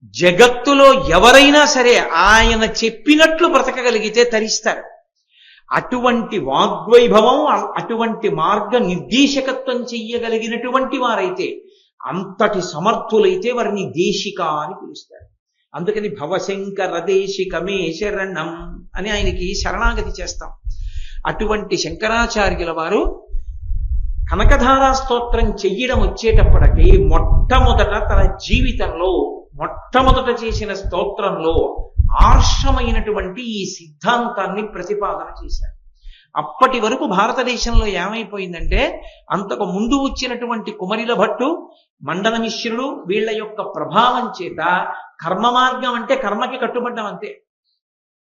జగత్తులో ఎవరైనా సరే ఆయన చెప్పినట్లు బ్రతకగలిగితే తరిస్తారు. అటువంటి వాగ్వైభవం, అటువంటి మార్గ నిర్దేశకత్వం చెయ్యగలిగినటువంటి వారైతే, అంతటి సమర్థులైతే వారిని దేశిక అని పిలుస్తారు. అందుకని భవశంకర దేశికమే శరణం అని ఆయనకి శరణాగతి చేస్తాం. అటువంటి శంకరాచార్యుల వారు కనకధారా స్తోత్రం చెయ్యడం వచ్చేటప్పటికి మొట్టమొదట తన జీవితంలో మొట్టమొదట చేసిన స్తోత్రంలో ఆర్షమైనటువంటి ఈ సిద్ధాంతాన్ని ప్రతిపాదన చేశారు. అప్పటి వరకు భారతదేశంలో ఏమైపోయిందంటే, అంతకు ముందు వచ్చినటువంటి కుమరిల భట్టు, మండల మిశ్రుడు వీళ్ళ యొక్క ప్రభావం చేత కర్మ మార్గం అంటే కర్మకి కట్టుబడ్డం అంతే.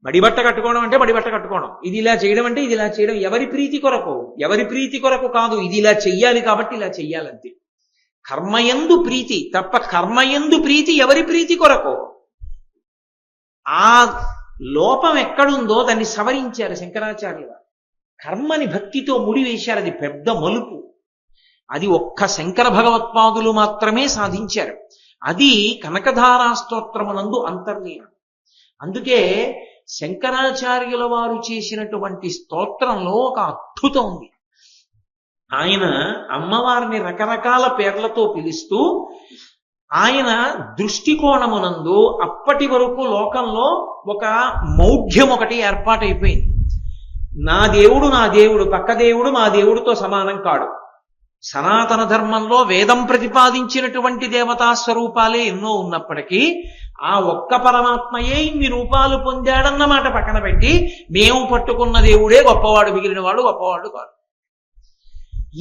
బడిబట్ట కట్టుకోవడం అంటే బడిబట్ట కట్టుకోవడం, ఇది ఇలా చేయడం అంటే ఇది ఇలా చేయడం. ఎవరి ప్రీతి కొరకు కాదు, ఇది ఇలా చెయ్యాలి కాబట్టి ఇలా చెయ్యాలంతే. కర్మయందు ప్రీతి తప్ప, కర్మయందు ప్రీతి ఎవరి ప్రీతి కొరకు. ఆ లోపం ఎక్కడుందో దాన్ని సవరించారు శంకరాచార్యులు. కర్మని భక్తితో ముడివేశారు. అది పెద్ద మలుపు. అది ఒక్క శంకర భగవత్పాదులు మాత్రమే సాధించారు. అది కనకధారా స్తోత్రమునందు అంతర్లీనం. అందుకే శంకరాచార్యుల వారు చేసినటువంటి స్తోత్రంలో ఒక అద్భుతం ఉంది. ఆయన అమ్మవారిని రకరకాల పేర్లతో పిలుస్తూ, ఆయన దృష్టికోణమునందు అప్పటి వరకు లోకంలో ఒక మౌఢ్యం ఒకటి ఏర్పాటైపోయింది. నా దేవుడు పక్క దేవుడు మా దేవుడితో సమానం కాడు. సనాతన ధర్మంలో వేదం ప్రతిపాదించినటువంటి దేవతా స్వరూపాలే ఎన్నో ఉన్నప్పటికీ ఆ ఒక్క పరమాత్మయే ఇన్ని రూపాలు పొందాడన్నమాట పక్కన పెట్టి, మేము పట్టుకున్న దేవుడే గొప్పవాడు, మిగిలిన వాడు గొప్పవాడు కాదు.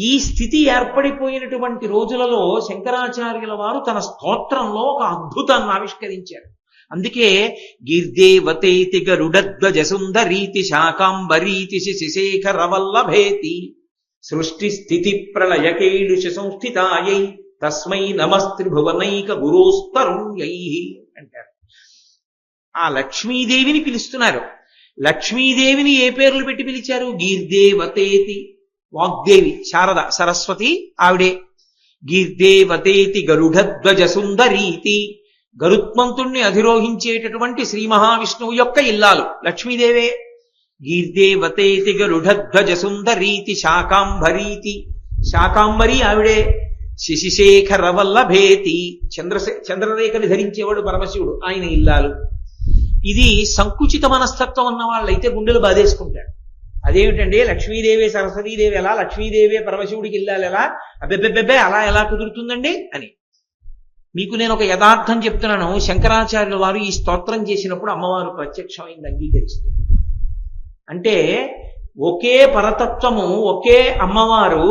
ఈ స్థితి ఏర్పడిపోయినటువంటి రోజులలో శంకరాచార్యుల వారు తన స్తోత్రంలో ఒక అద్భుతాన్ని ఆవిష్కరించారు. అందుకే గిర్దేవతేతి గరుడధ్వజ సుందరీతి శాకాంబరీతి శశిశేఖర వల్లభేతి సృష్టి స్థితి ప్రళయకేళుష సంస్థితాయై తస్మై నమస్త్రిభువనైక గురోస్తరుణ్యై అంటారు. ఆ లక్ష్మీదేవిని పిలుస్తున్నారు. లక్ష్మీదేవిని ఏ పేర్లు పెట్టి పిలిచారు? గీర్దేవతేతి, వాగ్దేవి శారద సరస్వతి ఆవిడే. గీర్దేవతేతి గరుడధ్వజ సుందరీతి, గరుత్మంతుణ్ణి అధిరోహించేటటువంటి శ్రీ మహావిష్ణువు యొక్క ఇల్లాలు లక్ష్మీదేవే. గీర్దేవతేతి గరుడధ్వజ సుందరీతి శాకాంబరీతి, శాకాంబరి ఆవిడే. శశిశేఖర వల్లభేతి, చంద్రరేఖని ధరించేవాడు పరమశివుడు, ఆయన ఇల్లాలు. ఇది సంకుచిత మనస్తత్వం ఉన్న వాళ్ళైతే గుండెలు బాధేసుకుంటాడు. అదేమిటండి లక్ష్మీదేవి సరస్వతీదేవి ఎలా, లక్ష్మీదేవి పరమశివుడికి ఇల్లాలు ఎలా, అబ్బెబ్బెబ్బెబ్బే అలా ఎలా కుదురుతుందండి అని. మీకు నేను ఒక యథార్థం చెప్తున్నాను. శంకరాచార్యుల వారు ఈ స్తోత్రం చేసినప్పుడు అమ్మవారు ప్రత్యక్షమైంది అంగీకరిస్తుంది. అంటే ఒకే పరతత్వము, ఒకే అమ్మవారు.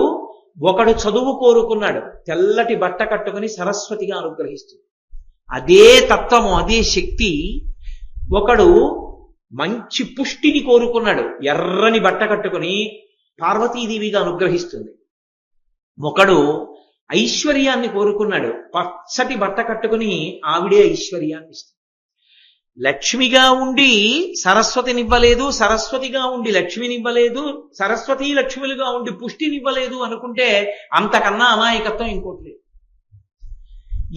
ఒకడు చదువు కోరుకున్నాడు, తెల్లటి బట్ట కట్టుకుని సరస్వతిగా అనుగ్రహిస్తుంది. అదే తత్వము, అదే శక్తి. ఒకడు మంచి పుష్టిని కోరుకున్నాడు, ఎర్రని బట్ట కట్టుకుని పార్వతీదేవిగా అనుగ్రహిస్తుంది. ఒకడు ఐశ్వర్యాన్ని కోరుకున్నాడు, పచ్చటి బట్ట కట్టుకుని ఆవిడే ఐశ్వర్యాన్ని ఇస్తుంది. లక్ష్మిగా ఉండి సరస్వతినివ్వలేదు, సరస్వతిగా ఉండి లక్ష్మినివ్వలేదు, సరస్వతి లక్ష్ములుగా ఉండి పుష్టినివ్వలేదు అనుకుంటే అంతకన్నా అమాయకత్వం ఇంకోటి లేదు.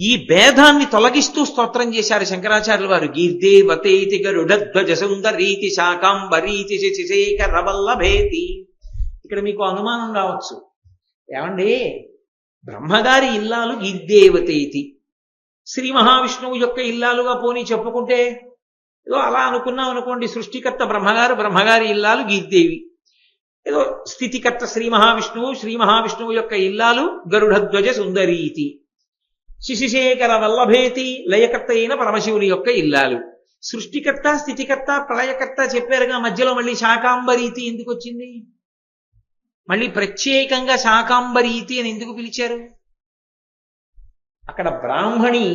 ఈ భేదాన్ని తొలగిస్తూ స్తోత్రం చేశారు శంకరాచార్యుల వారు. గీర్దేవతేతి గరుడధ్వజ సుందరీతి శాకాంబరీతి శశిశేఖర వల్లభేతి. ఇక్కడ మీకు అనుమానం రావచ్చు, ఏమండి బ్రహ్మగారి ఇల్లాలు గీర్దేవతేతి, శ్రీ మహావిష్ణువు యొక్క ఇల్లాలుగా పోనీ చెప్పుకుంటే ఏదో అలా అనుకున్నాం అనుకోండి. సృష్టికర్త బ్రహ్మగారు, బ్రహ్మగారి ఇల్లాలు గీర్దేవి. ఏదో స్థితికర్త శ్రీ మహావిష్ణువు, శ్రీ మహావిష్ణువు యొక్క ఇల్లాలు గరుడధ్వజ సుందరీతి. శశిశేఖర వల్లభేతి, లయకర్త అయిన పరమశివుని యొక్క ఇల్లాలు. సృష్టికర్త, స్థితికర్త, ప్రళయకర్త చెప్పారుగా, మధ్యలో మళ్ళీ శాకాంబరీతి ఎందుకు వచ్చింది? మళ్ళీ ప్రత్యేకంగా శాకాంబరీతి అని ఎందుకు పిలిచారు? అక్కడ బ్రాహ్మణి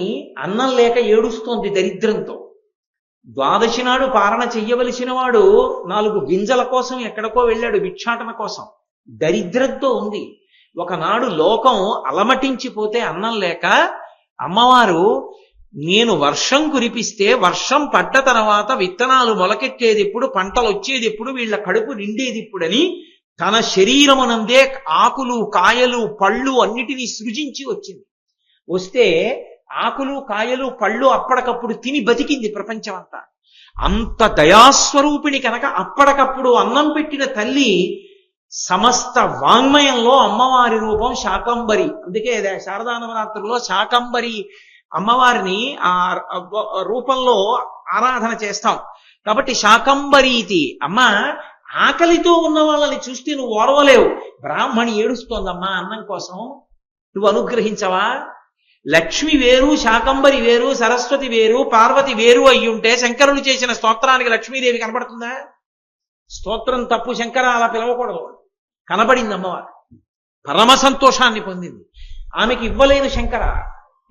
అన్నం లేక ఏడుస్తోంది దరిద్రంతో. ద్వాదశి నాడు పారణ చెయ్యవలసిన వాడు 4 గింజల కోసం ఎక్కడికో వెళ్ళాడు, భిక్షాటన కోసం. దరిద్రంతో ఉంది. ఒకనాడు లోకం అలమటించిపోతే అన్నం లేక అమ్మవారు, నేను వర్షం కురిపిస్తే వర్షం పడ్డ తర్వాత విత్తనాలు మొలకెత్తేది ఎప్పుడు, పంటలు వచ్చేది ఎప్పుడు, వీళ్ళ కడుపు నిండేది ఇప్పుడని తన శరీరమునందే ఆకులు, కాయలు, పళ్ళు అన్నిటినీ సృజించి వచ్చింది. వస్తే ఆకులు కాయలు పళ్ళు అప్పటికప్పుడు తిని బతికింది ప్రపంచం అంతా. అంత దయాస్వరూపిణి కనుక అప్పటికప్పుడు అన్నం పెట్టిన తల్లి సమస్త వాంగ్మయంలో అమ్మవారి రూపం శాకంబరి. అందుకే శారదా నవరాత్రుల్లో శాకంబరి అమ్మవారిని ఆ రూపంలో ఆరాధన చేస్తాం. కాబట్టి శాకంబరీతి అమ్మ ఆకలితో ఉన్న వాళ్ళని చూస్తే నువ్వు ఓర్వలేవు. బ్రాహ్మణి ఏడుస్తోందమ్మా అన్నం కోసం, నువ్వు అనుగ్రహించవా? లక్ష్మి వేరు, శాకంబరి వేరు, సరస్వతి వేరు, పార్వతి వేరు అయ్యుంటే శంకరులు చేసిన స్తోత్రానికి లక్ష్మీదేవి కనబడుతుందా? స్తోత్రం తప్పు, శంకర అలా పిలవకూడదు. కనబడింది అమ్మవారు, పరమ సంతోషాన్ని పొందింది. ఆమెకి ఇవ్వలేను శంకర.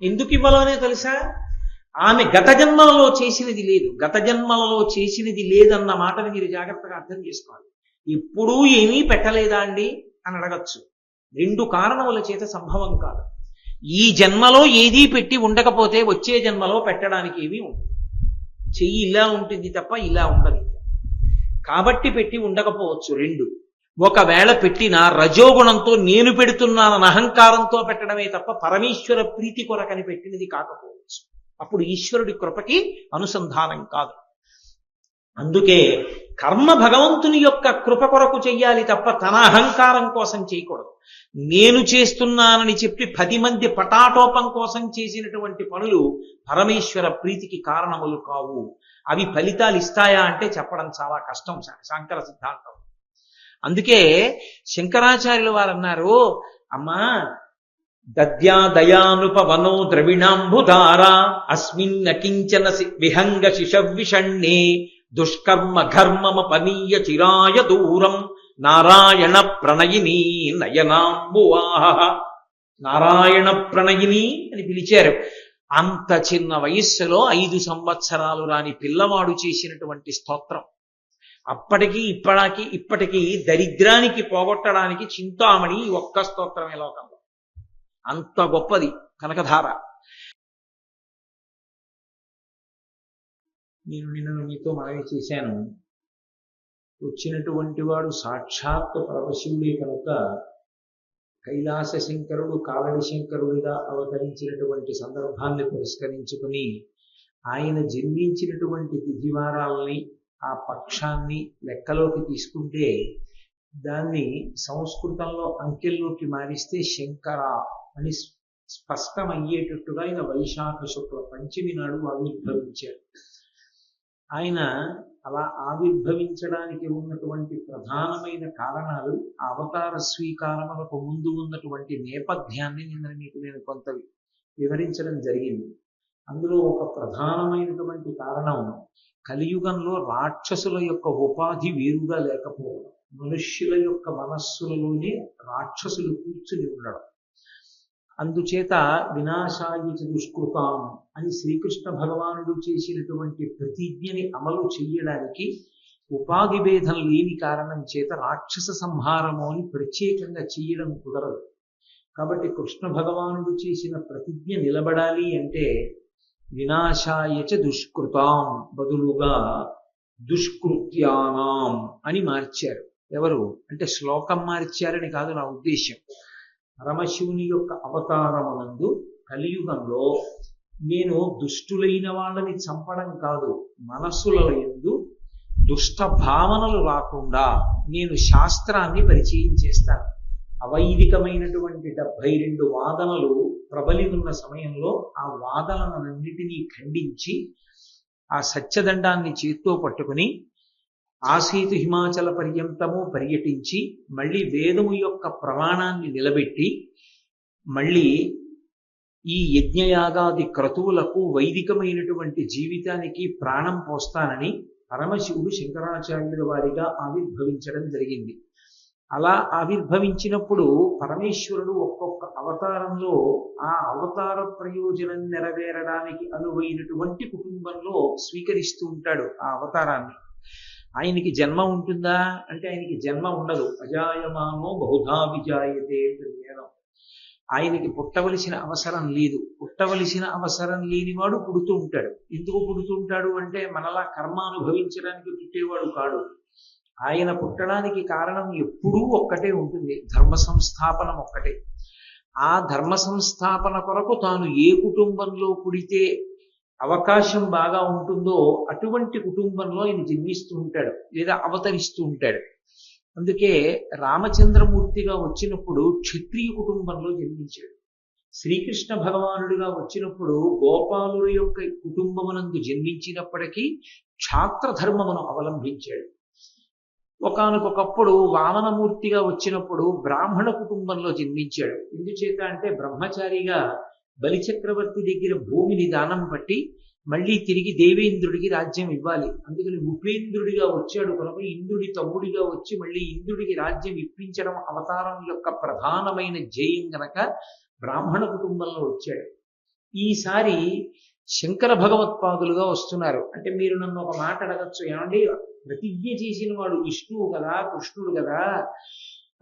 ఎందుకు ఇవ్వలేనో తెలుసా? ఆమె గత జన్మలలో చేసినది లేదు. గత జన్మలలో చేసినది లేదన్న మాటని మీరు జాగ్రత్తగా అర్థం చేసుకోవాలి. ఎప్పుడూ ఏమీ పెట్టలేదా అండి అని అడగచ్చు. 2 కారణముల చేత సంభవం కాదు. ఈ జన్మలో ఏదీ పెట్టి ఉండకపోతే వచ్చే జన్మలో పెట్టడానికి ఏమీ ఉండదు. చెయ్యి ఇలా ఉంటుంది తప్ప ఇలా ఉండదు. కాబట్టి పెట్టి ఉండకపోవచ్చు. 2, ఒకవేళ పెట్టినా రజోగుణంతో నేను పెడుతున్నానన్న అహంకారంతో పెట్టడమే తప్ప పరమేశ్వర ప్రీతి కొరకని పెట్టినది కాకపోవచ్చు. అప్పుడు ఈశ్వరుడి కృపకి అనుసంధానం కాదు. అందుకే కర్మ భగవంతుని యొక్క కృప కొరకు చెయ్యాలి తప్ప తన అహంకారం కోసం చేయకూడదు. నేను చేస్తున్నానని చెప్పి 10 మంది పటాటోపం కోసం చేసినటువంటి పనులు పరమేశ్వర ప్రీతికి కారణములు కావు. అవి ఫలితాలు ఇస్తాయా అంటే చెప్పడం చాలా కష్టం శంకర సిద్ధాంతం. అందుకే శంకరాచార్యుల వారు అన్నారు, అమ్మా దద్యా దయానుపవనో ద్రవిణాంబుధారా అస్మిన్ అకించన విహంగ శిశవిషణ్ణే దుష్కర్మ ఘర్మమపనీయ చిరాయ దూరం నారాయణ ప్రణయిని నయనాంబువాహ. నారాయణ ప్రణయిని అని పిలిచారు. అంత చిన్న వయస్సులో 5 సంవత్సరాలు రాని పిల్లవాడు చేసినటువంటి స్తోత్రం. అప్పటికి ఇప్పటికీ దరిద్రానికి పోగొట్టడానికి చింతామణి ఒక్క స్తోత్రమే లోకంలో. అంత గొప్పది కనకధార. నేను నిన్న మీతో మనవి చేశాను, వచ్చినటువంటి వాడు సాక్షాత్ పరమశివుడే కనుక కైలాస శంకరుడు కాలడి శంకరుడిగా అవతరించినటువంటి సందర్భాన్ని పురస్కరించుకుని ఆయన జన్మించినటువంటి తిథివారాలని ఆ పక్షాన్ని లెక్కలోకి తీసుకుంటే దాన్ని సంస్కృతంలో అంకెల్లోకి మారిస్తే శంకర అని స్పష్టమయ్యేటట్టుగా ఆయన వైశాఖ శుక్ల పంచమి నాడు ఆవిర్భవించారు. ఆయన అలా ఆవిర్భవించడానికి ఉన్నటువంటి ప్రధానమైన కారణాలు ఆ అవతార స్వీకారములకు ముందు ఉన్నటువంటి నేపథ్యాన్ని నిన్న మీకు నేను కొంత వివరించడం జరిగింది. అందులో ఒక ప్రధానమైనటువంటి కారణం కలియుగంలో రాక్షసుల యొక్క ఉపాధి వేరుగా లేకపోవడం, మనుష్యుల యొక్క మనస్సులలోనే రాక్షసులు కూర్చుని ఉండడం. అందుచేత వినాశాయ దుష్కృతాం అని శ్రీకృష్ణ భగవానుడు చేసినటువంటి ప్రతిజ్ఞని అమలు చెయ్యడానికి ఉపాధి భేదం లేని కారణం చేత రాక్షస సంహారము అని ప్రత్యేకంగా చెయ్యడం కుదరదు. కాబట్టి కృష్ణ భగవానుడు చేసిన ప్రతిజ్ఞ నిలబడాలి అంటే వినాశాయ దుష్కృతాం బదులుగా దుష్కృత్యానాం అని మార్చారు. ఎవరు అంటే శ్లోకం మార్చారని కాదు నా ఉద్దేశ్యం. పరమశివుని యొక్క అవతారమునందు కలియుగంలో నేను దుష్టులైన వాళ్ళని చంపడం కాదు, మనస్సుల యందు దుష్ట భావనలు రాకుండా నేను శాస్త్రాన్ని పరిచయం చేస్తాను. అవైదికమైనటువంటి 72 వాదనలు ప్రబలి ఉన్న సమయంలో ఆ వాదనలన్నిటినీ ఖండించి ఆ సత్యదండాన్ని చేత్తో పట్టుకుని ఆసీతు హిమాచల పర్యంతము పర్యటించి మళ్ళీ వేదము యొక్క ప్రమాణాన్ని నిలబెట్టి మళ్ళీ ఈ యజ్ఞయాగాది క్రతువులకు వైదికమైనటువంటి జీవితానికి ప్రాణం పోస్తానని పరమశివుడు శంకరాచార్యుల వారిగా ఆవిర్భవించడం జరిగింది. అలా ఆవిర్భవించినప్పుడు పరమేశ్వరుడు ఒక్కొక్క అవతారంలో ఆ అవతార ప్రయోజనం నెరవేరడానికి అనువైనటువంటి కుటుంబంలో స్వీకరిస్తూ ఉంటాడు ఆ అవతారాన్ని. ఆయనకి జన్మ ఉంటుందా అంటే ఆయనకి జన్మ ఉండదు. అజాయమానో బహుధా విజాయతే వేదం. ఆయనకి పుట్టవలసిన అవసరం లేదు. పుట్టవలసిన అవసరం లేనివాడు పుడుతూ ఉంటాడు. ఎందుకు పుడుతూ ఉంటాడు అంటే మనలా కర్మ అనుభవించడానికి పుట్టేవాడు కాడు. ఆయన పుట్టడానికి కారణం ఎప్పుడూ ఒక్కటే ఉంటుంది, ధర్మ సంస్థాపనం ఒక్కటే. ఆ ధర్మ సంస్థాపన కొరకు తాను ఏ కుటుంబంలో పుడితే అవకాశం బాగా ఉంటుందో అటువంటి కుటుంబంలో ఆయన జన్మిస్తూ ఉంటాడు లేదా అవతరిస్తూ ఉంటాడు. అందుకే రామచంద్రమూర్తిగా వచ్చినప్పుడు క్షత్రియ కుటుంబంలో జన్మించాడు. శ్రీకృష్ణ భగవానుడిగా వచ్చినప్పుడు గోపాలుడి యొక్క కుటుంబమునందు జన్మించినప్పటికీ క్షాత్ర ధర్మమును అవలంబించాడు. ఒకానొకప్పుడు వామనమూర్తిగా వచ్చినప్పుడు బ్రాహ్మణ కుటుంబంలో జన్మించాడు. ఎందుచేత అంటే బ్రహ్మచారిగా బలిచక్రవర్తి దగ్గర భూమిని దానం పట్టి మళ్ళీ తిరిగి దేవేంద్రుడికి రాజ్యం ఇవ్వాలి. అందుకని ఉపేంద్రుడిగా వచ్చాడు కనుక ఇంద్రుడి తమ్ముడిగా వచ్చి మళ్ళీ ఇంద్రుడికి రాజ్యం ఇప్పించడం అవతారం యొక్క ప్రధానమైన ధ్యేయం గనక బ్రాహ్మణ కుటుంబంలో వచ్చాడు. ఈసారి శంకర భగవత్పాదులుగా వస్తున్నారు. అంటే మీరు నన్ను ఒక మాట అడగచ్చు, ఏమండి ప్రతిజ్ఞ చేసిన వాడు విష్ణువు కదా, కృష్ణుడు కదా,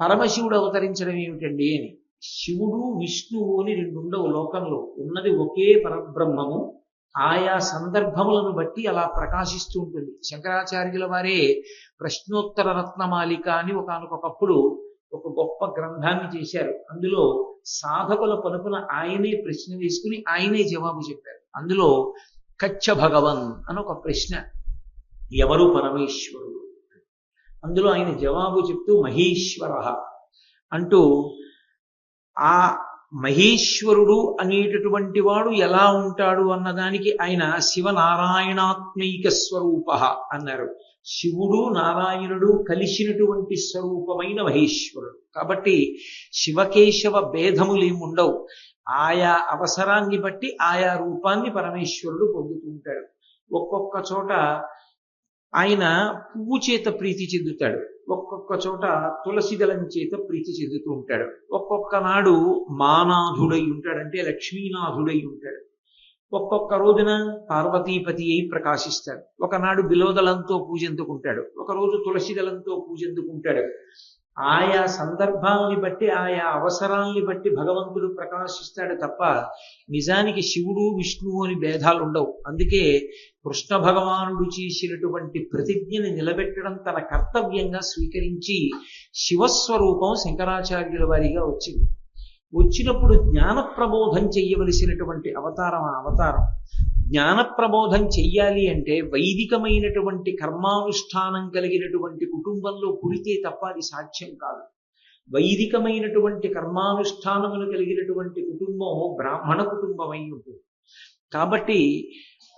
పరమశివుడు అవతరించడం ఏమిటండి అని. శివుడు విష్ణువు అని రెండు ఉండవు లోకంలో, ఉన్నది ఒకే పరబ్రహ్మము. ఆయా సందర్భములను బట్టి అలా ప్రకాశిస్తూ ఉంటుంది. శంకరాచార్యుల వారే ప్రశ్నోత్తర రత్నమాలిక అని ఒకానొకప్పుడు ఒక గొప్ప గ్రంథాన్ని చేశారు. అందులో సాధకుల పలుపున ఆయనే ప్రశ్న వేసుకుని ఆయనే జవాబు చెప్పారు. అందులో కచ్చ భగవన్ అని ఒక ప్రశ్న, ఎవరు పరమేశ్వరుడు? అందులో ఆయన జవాబు చెప్తూ మహేశ్వర అంటూ, ఆ మహేశ్వరుడు అనేటటువంటి వాడు ఎలా ఉంటాడు అన్నదానికి ఆయన శివనారాయణాత్మైక స్వరూప అన్నారు. శివుడు నారాయణుడు కలిసినటువంటి స్వరూపమైన మహేశ్వరుడు. కాబట్టి శివకేశవ భేదములేముండవు. ఆయా అవసరాన్ని బట్టి ఆయా రూపాన్ని పరమేశ్వరుడు పొందుతుంటాడు. ఒక్కొక్క చోట ఆయన పువ్వు చేత ప్రీతి చెందుతాడు, ఒక్కొక్క చోట తులసి దళం చేత ప్రీతి చెందుతూ ఉంటాడు. ఒక్కొక్క నాడు మానాథుడై ఉంటాడు, అంటే లక్ష్మీనాథుడై ఉంటాడు. ఒక్కొక్క రోజున పార్వతీపతి అయి ప్రకాశిస్తాడు. ఒకనాడు బిలోదళంతో పూజెందుకుంటాడు, ఒకరోజు తులసి దళంతో పూజెందుకుంటాడు. ఆయా సందర్భాలని బట్టి ఆయా అవసరాల్ని బట్టి భగవంతుడు ప్రకాశిస్తాడు తప్ప నిజానికి శివుడు విష్ణువు అని భేదాలు ఉండవు. అందుకే కృష్ణ భగవానుడు చేసినటువంటి ప్రతిజ్ఞని నిలబెట్టడం తన కర్తవ్యంగా స్వీకరించి శివస్వరూపం శంకరాచార్యుల వారిగా వచ్చింది. వచ్చినప్పుడు జ్ఞాన ప్రబోధం చెయ్యవలసినటువంటి అవతారం ఆ అవతారం. జ్ఞాన ప్రబోధం చెయ్యాలి అంటే వైదికమైనటువంటి కర్మానుష్ఠానం కలిగినటువంటి కుటుంబంలో పుడితే తప్ప అది సాధ్యం కాదు. వైదికమైనటువంటి కర్మానుష్ఠానములు కలిగినటువంటి కుటుంబం బ్రాహ్మణ కుటుంబం అయి ఉంటుంది. కాబట్టి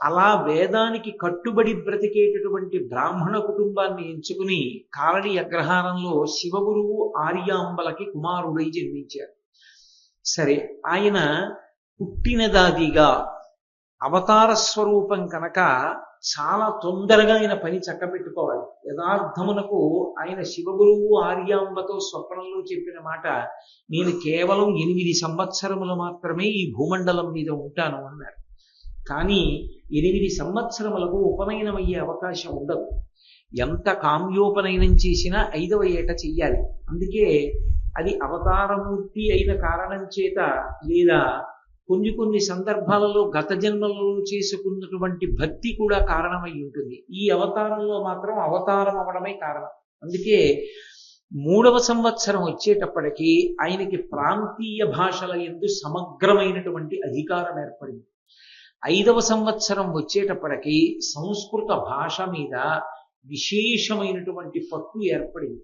అలా వేదానికి కట్టుబడి బ్రతికేటటువంటి బ్రాహ్మణ కుటుంబాన్ని ఎంచుకుని కాలడి అగ్రహారంలో శివగురువు ఆర్యాంబలకి కుమారుడై జన్మించారు. సరే, ఆయన పుట్టినదాదిగా అవతార స్వరూపం కనుక చాలా తొందరగా ఆయన పని చక్కబెట్టుకోవాలి. యథార్థమునకు ఆయన శివగురువు ఆర్యాంబతో స్వప్నంలో చెప్పిన మాట, నేను కేవలం 8 సంవత్సరములు మాత్రమే ఈ భూమండలం మీద ఉంటాను అన్నారు. కానీ 8 సంవత్సరములకు ఉపనయనమయ్యే అవకాశం ఉండదు. ఎంత కామ్యోపనయనం చేసినా 5వ ఏట చెయ్యాలి. అందుకే అది అవతారమూర్తి అయిన కారణం చేత, లేదా కొన్ని సందర్భాలలో గత జన్మలలో చేసుకున్నటువంటి భక్తి కూడా కారణమై ఉంటుంది. ఈ అవతారంలో మాత్రం అవతారం అవడమే కారణం. అందుకే 3వ సంవత్సరం వచ్చేటప్పటికీ ఆయనకి ప్రాంతీయ భాషల యందు సమగ్రమైనటువంటి అధికారం ఏర్పడింది. 5వ సంవత్సరం వచ్చేటప్పటికీ సంస్కృత భాష మీద విశేషమైనటువంటి పట్టు ఏర్పడింది.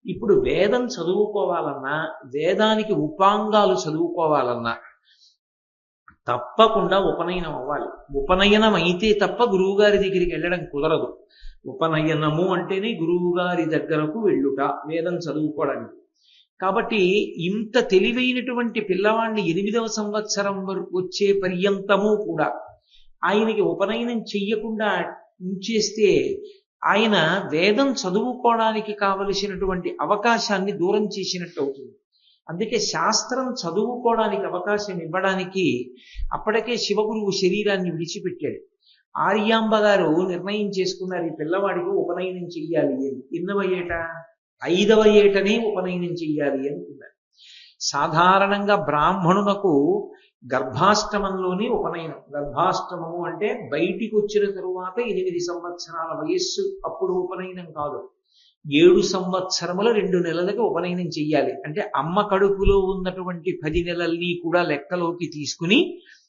ఇప్పుడు వేదం చదువుకోవాలన్నా, వేదానికి ఉపాంగాలు చదువుకోవాలన్నా తప్పకుండా ఉపనయనం అవ్వాలి. ఉపనయనం అయితే తప్ప గురువుగారి దగ్గరికి వెళ్ళడం కుదరదు. ఉపనయనము అంటేనే గురువుగారి దగ్గరకు వెళ్ళుట వేదం చదువుకోవడానికి. కాబట్టి ఇంత తెలివైనటువంటి పిల్లవాడిని 8వ సంవత్సరం వరకు వచ్చే పర్యంతము కూడా ఆయనకి ఉపనయనం చెయ్యకుండా ఉంచేస్తే ఆయన వేదం చదువుకోవడానికి కావలసినటువంటి అవకాశాన్ని దూరం చేసినట్టు అవుతుంది. అందుకే శాస్త్రం చదువుకోవడానికి అవకాశం ఇవ్వడానికి అప్పటికే శివగురువు శరీరాన్ని విడిచిపెట్టాడు. ఆర్యాంబ గారు నిర్ణయం చేసుకున్నారు, ఈ పిల్లవాడికి ఉపనయనం చెయ్యాలి అని. 8వ ఏట 5వ ఏటనే ఉపనయనం చెయ్యాలి అనుకున్నారు. సాధారణంగా బ్రాహ్మణునకు గర్భాష్టమంలోనే ఉపనయనం. గర్భాష్టమము అంటే బయటికి వచ్చిన తరువాత 8 సంవత్సరాల వయస్సు, అప్పుడు ఉపనయనం కాదు. 7 సంవత్సరముల 2 నెలలకి ఉపనయనం చెయ్యాలి. అంటే అమ్మ కడుపులో ఉన్నటువంటి 10 నెలల్ని కూడా లెక్కలోకి తీసుకుని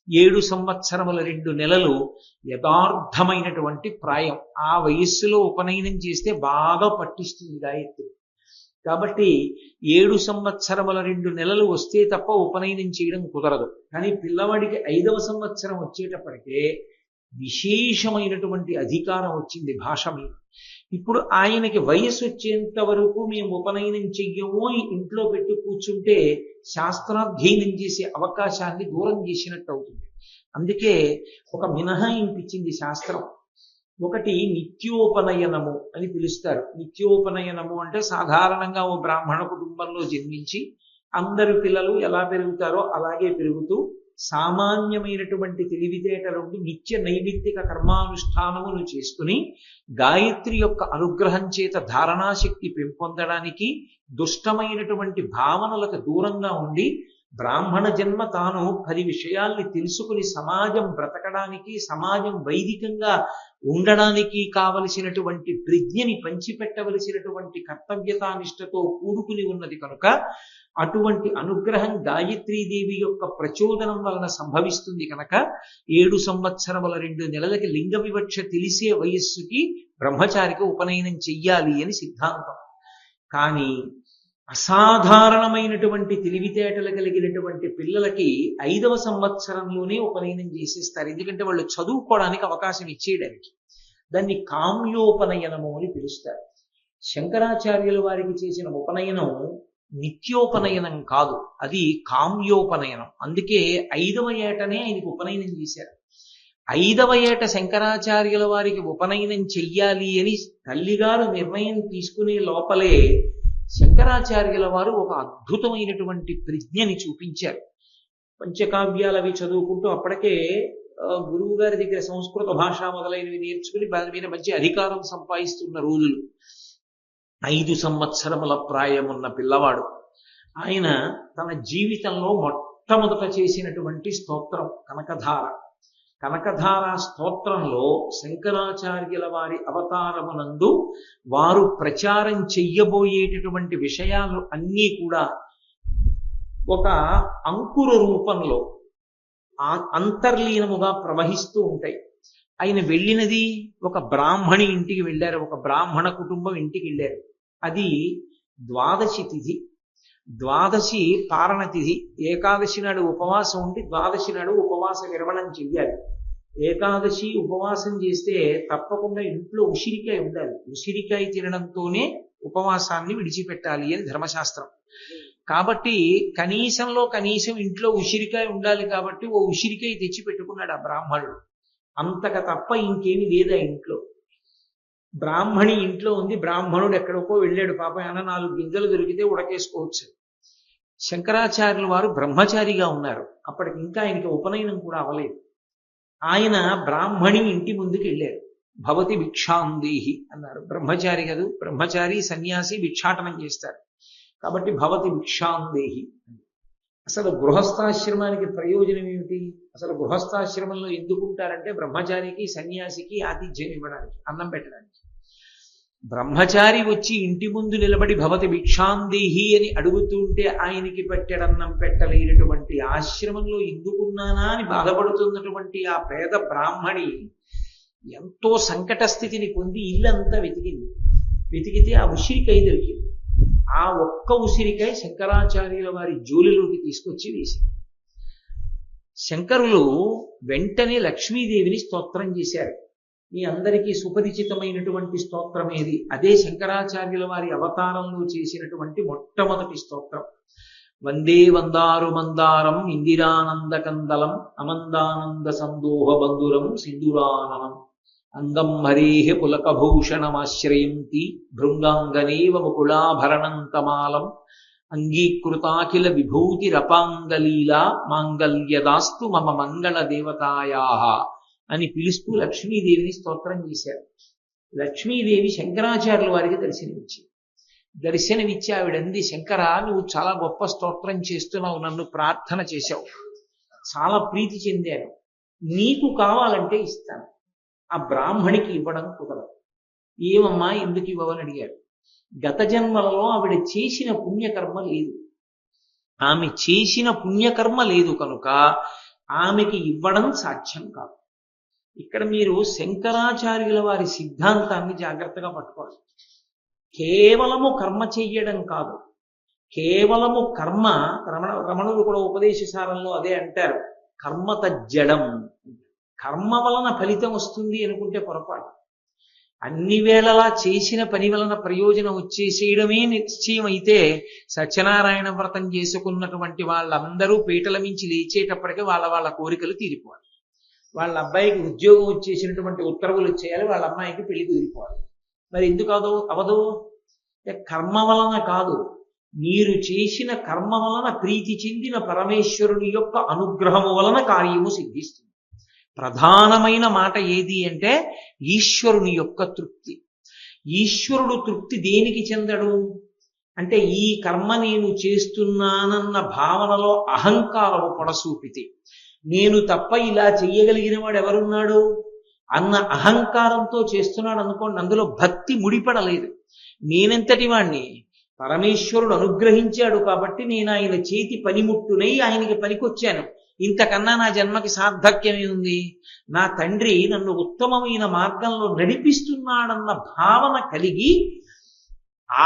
7 సంవత్సరముల 2 నెలలు యథార్థమైనటువంటి ప్రాయం. ఆ వయస్సులో ఉపనయనం చేస్తే బాగా పట్టిస్తుంది గాయత్రి. కాబట్టి 7 సంవత్సరముల 2 నెలలు వస్తే తప్ప ఉపనయనం చేయడం కుదరదు. కానీ పిల్లవాడికి 5వ సంవత్సరం వచ్చేటప్పటికే విశేషమైనటువంటి అధికారం వచ్చింది భాష మీద. ఇప్పుడు ఆయనకి వయసు వచ్చేంత వరకు మేము ఉపనయనం చెయ్యము ఇంట్లో పెట్టి కూర్చుంటే శాస్త్రాధ్యయనం చేసే అవకాశాన్ని దూరం చేసినట్టు అవుతుంది. అందుకే ఒక మినహాయింపు ఇచ్చింది శాస్త్రం. ఒకటి నిత్యోపనయనము అని పిలుస్తారు. నిత్యోపనయనము అంటే సాధారణంగా ఓ బ్రాహ్మణ కుటుంబంలో జన్మించి అందరు పిల్లలు ఎలా పెరుగుతారో అలాగే పెరుగుతూ సామాన్యమైనటువంటి తెలివితేటలుండి నిత్య నైమిత్తిక కర్మానుష్ఠానమును చేసుకుని గాయత్రి యొక్క అనుగ్రహం చేత ధారణాశక్తి పెంపొందడానికి, దుష్టమైనటువంటి భావనలకు దూరంగా ఉండి బ్రాహ్మణ జన్మ తాను 10 విషయాల్ని తెలుసుకుని సమాజం బ్రతకడానికి, సమాజం వైదికంగా ఉండడానికి కావలసినటువంటి ప్రజ్ఞని పంచిపెట్టవలసినటువంటి కర్తవ్యతానిష్టతో కూడుకుని ఉన్నది కనుక అటువంటి అనుగ్రహం గాయత్రీదేవి యొక్క ప్రచోదనం వలన సంభవిస్తుంది కనుక 7 సంవత్సరముల 2 నెలలకి లింగ వివక్ష తెలిసే వయస్సుకి బ్రహ్మచారికి ఉపనయనం చెయ్యాలి అని సిద్ధాంతం. కానీ అసాధారణమైనటువంటి తెలివితేటలు కలిగినటువంటి పిల్లలకి 5వ సంవత్సరంలోనే ఉపనయనం చేసేస్తారు. ఎందుకంటే వాళ్ళు చదువుకోవడానికి అవకాశం ఇచ్చేయడానికి. దాన్ని కామ్యోపనయనము అని పిలుస్తారు. శంకరాచార్యుల వారికి చేసిన ఉపనయనం నిత్యోపనయనం కాదు, అది కామ్యోపనయనం. అందుకే 5వ ఏటనే ఆయనకు ఉపనయనం చేశారు. 5వ ఏట శంకరాచార్యుల వారికి ఉపనయనం చెయ్యాలి అని తల్లిగారు నిర్ణయం తీసుకునే లోపలే శంకరాచార్యుల వారు ఒక అద్భుతమైనటువంటి ప్రజ్ఞని చూపించారు. పంచకావ్యాలవి చదువుకుంటూ అప్పటికే గురువు గారి దగ్గర సంస్కృత భాష మొదలైనవి నేర్చుకుని దాని మీద మంచి అధికారం సంపాదిస్తున్న రోజులు. 5 సంవత్సరముల ప్రాయమున్న పిల్లవాడు. ఆయన తన జీవితంలో మొట్టమొదట చేసినటువంటి స్తోత్రం కనకధార. కనకధార స్తోత్రంలో శంకరాచార్యుల వారి అవతారమునందు వారు ప్రచారం చెయ్యబోయేటటువంటి విషయాలు అన్నీ కూడా ఒక అంకుర రూపంలో అంతర్లీనముగా ప్రవహిస్తూ ఉంటాయి. ఆయన వెళ్ళినది ఒక బ్రాహ్మణి ఇంటికి వెళ్ళారు, ఒక బ్రాహ్మణ కుటుంబం ఇంటికి వెళ్ళారు. అది ద్వాదశి తిథి, ద్వాదశి పారణ తిథి. ఏకాదశి నాడు ఉపవాసం ఉండి ద్వాదశి నాడు ఉపవాస విరమణం చెయ్యాలి. ఏకాదశి ఉపవాసం చేస్తే తప్పకుండా ఇంట్లో ఉసిరికాయ ఉండాలి. ఉసిరికాయ తినడంతోనే ఉపవాసాన్ని విడిచిపెట్టాలి అని ధర్మశాస్త్రం. కాబట్టి కనీసంలో కనీసం ఇంట్లో ఉసిరికాయ ఉండాలి కాబట్టి ఓ ఉసిరికాయ తెచ్చి పెట్టుకున్నాడు ఆ బ్రాహ్మణుడు. అంతగా తప్ప ఇంకేమి లేదా ఇంట్లో. బ్రాహ్మణి ఇంట్లో ఉంది, బ్రాహ్మణుడు ఎక్కడికో వెళ్ళాడు, పాపం ఏమన్నా 4 గింజలు దొరికితే ఉడకేసుకోవచ్చు. శంకరాచార్యుల వారు బ్రహ్మచారిగా ఉన్నారు. అప్పటికి ఇంకా ఆయనకి ఉపనయనం కూడా అవ్వలేదు. ఆయన బ్రాహ్మణి ఇంటి ముందుకు వెళ్ళారు. భవతి భిక్షాందేహి అన్నారు. బ్రహ్మచారి కదూ, బ్రహ్మచారి సన్యాసి భిక్షాటనం చేస్తారు కాబట్టి భవతి భిక్షాందేహి. అసలు గృహస్థాశ్రమానికి ప్రయోజనం ఏమిటి? అసలు గృహస్థాశ్రమంలో ఎందుకుంటారంటే బ్రహ్మచారికి సన్యాసికి ఆతిథ్యం ఇవ్వడానికి, అన్నం పెట్టడానికి. బ్రహ్మచారి వచ్చి ఇంటి ముందు నిలబడి భవతి భిక్షాందేహి అని అడుగుతుంటే ఆయనకి పెట్టడన్నం పెట్టలేనటువంటి ఆశ్రమంలో ఎందుకున్నానా అని బాధపడుతున్నటువంటి ఆ పేద బ్రాహ్మణి ఎంతో సంకట స్థితిని పొంది ఇల్లంతా వెతికింది. వెతికితే ఆ ఉసిరికాయ దొరికింది. ఆ ఒక్క ఉసిరికాయ శంకరాచార్యుల వారి జోలిలోకి తీసుకొచ్చి వేసింది. శంకరులు వెంటనే లక్ష్మీదేవిని స్తోత్రం చేశారు. మీ అందరికీ సుపరిచితమైనటువంటి స్తోత్రం ఏది? అదే శంకరాచార్యుల వారి అవతారంలో చేసినటువంటి మొట్టమొదటి స్తోత్రం. వందే వందారు మందారం ఇందిరానంద కందలం అమందానంద సందోహ బంధురం సింధురాననం అంగం హరేహ పులకభూషణమాశ్రయంతి భృంగాంగనేవ ముకుళాభరణంతమాలం అంగీకృతాఖిల విభూతిరపాంగలీలా మాంగల్యదాస్తు మమ మంగళ దేవతాయాః అని పిలుస్తూ లక్ష్మీదేవిని స్తోత్రం చేశారు. లక్ష్మీదేవి శంకరాచార్యుల వారికి దర్శనమిచ్చి ఆవిడంది, శంకర, నువ్వు చాలా గొప్ప స్తోత్రం చేస్తున్నావు, నన్ను ప్రార్థన చేశావు, చాలా ప్రీతి చెందాను, నీకు కావాలంటే ఇస్తాను, ఆ బ్రాహ్మణికి ఇవ్వడం కుదరదు. ఏమమ్మా ఎందుకు ఇవ్వవని అడిగారు. గత జన్మలలో ఆవిడ చేసిన పుణ్యకర్మ లేదు. ఆమె చేసిన పుణ్యకర్మ లేదు కనుక ఆమెకి ఇవ్వడం సాధ్యం కాదు. ఇక్కడ మీరు శంకరాచార్యుల వారి సిద్ధాంతాన్ని జాగ్రత్తగా పట్టుకోవాలి. కేవలము కర్మ చెయ్యడం కాదు, కేవలము కర్మ. రమణుడు కూడా ఉపదేశసారంలో అదే అంటారు, కర్మ తజ్జడం. కర్మ వలన ఫలితం వస్తుంది అనుకుంటే పొరపాటు. అన్ని వేళలా చేసిన పని వలన ప్రయోజనం వచ్చేసేయడమే నిశ్చయం అయితే సత్యనారాయణ వ్రతం చేసుకున్నటువంటి వాళ్ళందరూ పీటల మించి లేచేటప్పటికీ వాళ్ళ కోరికలు తీరిపోవాలి. వాళ్ళ అబ్బాయికి ఉద్యోగం వచ్చేసినటువంటి ఉత్తర్వులు వచ్చేయాలి, వాళ్ళ అమ్మాయికి పెళ్లి కుదిరిపోవాలి. మరి ఎందుకు అవదు? కర్మ వలన కాదు, మీరు చేసిన కర్మ వలన ప్రీతి చెందిన పరమేశ్వరుని యొక్క అనుగ్రహము వలన కార్యము సిద్ధిస్తుంది. ప్రధానమైన మాట ఏది అంటే ఈశ్వరుని యొక్క తృప్తి. ఈశ్వరుడు తృప్తి దేనికి చెందడు అంటే ఈ కర్మ నేను చేస్తున్నానన్న భావనలో అహంకారము పొడసూపితే, నేను తప్ప ఇలా చెయ్యగలిగిన వాడు ఎవరున్నాడు అన్న అహంకారంతో చేస్తున్నాడు అనుకోండి, అందులో భక్తి ముడిపడలేదు. నేనెంతటి వాణ్ణి, పరమేశ్వరుడు అనుగ్రహించాడు కాబట్టి నేను ఆయన చేతి పనిముట్టునై ఆయనకి పనికొచ్చాను, ఇంతకన్నా నా జన్మకి సార్థక్యమే ఉంది, నా తండ్రి నన్ను ఉత్తమమైన మార్గంలో నడిపిస్తున్నాడన్న భావన కలిగి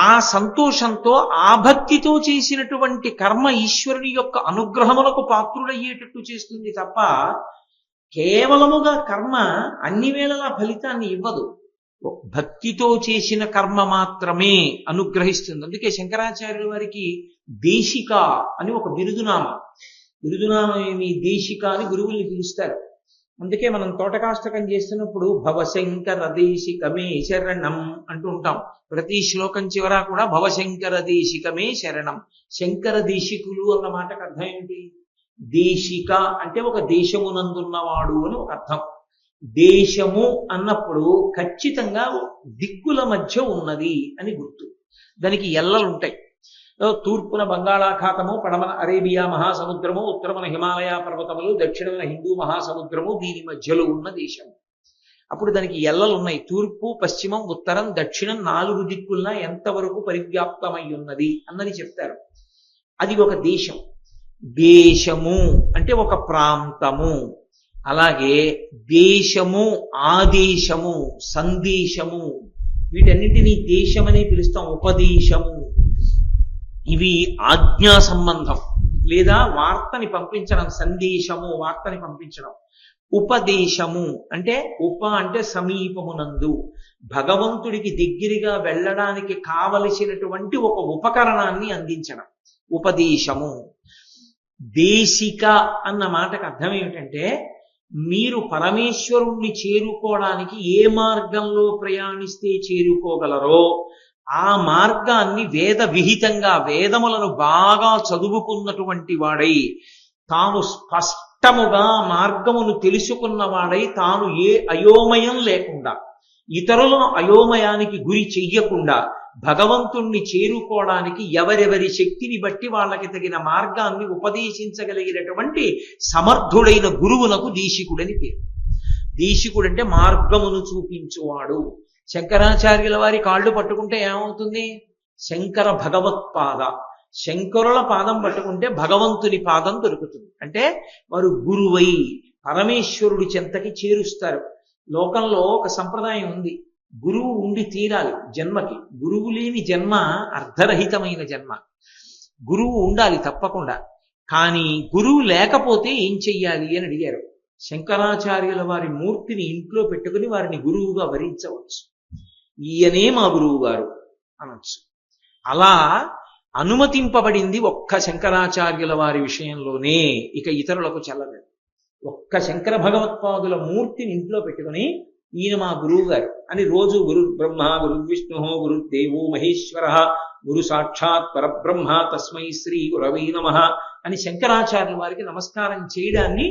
ఆ సంతోషంతో ఆ భక్తితో చేసినటువంటి కర్మ ఈశ్వరుని యొక్క అనుగ్రహములకు పాత్రుడయ్యేటట్టు చేస్తుంది తప్ప కేవలముగా కర్మ అన్ని వేళలా ఫలితాన్ని ఇవ్వదు. భక్తితో చేసిన కర్మ మాత్రమే అనుగ్రహిస్తుంది. అందుకే శంకరాచార్యుల వారికి దేశిక అని ఒక బిరుదునామం ఏమి దేశిక అని గురువుల్ని పిలుస్తారు. అందుకే మనం తోటకాష్టకం చేస్తున్నప్పుడు భవశంకర దేశికమే శరణం అంటూ ఉంటాం. ప్రతి శ్లోకం చివర కూడా భవశంకర దేశికమే శరణం. శంకర దేశికులు అన్న మాటకు అర్థం ఏంటి? దేశిక అంటే ఒక దేశమునందున్నవాడు అని ఒక అర్థం. దేశము అన్నప్పుడు ఖచ్చితంగా దిక్కుల మధ్య ఉన్నది అని గుర్తు. దానికి ఎల్లలు ఉంటాయి. తూర్పున బంగాళాఖాతము, పడమన అరేబియా మహాసముద్రము, ఉత్తరమున హిమాలయ పర్వతములు, దక్షిణమున హిందూ మహాసముద్రము, దీని మధ్యలో ఉన్న దేశం. అప్పుడు దానికి ఎల్లలు ఉన్నాయి. తూర్పు, పశ్చిమం, ఉత్తరం, దక్షిణం 4 దిక్కుల్లా ఎంతవరకు పరివ్యాప్తమై ఉన్నది అన్నది చెప్తారు. అది ఒక దేశం. దేశము అంటే ఒక ప్రాంతము. అలాగే దేశము, ఆదేశము, సందేశము, వీటన్నింటినీ దేశమనే పిలుస్తాం. ఉపదేశము, ఇవి ఆజ్ఞా సంబంధం లేదా వార్తని పంపించడం. సందేశము వార్తని పంపించడం. ఉపదేశము అంటే అంటే సమీపమునందు, భగవంతుడికి దగ్గరగా వెళ్ళడానికి కావలసినటువంటి ఒక ఉపకరణాన్ని అందించడం ఉపదేశము. దేశిక అన్న మాటకు అర్థం ఏమిటంటే మీరు పరమేశ్వరుణ్ణి చేరుకోవడానికి ఏ మార్గంలో ప్రయాణిస్తే చేరుకోగలరో ఆ మార్గాన్ని వేద విహితంగా, వేదములను బాగా చదువుకున్నటువంటి వాడై, తాను స్పష్టముగా మార్గమును తెలుసుకున్నవాడై, తాను ఏ అయోమయం లేకుండా, ఇతరులను అయోమయానికి గురి చెయ్యకుండా భగవంతుణ్ణి చేరుకోవడానికి ఎవరెవరి శక్తిని బట్టి వాళ్ళకి తగిన మార్గాన్ని ఉపదేశించగలిగినటువంటి సమర్థుడైన గురువులకు దేశికుడని పేరు. దేశికుడంటే మార్గమును చూపించువాడు. శంకరాచార్యుల వారి కాళ్ళు పట్టుకుంటే ఏమవుతుంది? శంకర భగవత్పాద. శంకరుల పాదం పట్టుకుంటే భగవంతుని పాదం దొరుకుతుంది. అంటే వారు గురువై పరమేశ్వరుడి చెంతకి చేరుస్తారు. లోకంలో ఒక సంప్రదాయం ఉంది, గురువు ఉండి తీరాలి జన్మకి. గురువు లేని జన్మ అర్ధరహితమైన జన్మ. గురువు ఉండాలి తప్పకుండా. కానీ గురువు లేకపోతే ఏం చెయ్యాలి అని అడిగారు. శంకరాచార్యుల వారి మూర్తిని ఇంట్లో పెట్టుకుని వారిని గురువుగా వరించవచ్చు. ఈయనే మా గురువు గారు అనొచ్చు. అలా అనుమతింపబడింది ఒక్క శంకరాచార్యుల వారి విషయంలోనే, ఇక ఇతరులకు చెల్లదు. ఒక్క శంకర భగవత్పాదుల మూర్తిని ఇంట్లో పెట్టుకుని ఈయన మా గురువు గారు అని రోజు గురు బ్రహ్మ, గురు విష్ణు, గురుదేవో మహేశ్వర, గురు సాక్షాత్ పరబ్రహ్మ, తస్మై శ్రీ గురవై నమః అని శంకరాచార్యుల వారికి నమస్కారం చేయడాన్ని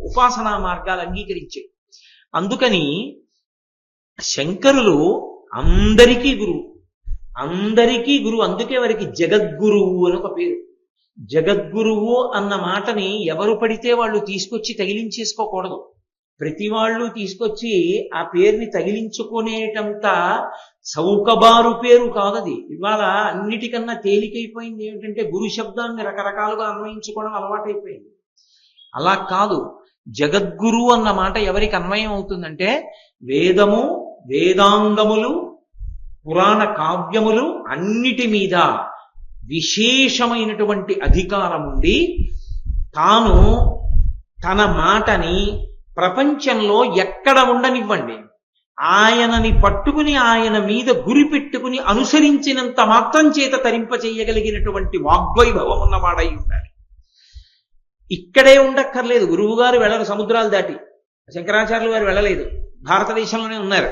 ఉపాసనా మార్గాలు అంగీకరించాయి. అందుకని శంకరులు అందరికీ గురువు, అందరికీ గురువు. అందుకే వారికి జగద్గురువు అని ఒక పేరు. జగద్గురువు అన్న మాటని ఎవరు పడితే వాళ్ళు తీసుకొచ్చి తగిలించేసుకోకూడదు. ప్రతి వాళ్ళు తీసుకొచ్చి ఆ పేరుని తగిలించుకునేటంత చౌకబారు పేరు కాదది. ఇవాళ అన్నిటికన్నా తేలికైపోయింది ఏమిటంటే గురు శబ్దాన్ని రకరకాలుగా అన్వయించుకోవడం అలవాటైపోయింది. అలా కాదు. జగద్గురు అన్న మాట ఎవరికి అన్వయం అవుతుందంటే వేదము, వేదాంగములు, పురాణ కావ్యములు అన్నిటి మీద విశేషమైనటువంటి అధికారం ఉండి తాను తన మాటని ప్రపంచంలో ఎక్కడ ఉండనివ్వండి, ఆయనని పట్టుకుని ఆయన మీద గురి పెట్టుకుని అనుసరించినంత మాత్రం చేత తరింప చేయగలిగినటువంటి వాగ్వైభవం ఉన్నవాడై ఉండాలి. ఇక్కడే ఉండక్కర్లేదు. గురువు గారు వెళ్ళరు సముద్రాలు దాటి, శంకరాచార్యుల వారు వెళ్ళలేదు, భారతదేశంలోనే ఉన్నారు.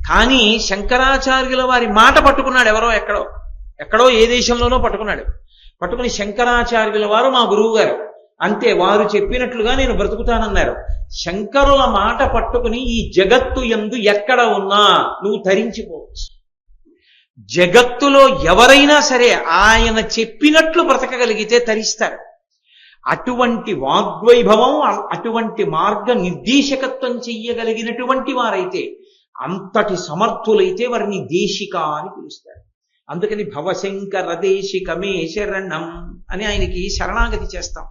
కానీ శంకరాచార్యుల వారి మాట పట్టుకున్నాడు ఎవరో ఎక్కడో ఏ దేశంలోనో పట్టుకున్నాడు. పట్టుకుని శంకరాచార్యుల వారు మా గురువు గారు, అంతే, వారు చెప్పినట్లుగా నేను బ్రతుకుతానన్నారు. శంకరుల మాట పట్టుకుని ఈ జగత్తు యందు ఎక్కడ ఉన్నా నువ్వు తరించిపోవచ్చు. జగత్తులో ఎవరైనా సరే ఆయన చెప్పినట్లు బ్రతకగలిగితే తరిస్తారు. అటువంటి వాగ్వైభవం, అటువంటి మార్గ నిర్దేశకత్వం చెయ్యగలిగినటువంటి వారైతే, అంతటి సమర్థులైతే వారిని దేశిక అని పిలుస్తారు. అందుకని భవశంకర దేశికమే శరణం అని ఆయనకి శరణాగతి చేస్తాం.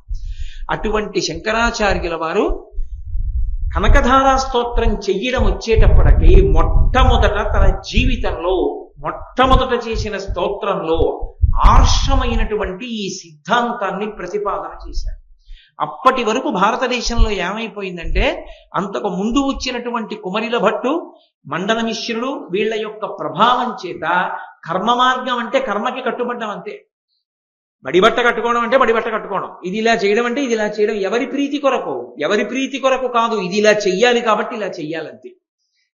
అటువంటి శంకరాచార్యుల వారు కనకధారా స్తోత్రం చెయ్యడం వచ్చేటప్పటికి మొట్టమొదట తన జీవితంలో మొట్టమొదట చేసిన స్తోత్రంలో ఆర్షమైనటువంటి ఈ సిద్ధాంతాన్ని ప్రతిపాదన చేశారు. అప్పటి వరకు భారతదేశంలో ఏమైపోయిందంటే, అంతకు ముందు వచ్చినటువంటి కుమరిల భట్టు, మండన మిశ్రుడు వీళ్ళ యొక్క ప్రభావం చేత కర్మ మార్గం అంటే కర్మకి కట్టుబడ్డం అంతే. బడిబట్ట కట్టుకోవడం అంటే బడిబట్ట కట్టుకోవడం, ఇది ఇలా చేయడం అంటే ఇది ఇలా చేయడం. ఎవరి ప్రీతి కొరకు కాదు, ఇది ఇలా చెయ్యాలి కాబట్టి ఇలా చెయ్యాలంతే.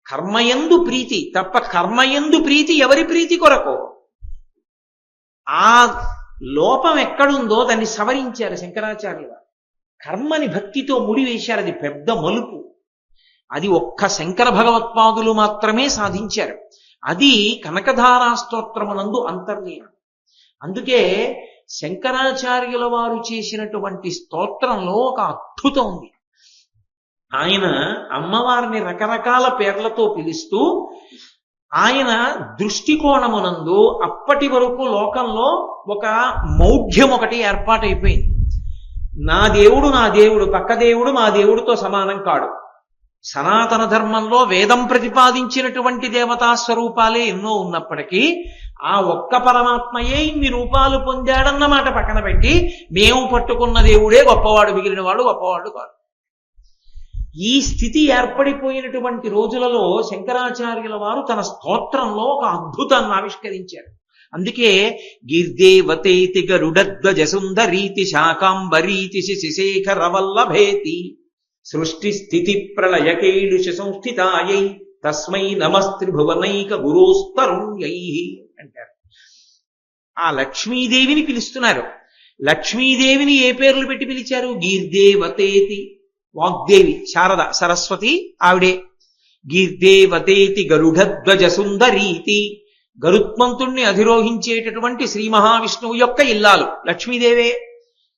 కర్మయందు ప్రీతి తప్ప కర్మయందు ప్రీతి ఎవరి ప్రీతి కొరకు. ఆ లోపం ఎక్కడుందో దాన్ని సవరించారు శంకరాచార్యులు. కర్మని భక్తితో ముడివేశారు. అది పెద్ద మలుపు. అది ఒక్క శంకర భగవత్పాదులు మాత్రమే సాధించారు. అది కనకధారా స్తోత్రమునందు అంతర్లీనం. అందుకే శంకరాచార్యుల వారు చేసినటువంటి స్తోత్రంలో ఒక అద్భుతం ఉంది. ఆయన అమ్మవారిని రకరకాల పేర్లతో పిలుస్తూ ఆయన దృష్టికోణమునందు అప్పటి వరకు లోకంలో ఒక మౌఢ్యం ఒకటి ఏర్పాటైపోయింది. నా దేవుడు పక్క దేవుడు మా దేవుడితో సమానం కాడు. సనాతన ధర్మంలో వేదం ప్రతిపాదించినటువంటి దేవతా స్వరూపాలే ఎన్నో ఉన్నప్పటికీ ఆ ఒక్క పరమాత్మయే ఇన్ని రూపాలు పొందాడన్నమాట పక్కన పెట్టి మేము పట్టుకున్న దేవుడే గొప్పవాడు, మిగిలిన వాడు గొప్పవాడు కాదు. ఈ స్థితి ఏర్పడిపోయినటువంటి రోజులలో శంకరాచార్యుల వారు తన స్తోత్రంలో ఒక అద్భుతాన్ని ఆవిష్కరించారు. అందుకే గీర్దేవతేతి గరుడధ్వజ సుందరీతి శాకాంబరీతి శశిశేఖర వల్లభేతి సృష్టి స్థితి ప్రళయకేళుష సంస్థితాయై తస్మై నమస్త్రిభువనైక గురోస్తరుణ్యై అంటారు. ఆ లక్ష్మీదేవిని పిలుస్తున్నారు. లక్ష్మీదేవిని ఏ పేర్లు పెట్టి పిలిచారు? గీర్దేవతేతి, వాగ్దేవి శారద సరస్వతి ఆవిడే. గీర్దేవతేతి గరుడధ్వజ సుందరీతి, గరుత్మంతుణ్ణి అధిరోహించేటటువంటి శ్రీ మహావిష్ణువు యొక్క ఇల్లాలు లక్ష్మీదేవే.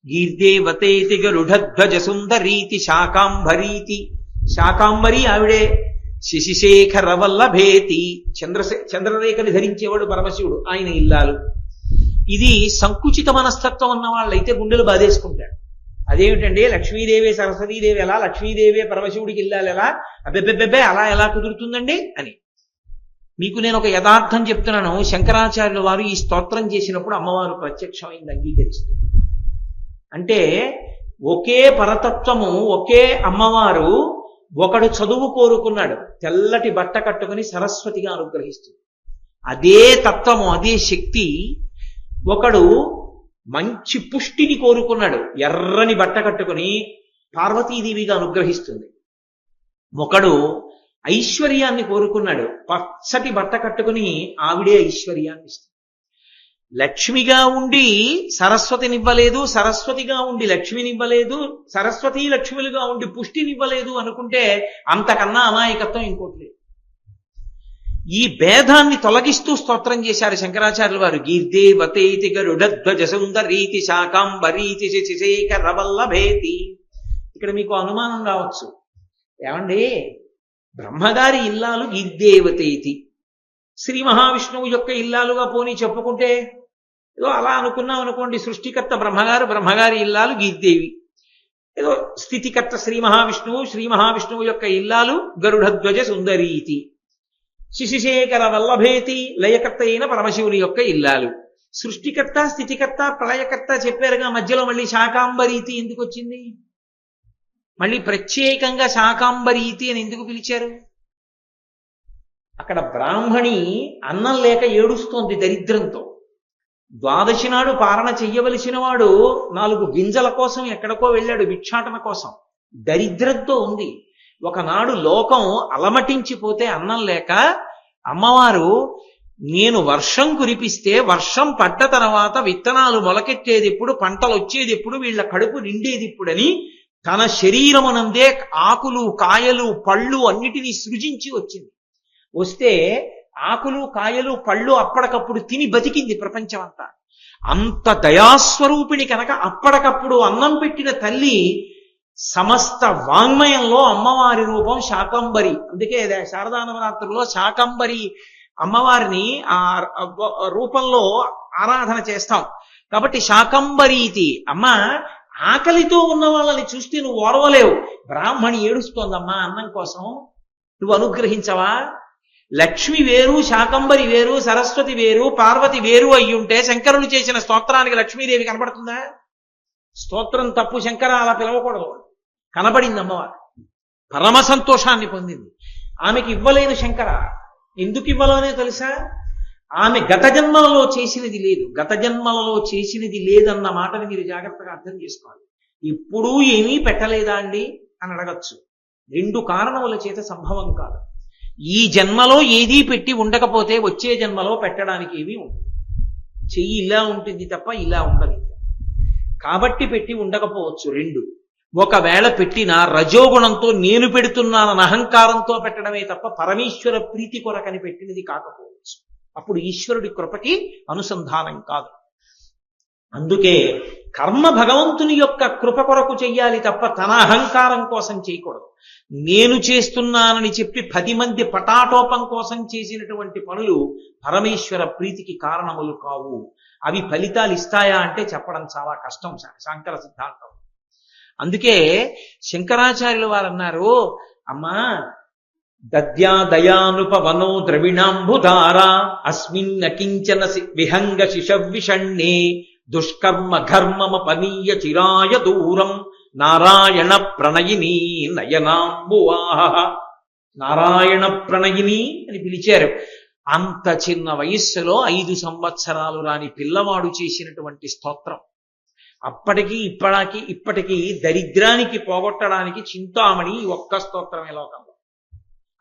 గీర్దేవతేతి గరుడధ్వజ సుందరీతి శాకాంబరీతి, శాకాంబరి ఆవిడే. శశిశేఖర వల్లభేతి, చంద్రరేఖని ధరించేవాడు పరమశివుడు, ఆయన ఇల్లాలు. ఇది సంకుచిత మనస్తత్వం ఉన్న వాళ్ళైతే గుండెలు బాధేసుకుంటాడు. అదేమిటండి లక్ష్మీదేవి సరస్వతీదేవి ఎలా, లక్ష్మీదేవి పరమశివుడికి ఇల్లాలు ఎలా, అబ్బెబ్బెబ్బెబ్బే అలా ఎలా కుదురుతుందండి అని. మీకు నేను ఒక యథార్థం చెప్తున్నాను. శంకరాచార్యుల వారు ఈ స్తోత్రం చేసినప్పుడు అమ్మవారు ప్రత్యక్షమైంది అంగీకరిస్తుంది. అంటే ఒకే పరతత్వము, ఒకే అమ్మవారు. ఒకడు చదువు కోరుకున్నాడు, తెల్లటి బట్ట కట్టుకుని సరస్వతిగా అనుగ్రహిస్తుంది. అదే తత్వము, అదే శక్తి. ఒకడు మంచి పుష్టిని కోరుకున్నాడు, ఎర్రని బట్ట కట్టుకుని పార్వతీదేవిగా అనుగ్రహిస్తుంది. ఒకడు ఐశ్వర్యాన్ని కోరుకున్నాడు, పచ్చటి బట్ట కట్టుకుని ఆవిడే ఐశ్వర్యాన్ని ఇస్తుంది. లక్ష్మిగా ఉండి సరస్వతినివ్వలేదు, సరస్వతిగా ఉండి లక్ష్మినివ్వలేదు, సరస్వతి లక్ష్మిలుగా ఉండి పుష్టినివ్వలేదు అనుకుంటే అంతకన్నా అమాయకత్వం ఇంకోటి లేదు. ఈ భేదాన్ని తొలగిస్తూ స్తోత్రం చేశారు శంకరాచార్యుల వారు. గీర్దేవతేతి గరుడధ్వజ సుందరీతి శాకాంబరీతి శశిశేఖర వల్లభేతి. ఇక్కడ మీకు అనుమానం రావచ్చు, ఏమండి, బ్రహ్మగారి ఇల్లాలు గిద్దేవతేతి, శ్రీ మహావిష్ణువు యొక్క ఇల్లాలుగా పోనీ చెప్పుకుంటే ఏదో అలా అనుకున్నాం అనుకోండి, సృష్టికర్త బ్రహ్మగారు, బ్రహ్మగారి ఇల్లాలు గీద్దేవి, ఏదో స్థితికర్త శ్రీ మహావిష్ణువు యొక్క ఇల్లాలు గరుడధ్వజ సుందరీతి, శిశిశేఖర వల్లభేతి లయకర్త అయిన పరమశివుని యొక్క ఇల్లాలు. సృష్టికర్త, స్థితికర్త, ప్రళయకర్త చెప్పారుగా, మధ్యలో మళ్ళీ శాకాంబరీతి ఎందుకు వచ్చింది? మళ్ళీ ప్రత్యేకంగా శాకాంబరీతి అని ఎందుకు పిలిచారు? అక్కడ బ్రాహ్మణి అన్నం లేక ఏడుస్తోంది దరిద్రంతో. ద్వాదశి నాడు పారణ చెయ్యవలసిన వాడు 4 గింజల కోసం ఎక్కడికో వెళ్ళాడు, భిక్షాటన కోసం. దరిద్రంతో ఉంది. ఒకనాడు లోకం అలమటించిపోతే అన్నం లేక అమ్మవారు, నేను వర్షం కురిపిస్తే వర్షం పడ్డ తర్వాత విత్తనాలు మొలకెత్తేది ఎప్పుడు, పంటలు వచ్చేది ఎప్పుడు, వీళ్ళ కడుపు నిండేది ఇప్పుడని తన శరీరమునందే ఆకులు, కాయలు, పళ్ళు అన్నిటినీ సృజించి వచ్చింది. వస్తే ఆకులు, కాయలు, పళ్ళు అప్పటికప్పుడు తిని బతికింది ప్రపంచం అంతా. అంత దయాస్వరూపిణి కనుక అప్పటికప్పుడు అన్నం పెట్టిన తల్లి సమస్త వాంగ్మయంలో అమ్మవారి రూపం శాకంబరి. అందుకే శారదా నవరాత్రుల్లో శాకంబరి అమ్మవారిని ఆ రూపంలో ఆరాధన చేస్తాం. కాబట్టి శాకంబరీతి. అమ్మ, ఆకలితో ఉన్న వాళ్ళని చూస్తే నువ్వు ఓర్వలేవు. బ్రాహ్మణి ఏడుస్తోందమ్మా అన్నం కోసం, నువ్వు అనుగ్రహించవా? లక్ష్మి వేరు, శాకంబరి వేరు, సరస్వతి వేరు, పార్వతి వేరు అయ్యుంటే శంకరులు చేసిన స్తోత్రానికి లక్ష్మీదేవి కనబడుతుందా? స్తోత్రం తప్పు, శంకర అలా పిలవకూడదు. కనబడింది అమ్మవారు, పరమ సంతోషాన్ని పొందింది. ఆమెకి ఇవ్వలేదు శంకర. ఎందుకు ఇవ్వలేదో తెలుసా? ఆమె గత జన్మలలో చేసినది లేదు. గత జన్మలలో చేసినది లేదన్న మాటని మీరు జాగ్రత్తగా అర్థం చేసుకోవాలి. ఇప్పుడు ఏమీ పెట్టలేదా అండి అని అడగచ్చు. 2 కారణముల చేత సంభవం కాదు. ఈ జన్మలో ఏదీ పెట్టి ఉండకపోతే వచ్చే జన్మలో పెట్టడానికి ఏమీ ఉండదు. చెయ్యి ఇలా ఉంటుంది తప్ప ఇలా ఉండదు. కాబట్టి పెట్టి ఉండకపోవచ్చు. 2, ఒకవేళ పెట్టినా రజోగుణంతో నేను పెడుతున్నానన్న అహంకారంతో పెట్టడమే తప్ప పరమేశ్వర ప్రీతి కొరకని పెట్టినది కాకపోవచ్చు. అప్పుడు ఈశ్వరుడి కృపకి అనుసంధానం కాదు. అందుకే కర్మ భగవంతుని యొక్క కృప కొరకు చెయ్యాలి తప్ప తన అహంకారం కోసం చేయకూడదు. నేను చేస్తున్నానని చెప్పి 10 మంది పటాటోపం కోసం చేసినటువంటి పనులు పరమేశ్వర ప్రీతికి కారణములు కావు. అవి ఫలితాలు ఇస్తాయా అంటే చెప్పడం చాలా కష్టం శంకర సిద్ధాంతం. అందుకే శంకరాచార్యుల వారు అన్నారు, అమ్మా దద్యా దయానుపవనో ద్రవిణాంబుధార అస్మిన్న కించన విహంగ శిశవిషణ్ణే దుష్కర్మ ఘర్మమపనీయ చిరాయ దూరం నారాయణ ప్రణయిని నయనాంబువాహ. నారాయణ ప్రణయిని అని పిలిచారు. అంత చిన్న వయస్సులో 5 సంవత్సరాలు రాని పిల్లవాడు చేసినటువంటి స్తోత్రం. అప్పటికి ఇప్పటికీ దరిద్రానికి పోగొట్టడానికి చింతామణి ఒక్క స్తోత్రమే లోకంలో.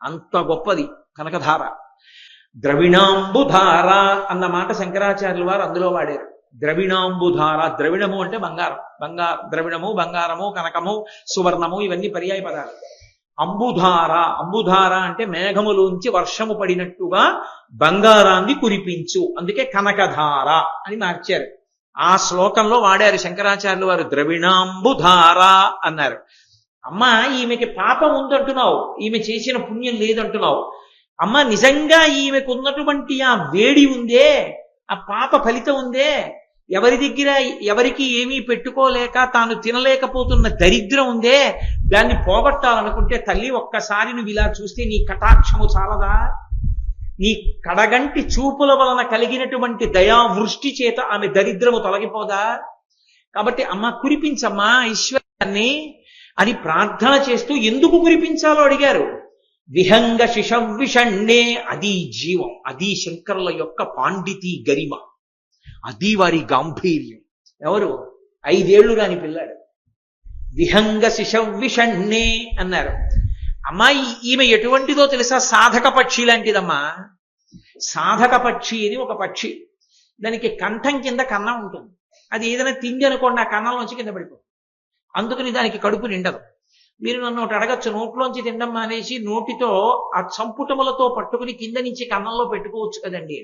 అంత గొప్పది కనకధార. ద్రవిణాంబుధార అన్న మాట శంకరాచార్యుల వారు అందులో వాడారు. ద్రవిణాంబుధార, ద్రవిణము అంటే బంగారం, ద్రవిణము, బంగారము, కనకము, సువర్ణము, ఇవన్నీ పర్యాయ పదాలు. అంబుధార అంటే మేఘములోంచి వర్షము పడినట్టుగా బంగారాన్ని కురిపించు, అందుకే కనకధార అని మార్చారు. ఆ శ్లోకంలో వాడారు శంకరాచార్యుల వారు. ద్రవిణాంబుధార అన్నారు. అమ్మ, ఈమెకి పాపం ఉందంటున్నావు, ఈమె చేసిన పుణ్యం లేదంటున్నావు. అమ్మ, నిజంగా ఈమెకు ఉన్నటువంటి ఆ వేడి ఉందే, ఆ పాప ఫలితం ఉందే, ఎవరి దగ్గర ఎవరికి ఏమీ పెట్టుకోలేక తాను తినలేకపోతున్న దరిద్రం ఉందే, దాన్ని పోగొట్టాలనుకుంటే తల్లి ఒక్కసారి నువ్వు ఇలా చూస్తే నీ కటాక్షము చాలదా? నీ కడగంటి చూపుల వలన కలిగినటువంటి దయావృష్టి చేత ఆమె దరిద్రము తొలగిపోదా? కాబట్టి అమ్మ కురిపించమ్మా ఐశ్వర్యాన్ని అని ప్రార్థన చేస్తూ ఎందుకు కురిపించాలో అడిగారు. విహంగ శిశవిషణ్ణే, అది జీవం, అది శంకరుల యొక్క పాండితి గరిమ, అది వారి గాంభీర్యం. ఎవరు? 5 ఏళ్లు రాని పిల్లాడు. విహంగ శిశవిషణ్ణే అన్నారు. అమ్మాయి ఈమె ఎటువంటిదో తెలుసా? సాధక పక్షి లాంటిదమ్మా. సాధక పక్షి అని ఒక పక్షి, దానికి కంఠం కింద కన్నం ఉంటుంది. అది ఏదైనా తిండి అనుకోండి, ఆ కన్నంలోంచి కింద పడిపోతుంది. అందుకని దానికి కడుపు నిండదు. మీరు నన్ను ఒకటి అడగచ్చు, నోట్లోంచి తినడం మానేసి నోటితో ఆ చంపుటములతో పట్టుకుని కింద నుంచి కన్నంలో పెట్టుకోవచ్చు కదండి.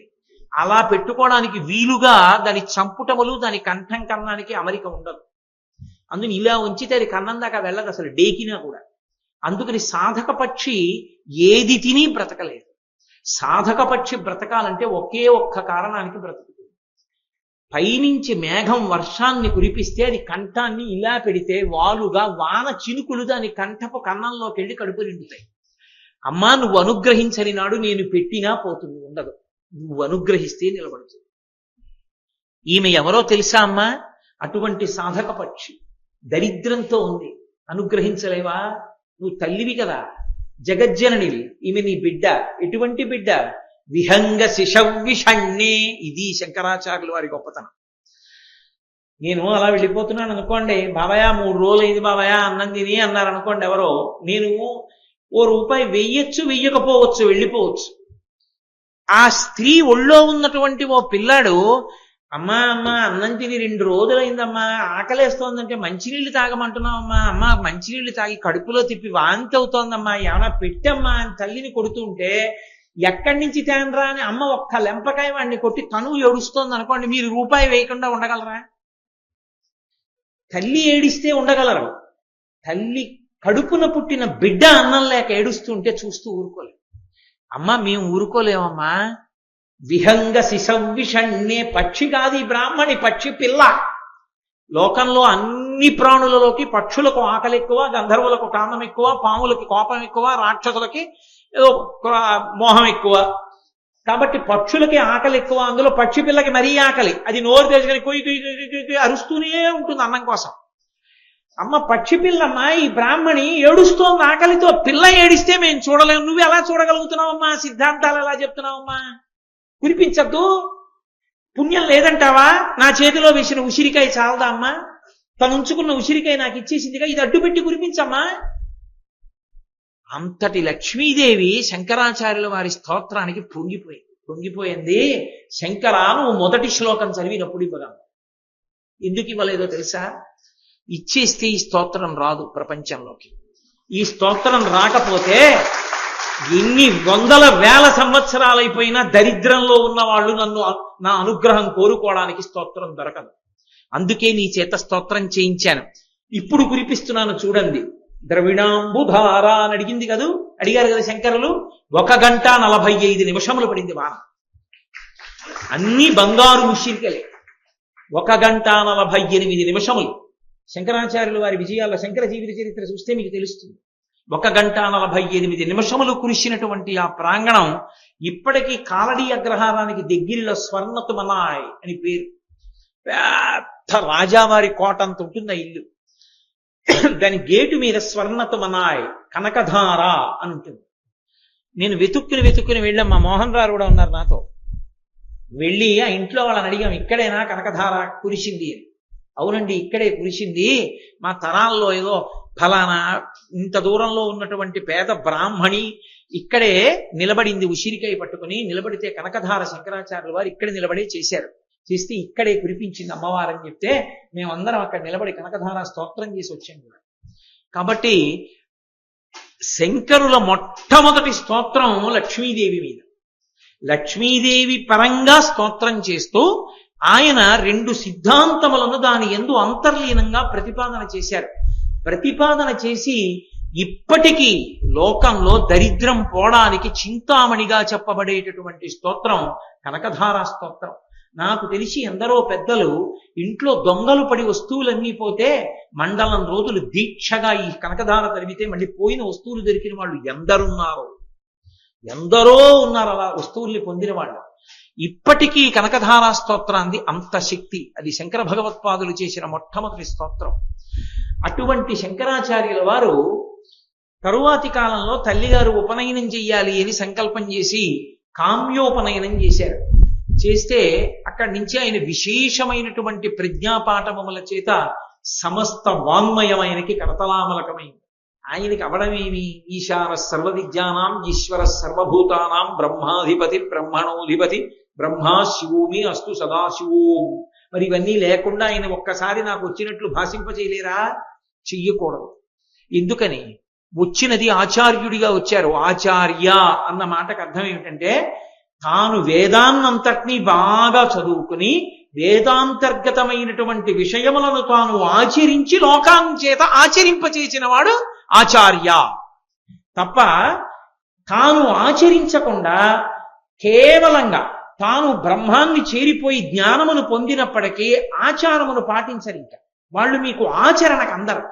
అలా పెట్టుకోవడానికి వీలుగా దాని చంపుటములు దాని కంఠం కన్నానికి అమరిక ఉండదు. అందుని ఇలా ఉంచితే అది కన్నం దాకా వెళ్ళదు అసలు, డేకినా కూడా. అందుకని సాధక పక్షి ఏది తిని బ్రతకలేదు. సాధక పక్షి బ్రతకాలంటే ఒకే ఒక్క కారణానికి బ్రతుకుతుంది. పైనుంచి మేఘం వర్షాన్ని కురిపిస్తే అది కంఠాన్ని ఇలా పెడితే వాలుగా వాన చినుకులు దాని కంఠపు కన్నంలోకి వెళ్ళి కడుపు నిండుతాయి. అమ్మా నువ్వు అనుగ్రహించని నాడు నేను పెట్టినా పోతుంది, ఉండదు. నువ్వు అనుగ్రహిస్తే నిలబడుతుంది. ఈమె ఎవరో తెలుసా అమ్మా? అటువంటి సాధక పక్షి దరిద్రంతో ఉంది. అనుగ్రహించలేవా? నువ్వు తల్లివి కదా, జగజ్జననివి. ఈమె నీ బిడ్డ. ఎటువంటి బిడ్డ? విహంగ శిశవ్విషణ్ణే. ఇది శంకరాచార్యుల వారి గొప్పతనం. నేను అలా వెళ్ళిపోతున్నాను అనుకోండి, బాబాయ్ 3 రోజులు అయింది బాబాయ్ అన్నం తిని అన్నారు అనుకోండి ఎవరో, నేను ₹1 వెయ్యొచ్చు, వెయ్యకపోవచ్చు, వెళ్ళిపోవచ్చు. ఆ స్త్రీ ఒళ్ళో ఉన్నటువంటి ఓ పిల్లాడు, అమ్మా అన్నం తిని 2 రోజులైందమ్మా, ఆకలేస్తోందంటే మంచినీళ్ళు తాగమంటున్నావమ్మా, అమ్మ మంచినీళ్ళు తాగి కడుపులో తిప్పి వాంతి అవుతోందమ్మా, ఏమైనా పెట్టమ్మా అని తల్లిని కొడుతుంటే ఎక్కడి నుంచి తేనరా అని అమ్మ ఒక్క లెంపకాయ వాడిని కొట్టి తను ఏడుస్తోంది అనుకోండి, మీరు ₹1 వేయకుండా ఉండగలరా? తల్లి ఏడిస్తే ఉండగలరు. తల్లి కడుపున పుట్టిన బిడ్డ అన్నం లేక ఏడుస్తుంటే చూస్తూ ఊరుకోలేదు. అమ్మ మేము ఊరుకోలేమమ్మా. విహంగ శిశవ్విషణ్ణే. పక్షి కాదు ఈ బ్రాహ్మణి, పక్షి పిల్ల. లోకంలో అన్ని ప్రాణులలోకి పక్షులకు ఆకలి ఎక్కువ, గంధర్వులకు కామం ఎక్కువ, పాములకి కోపం ఎక్కువ, రాక్షసులకి ఏదో మోహం ఎక్కువ. కాబట్టి పక్షులకి ఆకలి ఎక్కువ, అందులో పక్షి పిల్లకి మరీ ఆకలి. అది నోరు తెచ్చుకొని కొయ్యి అరుస్తూనే ఉంటుంది అన్నం కోసం. అమ్మ పక్షి పిల్లమ్మ, ఈ బ్రాహ్మణి ఏడుస్తోంది ఆకలితో. పిల్ల ఏడిస్తే మేము చూడలేము, నువ్వు ఎలా చూడగలుగుతున్నావమ్మా? సిద్ధాంతాలు ఎలా చెప్తున్నావమ్మా? కురిపించద్దు, పుణ్యం లేదంటావా? నా చేతిలో వేసిన ఉసిరికాయ చాలదా అమ్మా? తను ఉంచుకున్న ఉసిరికాయ నాకు ఇచ్చేసిందిగా, ఇది అడ్డుపెట్టి కురిపించమ్మా. అంతటి లక్ష్మీదేవి శంకరాచార్యుల వారి స్తోత్రానికి పొంగిపోయింది. శంకర నువ్వు మొదటి శ్లోకం చదివినప్పుడు ఇవ్వగా. ఎందుకు ఇవ్వలేదో తెలుసా? ఇచ్చేస్తే ఈ స్తోత్రం రాదు ప్రపంచంలోకి. ఈ స్తోత్రం రాకపోతే ఎన్ని వందల వేల సంవత్సరాలైపోయినా దరిద్రంలో ఉన్న వాళ్ళు నా అనుగ్రహం కోరుకోవడానికి స్తోత్రం దొరకదు. అందుకే నీ చేత స్తోత్రం చేయించాను. ఇప్పుడు కురిపిస్తున్నాను చూడండి. ద్రవిణాంబుధార అని అడిగారు కదా శంకరులు. 1 గంట 45 నిమిషములు పడింది వాన. అన్ని బంగారు ముషిరికలే. 1 గంట 48 నిమిషములు. శంకరాచార్యులు వారి విజయాల శంకర జీవిత చరిత్ర చూస్తే మీకు తెలుస్తుంది. 1 గంట 48 నిమిషములు కురిసినటువంటి ఆ ప్రాంగణం ఇప్పటికీ కాలడీ అగ్రహారానికి దగ్గరలో స్వర్ణతుమనాయ్ అని పేరు. పెద్ద రాజావారి కోట అంత ఉంటుంది ఆ ఇల్లు. దాని గేటు మీద స్వర్ణతుమనాయ్ కనకధార అని ఉంటుంది. నేను వెతుక్కుని వెళ్ళాం. మా మోహన్ రావు కూడా ఉన్నారు నాతో. వెళ్ళి ఆ ఇంట్లో వాళ్ళని అడిగాం, ఇక్కడేనా కనకధార కురిసింది అని. అవునండి ఇక్కడే కురిసింది. మా తరాల్లో ఏదో ఫలానా ఇంత దూరంలో ఉన్నటువంటి పేద బ్రాహ్మణి ఇక్కడే నిలబడింది, ఉసిరికాయ పట్టుకుని నిలబడితే కనకధార శంకరాచార్యుల వారు ఇక్కడే నిలబడే చేశారు. చేస్తే ఇక్కడే కురిపించింది అమ్మవారని చెప్తే మేమందరం అక్కడ నిలబడి కనకధార స్తోత్రం చేసి వచ్చాం కూడా. కాబట్టి శంకరుల మొట్టమొదటి స్తోత్రం లక్ష్మీదేవి మీద. లక్ష్మీదేవి పరంగా స్తోత్రం చేస్తూ ఆయన 2 సిద్ధాంతములను దాని యందు అంతర్లీనంగా ప్రతిపాదన చేశారు. ప్రతిపాదన చేసి ఇప్పటికీ లోకంలో దరిద్రం పోవడానికి చింతామణిగా చెప్పబడేటటువంటి స్తోత్రం కనకధారా స్తోత్రం. నాకు తెలిసి ఎందరో పెద్దలు ఇంట్లో దొంగలు పడి వస్తువులన్నీ పోతే మండలం రోజులు దీక్షగా ఈ కనకధార తరిగితే మళ్ళీ పోయిన వస్తువులు దొరికిన వాళ్ళు ఎందరో ఉన్నారు అలా వస్తువుల్ని పొందిన వాళ్ళు. ఇప్పటికీ కనకధారా స్తోత్రాన్ని అంత శక్తి. అది శంకర భగవత్పాదులు చేసిన మొట్టమొదటి స్తోత్రం. అటువంటి శంకరాచార్యుల వారు తరువాతి కాలంలో తల్లిగారు ఉపనయనం చెయ్యాలి అని సంకల్పం చేసి కామ్యోపనయనం చేశారు. చేస్తే అక్కడి నుంచి ఆయన విశేషమైనటువంటి ప్రజ్ఞాపాఠముల చేత సమస్త వాంగ్మయం ఆయనకి కరతలామలకమైంది. ఆయనకి అవడమేమి? ఈశాన సర్వ విద్యానాం ఈశ్వర సర్వభూతానాం బ్రహ్మాధిపతి బ్రహ్మణోధిపతి బ్రహ్మా శివోమి అస్తు సదాశివోం. మరి ఇవన్నీ లేకుండా ఆయన ఒక్కసారి నాకు వచ్చినట్లు భాషింపచేయలేరా? చెయ్యకూడదు. ఎందుకని? వచ్చినది ఆచార్యుడిగా వచ్చారు. ఆచార్య అన్న మాటకు అర్థం ఏమిటంటే తాను వేదాన్నంతటినీ బాగా చదువుకుని వేదాంతర్గతమైనటువంటి విషయములను తాను ఆచరించి లోకాన్ని చేత ఆచరింపచేసిన వాడు ఆచార్య తప్ప తాను ఆచరించకుండా కేవలంగా తాను బ్రహ్మాన్ని చేరిపోయి జ్ఞానమును పొందినప్పటికీ ఆచారమును పాటించరు. ఇంకా వాళ్ళు మీకు ఆచరణకు అందరు,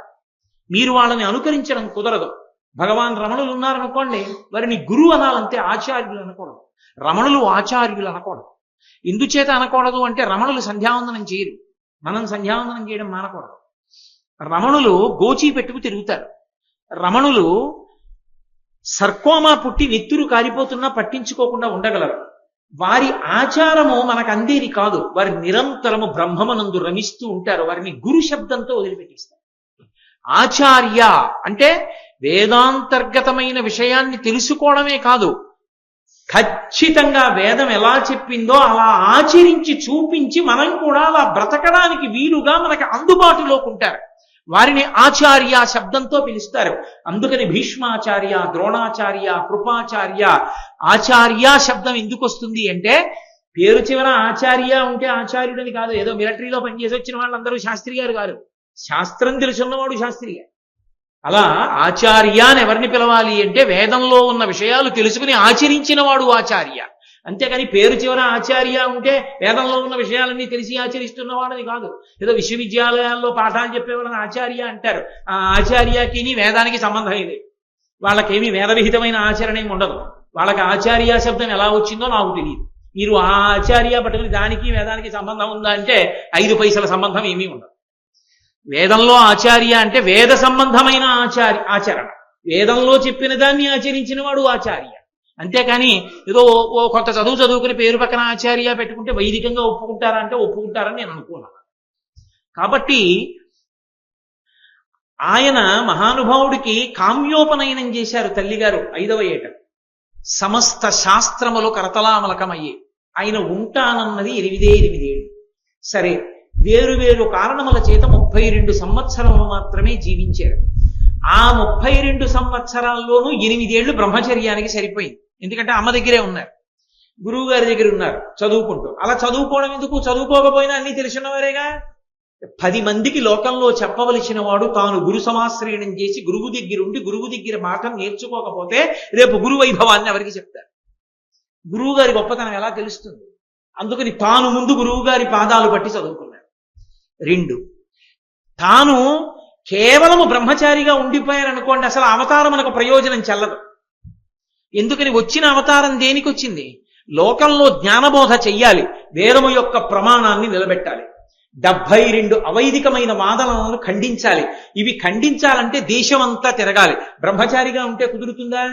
మీరు వాళ్ళని అనుకరించడం కుదరదు. భగవాన్ రమణులు ఉన్నారనుకోండి, వారిని గురువు అనాలంటే ఆచార్యులు అనకూడదు. రమణులు ఆచార్యులు అనకూడదు. ఎందుచేత అనకూడదు అంటే రమణులు సంధ్యావందనం చేయరు, మనం సంధ్యావందనం చేయడం మానకూడదు. రమణులు గోచీ పెట్టుకు తిరుగుతారు. రమణులు సర్కోమా పుట్టి నెత్తురు కారిపోతున్నా పట్టించుకోకుండా ఉండగలరు. వారి ఆచారము మనకు అందేది కాదు. వారి నిరంతరము బ్రహ్మమనందు రమిస్తూ ఉంటారు. వారిని గురు శబ్దంతో వదిలిపెట్టిస్తారు. ఆచార్య అంటే వేదాంతర్గతమైన విషయాన్ని తెలుసుకోవడమే కాదు, ఖచ్చితంగా వేదం ఎలా చెప్పిందో అలా ఆచరించి చూపించి మనం కూడా అలా బ్రతకడానికి వీలుగా మనకు అందుబాటులోకి ఉంటారు. వారిని ఆచార్య శబ్దంతో పిలుస్తారు. అందుకని భీష్మాచార్య, ద్రోణాచార్య, కృపాచార్య, ఆచార్య శబ్దం ఎందుకు వస్తుంది అంటే పేరు చివర ఆచార్య ఉంటే ఆచార్యుడని కాదు. ఏదో మిలిటరీలో పనిచేసి వచ్చిన వాళ్ళందరూ శాస్త్రి గారు కాదు, శాస్త్రం తెలుసున్నవాడు శాస్త్రి. అలా ఆచార్య అని ఎవరిని పిలవాలి అంటే వేదంలో ఉన్న విషయాలు తెలుసుకుని ఆచరించిన వాడు ఆచార్య. అంతేకాని పేరు చివర ఆచార్య ఉంటే వేదంలో ఉన్న విషయాలన్నీ తెలిసి ఆచరిస్తున్నవాడని కాదు. ఏదో విశ్వవిద్యాలయాల్లో పాఠాలు చెప్పేవాళ్ళని ఆచార్య అంటారు. ఆ ఆచార్యకి వేదానికి సంబంధం ఇది. వాళ్ళకేమీ వేదవిహితమైన ఆచరణ ఏమి ఉండదు. వాళ్ళకి ఆచార్య శబ్దం ఎలా వచ్చిందో నాకు తెలియదు. మీరు ఆ ఆచార్య పట్టుకుని దానికి వేదానికి సంబంధం ఉందా అంటే 5 పైసల సంబంధం ఏమీ ఉండదు. వేదంలో ఆచార్య అంటే వేద సంబంధమైన ఆచరణ, వేదంలో చెప్పిన దాన్ని ఆచరించిన వాడు ఆచార్య. అంతేకాని ఏదో కొంత చదువుకుని పేరు పక్కన ఆచార్య పెట్టుకుంటే వైదికంగా ఒప్పుకుంటారా అంటే ఒప్పుకుంటారని నేను అనుకున్నాను. కాబట్టి ఆయన మహానుభావుడికి కామ్యోపనయనం చేశారు తల్లిగారు 5వ ఏట. సమస్త శాస్త్రములు కరతలామలకమయ్యే. ఆయన ఉంటానన్నది 8 ఏళ్ళు. సరే, వేరు కారణముల చేత 32 సంవత్సరములు మాత్రమే జీవించారు. ఆ 32 సంవత్సరాల్లోనూ 8 ఏళ్ళు బ్రహ్మచర్యానికి సరిపోయింది. ఎందుకంటే అమ్మ దగ్గరే ఉన్నారు, గురువు గారి దగ్గర ఉన్నారు చదువుకుంటూ. అలా చదువుకోవడం ఎందుకు? చదువుకోకపోయినా అన్ని తెలిసినవారేగా. 10 మందికి లోకంలో చెప్పవలసిన వాడు తాను గురు సమాశ్రయణం చేసి గురువు దగ్గరుండి గురువు దగ్గర మాటం నేర్చుకోకపోతే రేపు గురు వైభవాన్ని ఎవరికి చెప్తారు? గురువు గారి గొప్పతనం ఎలా తెలుస్తుంది? అందుకని తాను ముందు గురువు గారి పాదాలు పట్టి చదువుకున్నాడు. 2, తాను కేవలము బ్రహ్మచారిగా ఉండిపోయారనుకోండి, అసలు అవతారం మనకు ప్రయోజనం చెల్లదు. ఎందుకని వచ్చిన అవతారం దేనికి వచ్చింది? లోకంలో జ్ఞానబోధ చెయ్యాలి, వేదము యొక్క ప్రమాణాన్ని నిలబెట్టాలి, 72 అవైదికమైన వాదనలను ఖండించాలి. ఇవి ఖండించాలంటే దేశమంతా తిరగాలి. బ్రహ్మచారిగా ఉంటే కుదురుతుందా?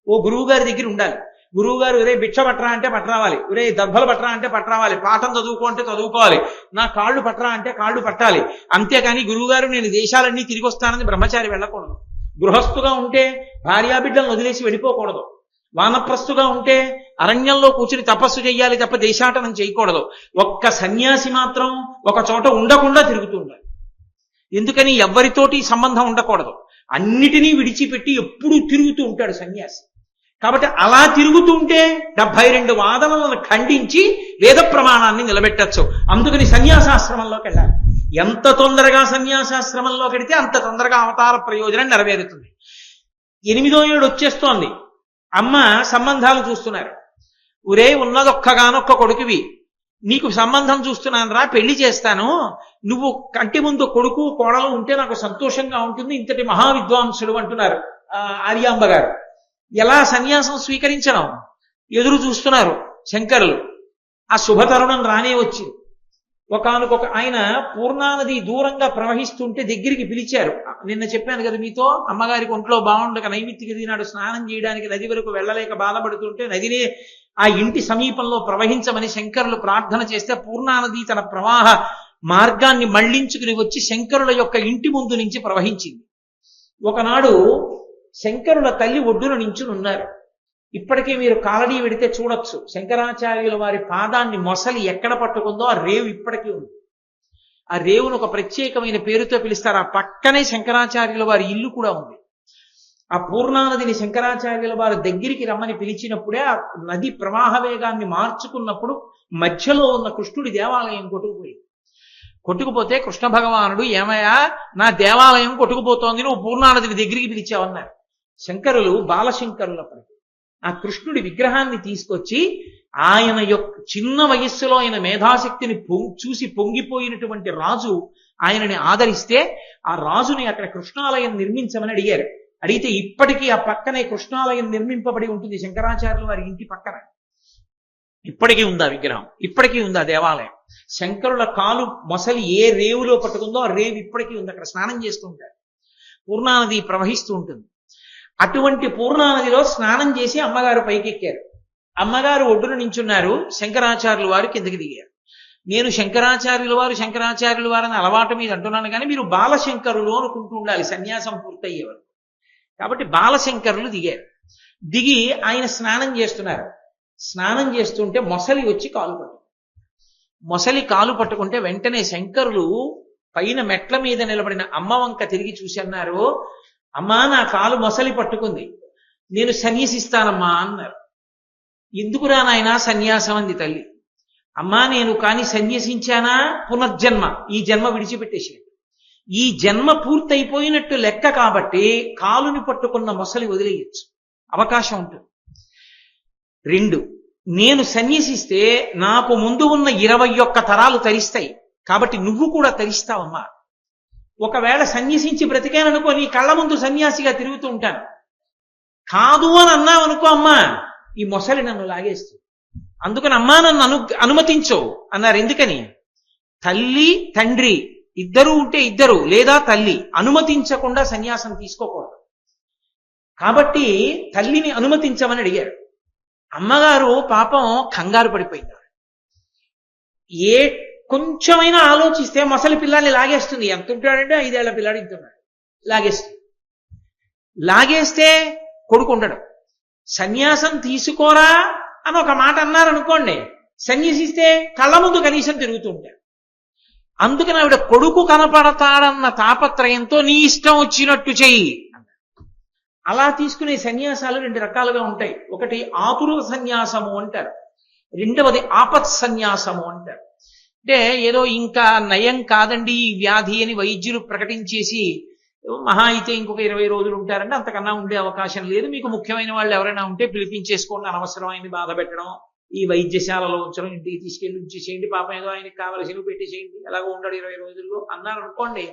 ఓ గురువు గారి దగ్గర ఉండాలి. గురువు గారు ఒరే భిక్ష పట్టరా అంటే పట్టరావాలి, ఒరే దర్భలు పట్టరా అంటే పట్టరావాలి, పాఠం చదువుకో అంటే చదువుకోవాలి, నా కాళ్ళు పట్టరా అంటే కాళ్ళు పట్టాలి. అంతేకాని గురువుగారు నేను దేశాలన్నీ తిరిగి వస్తానని బ్రహ్మచారి వెళ్ళకూడదు. గృహస్థుగా ఉంటే భార్యాబిడ్డలను వదిలేసి వెళ్ళిపోకూడదు. వానప్రస్థుగా ఉంటే అరణ్యంలో కూర్చుని తపస్సు చెయ్యాలి తప్ప దేశాటనం చేయకూడదు. ఒక్క సన్యాసి మాత్రం ఒక చోట ఉండకుండా తిరుగుతూ ఉండాలి. ఎందుకని? ఎవ్వరితోటి సంబంధం ఉండకూడదు. అన్నిటినీ విడిచిపెట్టి ఎప్పుడూ తిరుగుతూ ఉంటాడు సన్యాసి. కాబట్టి అలా తిరుగుతూ ఉంటే 72 వాదనలను ఖండించి వేద ప్రమాణాన్ని నిలబెట్టచ్చు. అందుకని సన్యాసాశ్రమంలోకి వెళ్ళాలి. ఎంత తొందరగా సన్యాసాశ్రమంలోకి వెడితే అంత తొందరగా అవతార ప్రయోజనం నెరవేరుతుంది. 8వ ఏడు వచ్చేస్తోంది. అమ్మ సంబంధాలు చూస్తున్నారు. ఒరే ఉన్నదొక్కగానొక్క కొడుకువి, నీకు సంబంధం చూస్తున్నాను రా, పెళ్లి చేస్తాను, నువ్వు కంటి ముందు కొడుకు కోడలు ఉంటే నాకు సంతోషంగా ఉంటుంది, ఇంతటి మహావిద్వాంసుడు అంటున్నారు ఆర్యాంబ గారు. ఎలా సన్యాసం స్వీకరించడం ఎదురు చూస్తున్నారు శంకరులు. ఆ శుభతరుణం రానే వచ్చింది. ఒకానొక ఆయన పూర్ణానది దూరంగా ప్రవహిస్తుంటే దగ్గరికి పిలిచారు. నిన్న చెప్పాను కదా మీతో, అమ్మగారికి ఒంట్లో బాగుండక నైమిత్తిక దినాడు స్నానం చేయడానికి నది వరకు వెళ్ళలేక బాధపడుతుంటే నదినే ఆ ఇంటి సమీపంలో ప్రవహించమని శంకరులు ప్రార్థన చేస్తే పూర్ణానది తన ప్రవాహ మార్గాన్ని మళ్లించుకుని వచ్చి శంకరుల యొక్క ఇంటి ముందు నుంచి ప్రవహించింది. ఒకనాడు శంకరుల తల్లి ఒడ్డున నించుని ఉన్నారు. ఇప్పటికీ మీరు కాలడీ వెడితే చూడొచ్చు, శంకరాచార్యుల వారి పాదాన్ని మొసలి ఎక్కడ పట్టుకుందో ఆ రేవు ఇప్పటికీ ఉంది. ఆ రేవును ఒక ప్రత్యేకమైన పేరుతో పిలుస్తారు. ఆ పక్కనే శంకరాచార్యుల వారి ఇల్లు కూడా ఉంది. ఆ పూర్ణానదిని శంకరాచార్యుల వారి దగ్గరికి రమ్మని పిలిచినప్పుడే ఆ నది ప్రవాహ వేగాన్ని మార్చుకున్నప్పుడు మధ్యలో ఉన్న కృష్ణుడి దేవాలయం కొట్టుకుపోతే కృష్ణ భగవానుడు, ఏమయ్యా నా దేవాలయం కొట్టుకుపోతోంది, నువ్వు పూర్ణానదిని దగ్గరికి పిలిచావన్నారు. శంకరులు బాలశంకరులప్పటికి ఆ కృష్ణుడి విగ్రహాన్ని తీసుకొచ్చి ఆయన యొక్క చిన్న వయస్సులో ఆయన మేధాశక్తిని చూసి పొంగిపోయినటువంటి రాజు ఆయనని ఆదరిస్తే ఆ రాజుని అక్కడ కృష్ణాలయం నిర్మించమని అడిగారు. అడిగితే ఇప్పటికీ ఆ పక్కనే కృష్ణాలయం నిర్మింపబడి ఉంటుంది శంకరాచార్యుల వారి ఇంటి పక్కన. ఇప్పటికీ ఉంది ఆ విగ్రహం, ఇప్పటికీ ఉంది ఆ దేవాలయం. శంకరుల కాలు మొసలి ఏ రేవులో పట్టుకుందో ఆ రేవు ఇప్పటికీ ఉంది, అక్కడ స్నానం చేస్తూ ఉంటారు. పూర్ణానది ప్రవహిస్తూ ఉంటుంది. అటువంటి పూర్ణానదిలో స్నానం చేసి అమ్మగారు పైకెక్కారు. అమ్మగారు ఒడ్డున నించున్నారు, శంకరాచార్యుల వారు కిందకి దిగారు. నేను శంకరాచార్యుల వారు అని అలవాటు మీద అంటున్నాను కానీ మీరు బాలశంకరులు అనుకుంటూ ఉండాలి సన్యాసం పూర్తయ్యే వరకు. కాబట్టి బాలశంకరులు దిగారు. దిగి ఆయన స్నానం చేస్తున్నారు. స్నానం చేస్తుంటే మొసలి వచ్చి కాలు పట్టుకుంది. మొసలి కాలు పట్టుకుంటే వెంటనే శంకరులు పైన మెట్ల మీద నిలబడిన అమ్మ వంక తిరిగి చూసి అన్నారు, అమ్మా నా కాలు మొసలి పట్టుకుంది, నేను సన్యసిస్తానమ్మా అన్నారు. ఎందుకురా నాయనా సన్యాసం అంది తల్లి. అమ్మా నేను కాని సన్యసించానా పునర్జన్మ, ఈ జన్మ విడిచిపెట్టేసాను, ఈ జన్మ పూర్తయిపోయినట్టు లెక్క కాబట్టి కాలుని పట్టుకున్న మొసలి వదిలేయచ్చు, అవకాశం ఉంటుంది. 2, నేను సన్యసిస్తే నాకు ముందు ఉన్న 21 తరాలు తరిస్తాయి, కాబట్టి నువ్వు కూడా తరిస్తావమ్మా. ఒకవేళ సన్యసించి బ్రతికాననుకో నీ కళ్ళ ముందు సన్యాసిగా తిరుగుతూ ఉంటాను. కాదు అని అన్నావనుకో అమ్మా ఈ మొసలి నన్ను లాగేస్తుంది, అందుకని అమ్మా నన్ను అనుమతించు అన్నారు. ఎందుకని? తల్లి తండ్రి ఇద్దరు ఉంటే ఇద్దరు, లేదా తల్లి అనుమతించకుండా సన్యాసం తీసుకోకూడదు. కాబట్టి తల్లిని అనుమతించమని అడిగారు. అమ్మగారు పాపం కంగారు పడిపోయింది. ఏ కొంచెమైనా ఆలోచిస్తే మొసలి పిల్లాన్ని లాగేస్తుంది. ఎంత ఉంటాడంటే 5 ఏళ్ల పిల్లాడు ఇంతున్నాడు, లాగేస్తుంది. లాగేస్తే కొడుకు ఉండడు. సన్యాసం తీసుకోరా అని ఒక మాట అన్నారనుకోండి, సన్యసిస్తే కళ్ళ ముందు కనీసం తిరుగుతూ ఉంటాడు. అందుకని ఆవిడ కొడుకు కనపడతాడన్న తాపత్రయంతో నీ ఇష్టం వచ్చినట్టు చెయ్యి. అలా తీసుకునే సన్యాసాలు 2 రకాలుగా ఉంటాయి. ఒకటి ఆతుర సన్యాసము అంటారు, 2వది ఆపత్ సన్యాసము అంటారు. అంటే ఏదో ఇంకా నయం కాదండి ఈ వ్యాధి అని వైద్యులు ప్రకటించేసి మహా అయితే ఇంకొక 20 రోజులు ఉంటారంటే అంతకన్నా ఉండే అవకాశం లేదు, మీకు ముఖ్యమైన వాళ్ళు ఎవరైనా ఉంటే పిలిపించేసుకోండి, అనవసరమైన బాధ పెట్టడం, ఈ వైద్యశాలలో ఉంచడం, ఇంటికి తీసుకెళ్ళి ఉంచేసేయండి, పాపం ఏదో ఆయనకి కావలసినవి పెట్టేసేయండి, ఎలాగో ఉండడు 20 రోజుల్లో అన్నారు అనుకోండి.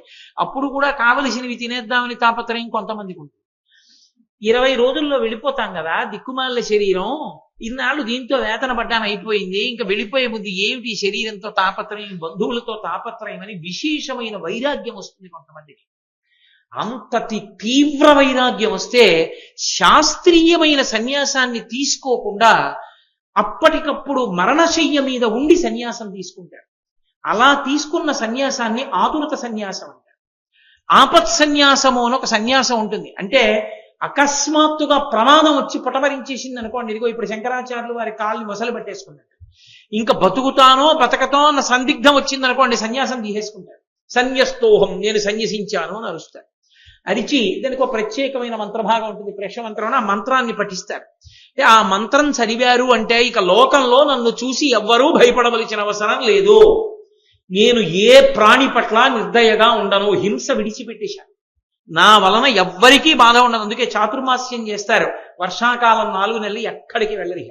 అప్పుడు కూడా కావలసినవి తినేద్దామని తాపత్రయం కొంతమందికి ఉంటుంది. 20 రోజుల్లో వెళ్ళిపోతాం కదా, దిక్కుమాల శరీరం, ఇన్నాళ్ళు దీంతో వేతన పడ్డాను అయిపోయింది, ఇంకా వెళ్ళిపోయే ముందు ఏమిటి శరీరంతో తాపత్రయం, బంధువులతో తాపత్రయం అని విశేషమైన వైరాగ్యం వస్తుంది కొంతమందికి. అంతటి తీవ్ర వైరాగ్యం వస్తే శాస్త్రీయమైన సన్యాసాన్ని తీసుకోకుండా అప్పటికప్పుడు మరణశయ్య మీద ఉండి సన్యాసం తీసుకుంటాడు. అలా తీసుకున్న సన్యాసాన్ని ఆతురత సన్యాసం అంటారు. ఆపత్ సన్యాసము అని ఒక సన్యాసం ఉంటుంది. అంటే అకస్మాత్తుగా ప్రమాదం వచ్చి పటమరించేసింది అనుకోండి, ఇదిగో ఇప్పుడు శంకరాచార్యులు వారి కాళ్ళని మొసలు పట్టేసుకున్నాడు, ఇంకా బతుకుతానో బతకతో అన్న సందిగ్ధం వచ్చింది అనుకోండి, సన్యాసం తీసేసుకుంటాడు. సన్యస్తోహం, నేను సన్యసించాను అని అరుస్తాడు. అరిచి దానికి ఒక ప్రత్యేకమైన మంత్రభాగం ఉంటుంది, ప్రేషమంత్రం, ఆ మంత్రాన్ని పఠిస్తారు. ఆ మంత్రం చదివారు అంటే ఇక లోకంలో నన్ను చూసి ఎవ్వరూ భయపడవలసిన అవసరం లేదు, నేను ఏ ప్రాణి పట్ల నిర్దయగా ఉండను, హింస విడిచిపెట్టేశాను, నా వలన ఎవ్వరికీ బాధ ఉండదు. అందుకే చాతుర్మాస్యం చేస్తారు, వర్షాకాలం 4 నెలలు ఎక్కడికి వెళ్ళరు.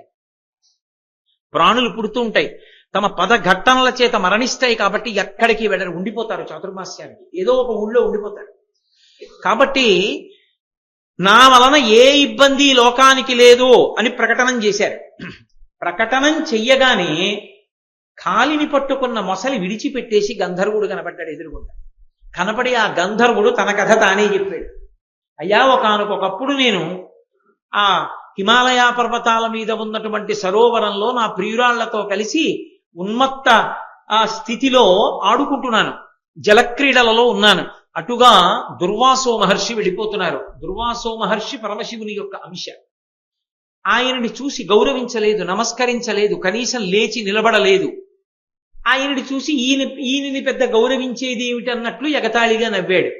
ప్రాణులు పుడుతూ ఉంటాయి, తమ పదఘట్టనల చేత మరణిస్తాయి కాబట్టి ఎక్కడికి వెళ్ళరు, ఉండిపోతారు చాతుర్మాస్యానికి, ఏదో ఒక ఊళ్ళో ఉండిపోతారు. కాబట్టి నా వలన ఏ ఇబ్బంది లోకానికి లేదు అని ప్రకటనం చేశారు. ప్రకటనం చెయ్యగానే కాలిని పట్టుకున్న మొసలి విడిచిపెట్టేసి గంధర్వుడు కనబడ్డాడు ఎదురుగుండా. కనపడి ఆ గంధర్వుడు తన కథ తానే చెప్పాడు. అయ్యా ఒకానొకప్పుడు నేను ఆ హిమాలయ పర్వతాల మీద ఉన్నటువంటి సరోవరంలో నా ప్రియురాళ్లతో కలిసి ఉన్మత్త ఆ స్థితిలో ఆడుకుంటున్నాను, జలక్రీడలలో ఉన్నాను. అటుగా దుర్వాసో మహర్షి వెళ్ళిపోతున్నారు. దుర్వాసో మహర్షి పరమశివుని యొక్క అంశ. ఆయనని చూసి గౌరవించలేదు, నమస్కరించలేదు, కనీసం లేచి నిలబడలేదు. ఆయనని చూసి ఈయనని పెద్ద గౌరవించేది ఏమిటన్నట్లు ఎగతాళిగా నవ్వాడు.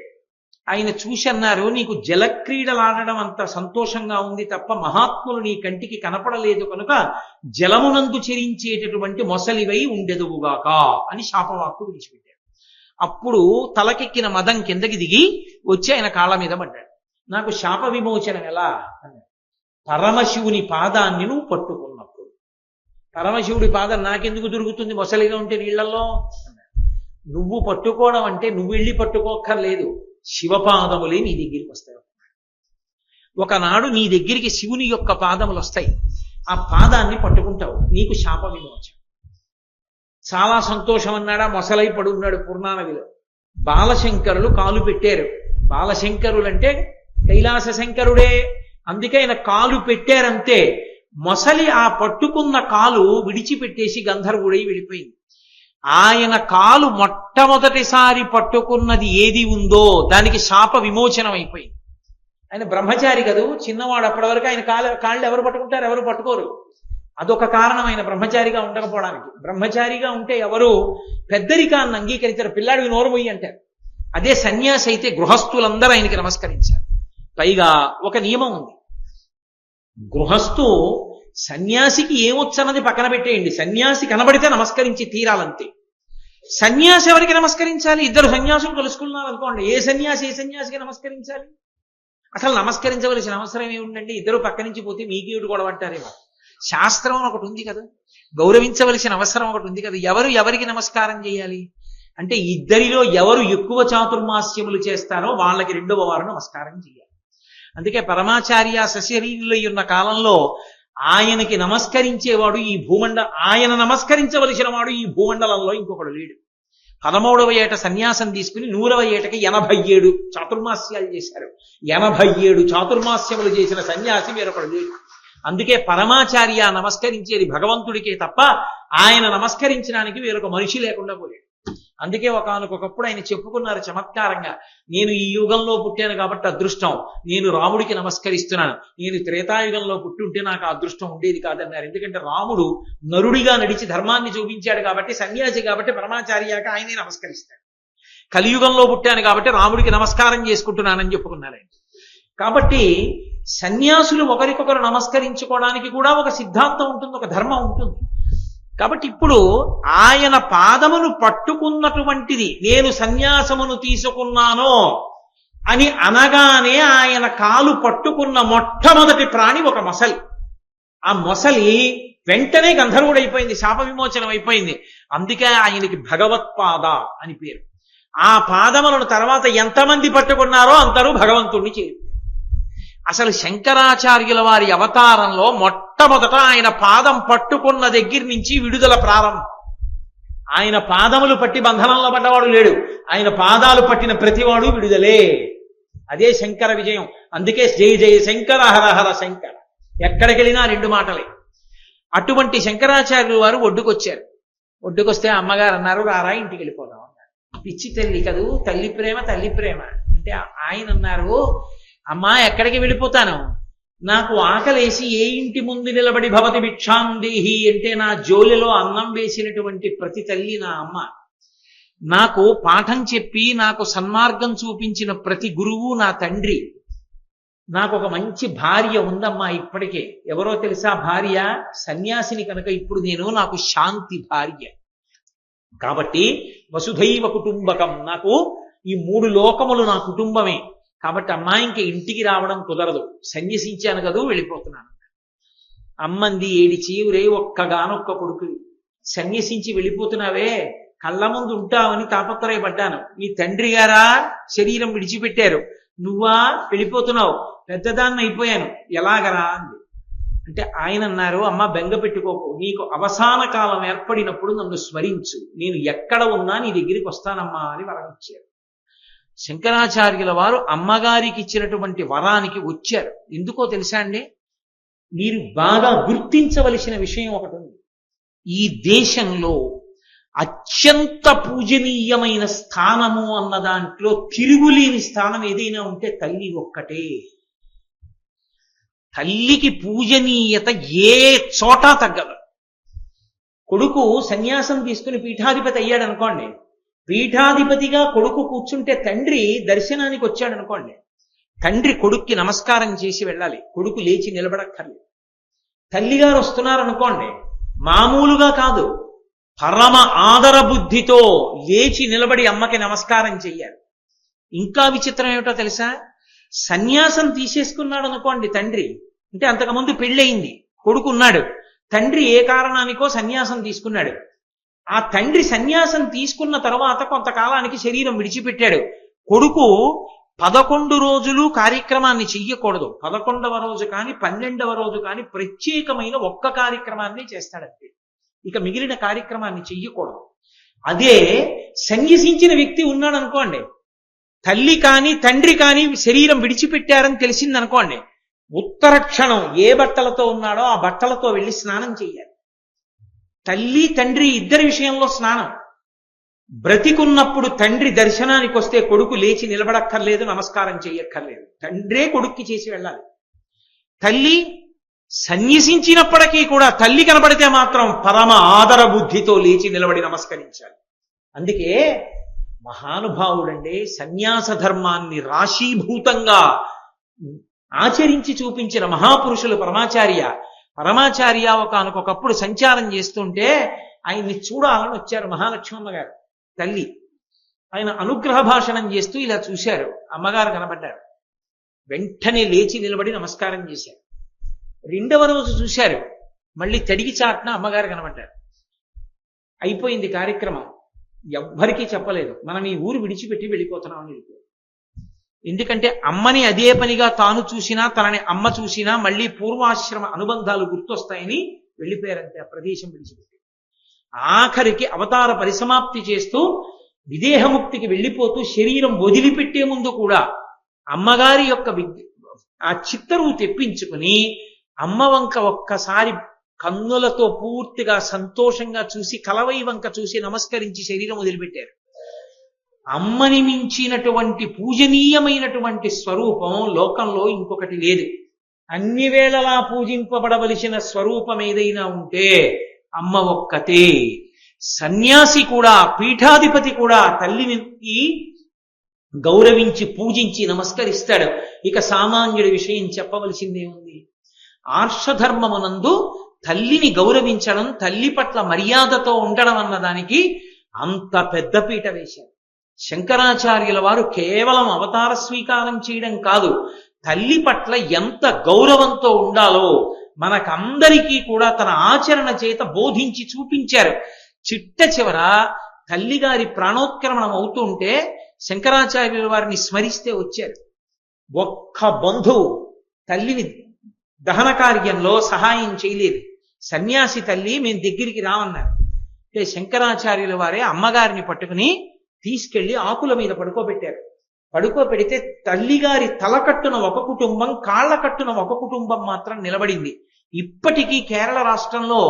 ఆయన చూసి అన్నారు, నీకు జలక్రీడలాడడం అంత సంతోషంగా ఉంది తప్ప మహాత్ములు నీ కంటికి కనపడలేదు కనుక జలమునందు చెరించేటటువంటి మొసలివై ఉండెదువుగాక అని శాపవాక్కు విడిచిపెట్టాడు. అప్పుడు తలకెక్కిన మదం కిందకి దిగి వచ్చి ఆయన కాళ్ళ మీద పడ్డాడు. నాకు శాప విమోచనం ఎలా అన్నాడు. పరమశివుని పాదాన్ని నువ్వు పట్టుకున్నప్పుడు. పరమశివుడి పాదం నాకెందుకు దొరుకుతుంది మొసలిగా ఉంటే నీళ్లలో? నువ్వు పట్టుకోవడం అంటే నువ్వు వెళ్ళి పట్టుకోక్కర్లేదు, శివపాదములే నీ దగ్గరికి వస్తాయి. ఒకనాడు నీ దగ్గరికి శివుని యొక్క పాదములు వస్తాయి, ఆ పాదాన్ని పట్టుకుంటావు, నీకు శాప విమోచనం. చాలా సంతోషం అన్నాడా, మొసలై పడున్నాడు పూర్ణానదిలో. బాలశంకరులు కాలు పెట్టారు. బాలశంకరులు అంటే కైలాస శంకరుడే, అందుకే ఆయన కాలు పెట్టారంతే మొసలి ఆ పట్టుకున్న కాలు విడిచిపెట్టేసి గంధర్వుడై వెళ్ళిపోయింది. ఆయన కాలు మొట్టమొదటిసారి పట్టుకున్నది ఏది ఉందో దానికి శాప విమోచనం అయిపోయింది. ఆయన బ్రహ్మచారి కదూ, చిన్నవాడు. అప్పటి వరకు ఆయన కాళ్ళు ఎవరు పట్టుకుంటారు? ఎవరు పట్టుకోరు. అదొక కారణం ఆయన బ్రహ్మచారిగా ఉండకపోవడానికి. బ్రహ్మచారిగా ఉంటే ఎవరు పెద్దరికాన్ని అంగీకరించారు, పిల్లాడికి నోరు మొయ్యి అంటారు. అదే సన్యాసి అయితే గృహస్థులందరూ ఆయనకి నమస్కరించారు. పైగా ఒక నియమం ఉంది, గృహస్థు సన్యాసికి ఏమొచ్చన్నది పక్కన పెట్టేయండి, సన్యాసి కనబడితే నమస్కరించి తీరాలంతే. సన్యాసి ఎవరికి నమస్కరించాలి? ఇద్దరు సన్యాసులు కలుసుకున్నారు అనుకోండి, ఏ సన్యాసికి నమస్కరించాలి? అసలు నమస్కరించవలసిన అవసరం ఏముందండి? ఇద్దరు పక్క నుంచి పోతే మీకేడు గొడవ అంటారేమో. శాస్త్రం ఒకటి ఉంది కదా, గౌరవించవలసిన అవసరం ఒకటి ఉంది కదా. ఎవరికి నమస్కారం చేయాలి అంటే ఇద్దరిలో ఎవరు ఎక్కువ చాతుర్మాస్యములు చేస్తారో వాళ్ళకి రెండవ వారు నమస్కారం చేయాలి. అందుకే పరమాచార్య సశరీరులై ఉన్న కాలంలో ఆయనకి నమస్కరించేవాడు ఈ ఆయన నమస్కరించవలసిన వాడు ఈ భూమండలంలో ఇంకొకడు లేడు. 13వ ఏట సన్యాసం తీసుకుని 100వ ఏటకి 87 చాతుర్మాస్యాలు చేశారు. 87 చాతుర్మాస్యములు చేసిన సన్యాసి వేరొకడు లేడు. అందుకే పరమాచార్య నమస్కరించేది భగవంతుడికే తప్ప ఆయన నమస్కరించడానికి వేరొక మనిషి లేకుండా పోయాడు. అందుకే ఒకనకొకప్పుడు ఆయన చెప్పుకున్నారు చమత్కారంగా, నేను ఈ యుగంలో పుట్టాను కాబట్టి అదృష్టం, నేను రాముడికి నమస్కరిస్తున్నాను, నేను త్రేతాయుగంలో పుట్టుంటే నాకు ఆ అదృష్టం ఉండేది కాదన్నారు. ఎందుకంటే రాముడు నరుడిగా నడిచి ధర్మాన్ని చూపించాడు కాబట్టి, సన్యాసి కాబట్టి పరమాచార్యాక ఆయనే నమస్కరిస్తాడు. కలియుగంలో పుట్టాను కాబట్టి రాముడికి నమస్కారం చేసుకుంటున్నానని చెప్పుకున్నారు ఆయన. కాబట్టి సన్యాసులు ఒకరికొకరు నమస్కరించుకోవడానికి కూడా ఒక సిద్ధాంతం ఉంటుంది, ఒక ధర్మం ఉంటుంది. కాబట్టి ఇప్పుడు ఆయన పాదమును పట్టుకున్నటువంటిది, నేను సన్యాసమును తీసుకున్నాను అని అనగానే ఆయన కాలు పట్టుకున్న మొట్టమొదటి ప్రాణి ఒక మొసలి. ఆ మొసలి వెంటనే గంధర్వుడైపోయింది, శాప విమోచనం అయిపోయింది. అందుకే ఆయనకి భగవత్పాద అని పేరు. ఆ పాదములను తర్వాత ఎంతమంది పట్టుకున్నారో అందరూ భగవంతుణ్ణి చేరు. అసలు శంకరాచార్యుల వారి అవతారంలో మొట్టమొదట ఆయన పాదం పట్టుకున్న దగ్గర నుంచి విడుదల ప్రారంభం. ఆయన పాదములు పట్టి బంధనంలో పడ్డవాడు లేడు, ఆయన పాదాలు పట్టిన ప్రతివాడు విడుదలే. అదే శంకర విజయం. అందుకే జయ జయ శంకర హర హర శంకర, ఎక్కడికి వెళ్ళినా రెండు మాటలే. అటువంటి శంకరాచార్యులు వారు ఒడ్డుకొచ్చారు. ఒడ్డుకొస్తే అమ్మగారు అన్నారు, రారా ఇంటికి వెళ్ళిపోదాం అన్నారు. పిచ్చి తల్లి కదూ, తల్లి ప్రేమ అంటే ఆయన అన్నారు, అమ్మా ఎక్కడికి వెళ్ళిపోతాను, నాకు ఆకలేసి ఏ ఇంటి ముందు నిలబడి భవతి భిక్షాందేహి అంటే నా జోలిలో అన్నం వేసినటువంటి ప్రతి తల్లి నా అమ్మ. నాకు పాఠం చెప్పి నాకు సన్మార్గం చూపించిన ప్రతి గురువు నా తండ్రి. నాకు ఒక మంచి భార్య ఉందమ్మా ఇప్పటికే. ఎవరో తెలుసా భార్య? సన్యాసిని కనుక ఇప్పుడు నాకు శాంతి భార్య. కాబట్టి వసుధైవ కుటుంబకం, నాకు ఈ 3 లోకములు నా కుటుంబమే. కాబట్టి అమ్మాయి ఇంక ఇంటికి రావడం కుదరదు, సన్యసించాను కదూ వెళ్ళిపోతున్నాను. అమ్మంది ఏడిచి, రే ఒక్కగానొక్క కొడుకు సన్యసించి వెళ్ళిపోతున్నావే, కళ్ళ ముందు ఉంటావని తాపత్రయపడ్డాను. మీ తండ్రి గారా శరీరం విడిచిపెట్టారు, నువ్వా వెళ్ళిపోతున్నావు, పెద్దదాన్ని అయిపోయాను, ఎలాగరా అంది. అంటే ఆయన అన్నారు, అమ్మ బెంగ పెట్టుకోకు, నీకు అవసాన కాలం ఏర్పడినప్పుడు నన్ను స్మరించు, నేను ఎక్కడ ఉన్నా నీ దగ్గరికి వస్తానమ్మా అని వరం ఇచ్చారు. శంకరాచార్యుల వారు అమ్మగారికి ఇచ్చినటువంటి వరానికి వచ్చారు. ఎందుకో తెలుసా అండి, మీరు బాగా గుర్తించవలసిన విషయం ఒకటి ఉంది. ఈ దేశంలో అత్యంత పూజనీయమైన స్థానము అన్న దాంట్లో తిరుగులేని స్థానం ఏదైనా ఉంటే తల్లి ఒక్కటే. తల్లికి పూజనీయత ఏ చోట తగ్గదు. కొడుకు సన్యాసం తీసుకుని పీఠాధిపతి అయ్యాడు అనుకోండి, పీఠాధిపతిగా కొడుకు కూర్చుంటే తండ్రి దర్శనానికి వచ్చాడు అనుకోండి, తండ్రి కొడుక్కి నమస్కారం చేసి వెళ్ళాలి, కొడుకు లేచి నిలబడక్కర్లేదు. తల్లిగారు వస్తున్నారనుకోండి, మామూలుగా కాదు, పరమ ఆదర బుద్ధితో లేచి నిలబడి అమ్మకి నమస్కారం చెయ్యాలి. ఇంకా విచిత్రం ఏమిటో తెలుసా, సన్యాసం తీసేసుకున్నాడు అనుకోండి తండ్రి, అంటే అంతకుముందు పెళ్ళయింది, కొడుకున్నాడు, తండ్రి ఏ కారణానికో సన్యాసం తీసుకున్నాడు. ఆ తండ్రి సన్యాసం తీసుకున్న తర్వాత కొంతకాలానికి శరీరం విడిచిపెట్టాడు. కొడుకు 11 రోజులు కార్యక్రమాన్ని చెయ్యకూడదు. 11వ రోజు కానీ 12వ రోజు కానీ ప్రత్యేకమైన ఒక్క కార్యక్రమాన్ని చేస్తాడంతే, ఇక మిగిలిన కార్యక్రమాన్ని చెయ్యకూడదు. అదే సన్యసించిన వ్యక్తి ఉన్నాడు అనుకోండి, తల్లి కానీ తండ్రి కానీ శరీరం విడిచిపెట్టారని తెలిసిందనుకోండి, ఉత్తర క్షణం ఏ బట్టలతో ఉన్నాడో ఆ బట్టలతో వెళ్ళి స్నానం చెయ్యాలి. తల్లి తండ్రి ఇద్దరి విషయంలో స్నానం. బ్రతికున్నప్పుడు తండ్రి దర్శనానికి వస్తే కొడుకు లేచి నిలబడక్కర్లేదు, నమస్కారం చెయ్యక్కర్లేదు, తండ్రే కొడుక్కి చేసి వెళ్ళాలి. తల్లి సన్యసించినప్పటికీ కూడా తల్లి కనబడితే మాత్రం పరమ ఆదర బుద్ధితో లేచి నిలబడి నమస్కరించాలి. అందుకే మహానుభావుడంటే సన్యాస ధర్మాన్ని రాశీభూతంగా ఆచరించి చూపించిన మహాపురుషులు పరమాచార్య ఒకనకొకప్పుడు సంచారం చేస్తుంటే ఆయన్ని చూడాలని వచ్చారు మహాలక్ష్మమ్మ గారు తల్లి. ఆయన అనుగ్రహ భాషణం చేస్తూ ఇలా చూశారు, అమ్మగారు కనబడ్డారు, వెంటనే లేచి నిలబడి నమస్కారం చేశారు. 2వ రోజు చూశారు, మళ్ళీ తడిగి చాటున అమ్మగారు కనబడ్డారు. అయిపోయింది కార్యక్రమం, ఎవ్వరికీ చెప్పలేదు, మనం ఈ ఊరు విడిచిపెట్టి వెళ్ళిపోతున్నామని వెళ్ళిపోయారు. ఎందుకంటే అమ్మని అదే పనిగా తాను చూసినా తనని అమ్మ చూసినా మళ్ళీ పూర్వాశ్రమ అనుబంధాలు గుర్తొస్తాయని వెళ్ళిపోయారంటే ఆ ప్రదేశం విడిచిపెట్టి. ఆఖరికి అవతార పరిసమాప్తి చేస్తూ విదేహముక్తికి వెళ్ళిపోతూ శరీరం వదిలిపెట్టే ముందు కూడా అమ్మగారి యొక్క ఆ చిత్తరువు తెప్పించుకుని అమ్మ వంక ఒక్కసారి కన్నులతో పూర్తిగా సంతోషంగా చూసి కలవై వంక చూసి నమస్కరించి శరీరం వదిలిపెట్టారు. అమ్మని మించినటువంటి పూజనీయమైనటువంటి స్వరూపం లోకంలో ఇంకొకటి లేదు. అన్ని వేళలా పూజింపబడవలసిన స్వరూపం ఏదైనా ఉంటే అమ్మ ఒక్కతే. సన్యాసి కూడా, పీఠాధిపతి కూడా తల్లిని గౌరవించి పూజించి నమస్కరిస్తాడు. ఇక సామాన్యుడి విషయం చెప్పవలసిందే ఉంది. ఆర్షధర్మమునందు తల్లిని గౌరవించడం, తల్లి పట్ల మర్యాదతో ఉండడం అన్నదానికి అంత పెద్ద పీట వేశారు. శంకరాచార్యుల వారు కేవలం అవతార స్వీకారం చేయడం కాదు, తల్లి పట్ల ఎంత గౌరవంతో ఉండాలో మనకందరికీ కూడా తన ఆచరణ చేత బోధించి చూపించారు. చిట్ట చివర తల్లిగారి ప్రాణోత్క్రమణం అవుతుంటే శంకరాచార్యుల వారిని స్మరిస్తే వచ్చారు. ఒక్క బంధువు తల్లిని దహన కార్యంలో సహాయం చేయలేదు. సన్యాసి తల్లి మేము దగ్గరికి రామన్నారు. అంటే శంకరాచార్యుల వారే అమ్మగారిని పట్టుకుని తీసుకెళ్లి ఆకుల మీద పడుకోబెట్టారు. పడుకోబెడితే తల్లిగారి తలకట్టున ఒక కుటుంబం, కాళ్ల కట్టున ఒక కుటుంబం మాత్రం నిలబడింది. ఇప్పటికీ కేరళ రాష్ట్రంలో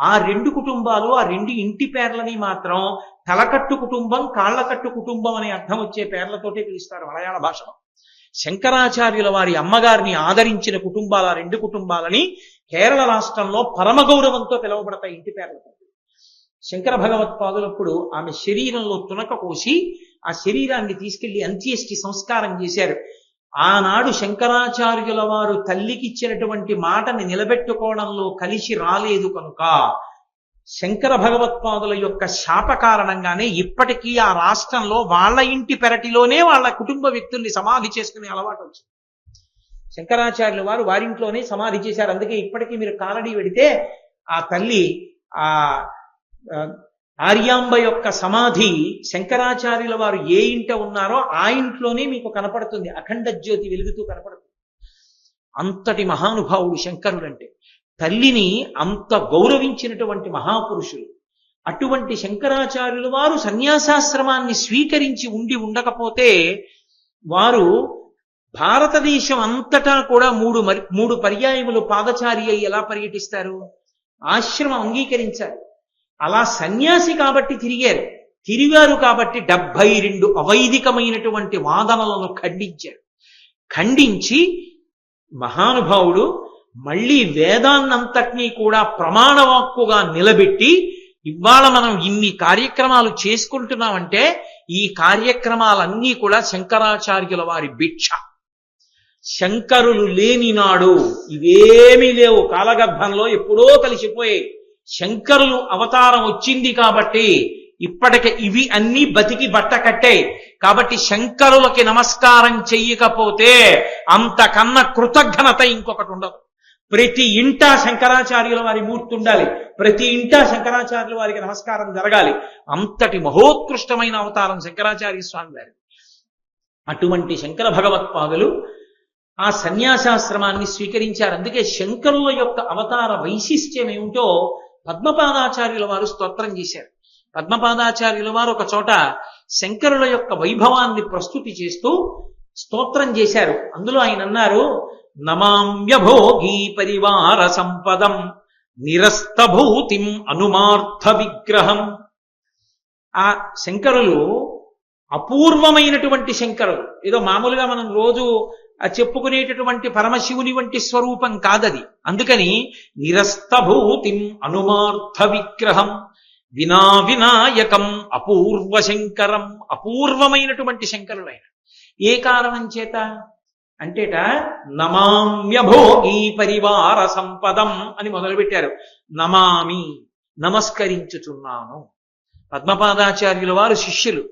ఆ 2 కుటుంబాలు, ఆ 2 ఇంటి పేర్లని మాత్రం తలకట్టు కుటుంబం, కాళ్లకట్టు కుటుంబం అనే అర్థం వచ్చే పేర్లతోటే పిలుస్తారు మలయాళ భాషలో. శంకరాచార్యుల వారి అమ్మగారిని ఆదరించిన కుటుంబాల 2 కుటుంబాలని కేరళ రాష్ట్రంలో పరమ గౌరవంతో పిలువబడతాయి ఇంటి పేర్లతో. శంకర భగవత్పాదులప్పుడు ఆమె శరీరంలో తునక కోసి ఆ శరీరాన్ని తీసుకెళ్లి అంత్యేష్టి సంస్కారం చేశారు. ఆనాడు శంకరాచార్యుల వారు తల్లికిచ్చినటువంటి మాటని నిలబెట్టుకోవడంలో కలిసి రాలేదు కనుక శంకర భగవత్పాదుల యొక్క శాప కారణంగానే ఇప్పటికీ ఆ రాష్ట్రంలో వాళ్ళ ఇంటి పెరటిలోనే వాళ్ళ కుటుంబ వ్యక్తుల్ని సమాధి చేసుకునే అలవాటు వచ్చింది. శంకరాచార్యుల వారు వారింట్లోనే సమాధి చేశారు. అందుకే ఇప్పటికీ మీరు కాలడి వెడితే ఆ తల్లి ఆ ఆర్యాంబ యొక్క సమాధి శంకరాచార్యుల వారు ఏ ఇంట ఉన్నారో ఆ ఇంట్లోనే మీకు కనపడుతుంది, అఖండ జ్యోతి వెలుగుతూ కనపడుతుంది. అంతటి మహానుభావుడు శంకరుడంటే. తల్లిని అంత గౌరవించినటువంటి మహాపురుషులు. అటువంటి శంకరాచార్యుల వారు సన్యాసాశ్రమాన్ని స్వీకరించి ఉండకపోతే వారు భారతదేశం అంతటా కూడా మూడు పర్యాయములు పాదచారి అయి ఎలా పర్యటిస్తారు? ఆశ్రమం అంగీకరించారు. అలా సన్యాసి కాబట్టి తిరిగారు కాబట్టి 72 అవైదికమైనటువంటి వాదనలను ఖండించి మహానుభావుడు మళ్ళీ వేదాన్నంతటినీ కూడా ప్రమాణవాక్కుగా నిలబెట్టి ఇవాళ మనం ఇన్ని కార్యక్రమాలు చేసుకుంటున్నామంటే ఈ కార్యక్రమాలన్నీ కూడా శంకరాచార్యుల వారి భిక్ష. శంకరులు లేని నాడు ఇవేమీ లేవు, కాలగర్భంలో ఎప్పుడో కలిసిపోయాయి. శంకరులు అవతారం వచ్చింది కాబట్టి ఇప్పటికి ఇవి అన్నీ బతికి బట్ట కట్టే. కాబట్టి శంకరులకి నమస్కారం చెయ్యకపోతే అంతకన్నా కృతజ్ఞత ఇంకొకటి ఉండదు. ప్రతి ఇంటా శంకరాచార్యుల వారి మూర్తి ఉండాలి, ప్రతి ఇంటా శంకరాచార్యుల వారికి నమస్కారం జరగాలి. అంతటి మహోత్కృష్టమైన అవతారం శంకరాచార్య స్వామి వారి. అటువంటి శంకర భగవత్పాదులు ఆ సన్యాసాశ్రమాన్ని స్వీకరించారు. అందుకే శంకరుల యొక్క అవతార వైశిష్ట్యం ఏమిటో పద్మపాదాచార్యుల వారు స్తోత్రం చేశారు. పద్మపాదాచార్యుల వారు ఒక చోట శంకరుల యొక్క వైభవాన్ని ప్రస్తుతి చేస్తూ స్తోత్రం చేశారు. అందులో ఆయన అన్నారు, నమామ్యభోగీ పరివార సంపదం నిరస్తభూతిం అనుమార్థ విగ్రహం. ఆ శంకరులు అపూర్వమైనటువంటి శంకరులు. ఏదో మామూలుగా మనం రోజు చెప్పుకునేటటువంటి పరమశివుని వంటి స్వరూపం కాదది. అందుకని నిరస్తభూతిం అనుమార్థ విగ్రహం వినా వినాయకం అపూర్వ శంకరం. అపూర్వమైనటువంటి శంకరులైన ఏ కారణం చేత అంటేట నమామ్యభోగీ పరివార సంపదం అని మొదలుపెట్టారు. నమామి, నమస్కరించుచున్నాను. పద్మపాదాచార్యుల వారు శిష్యులు,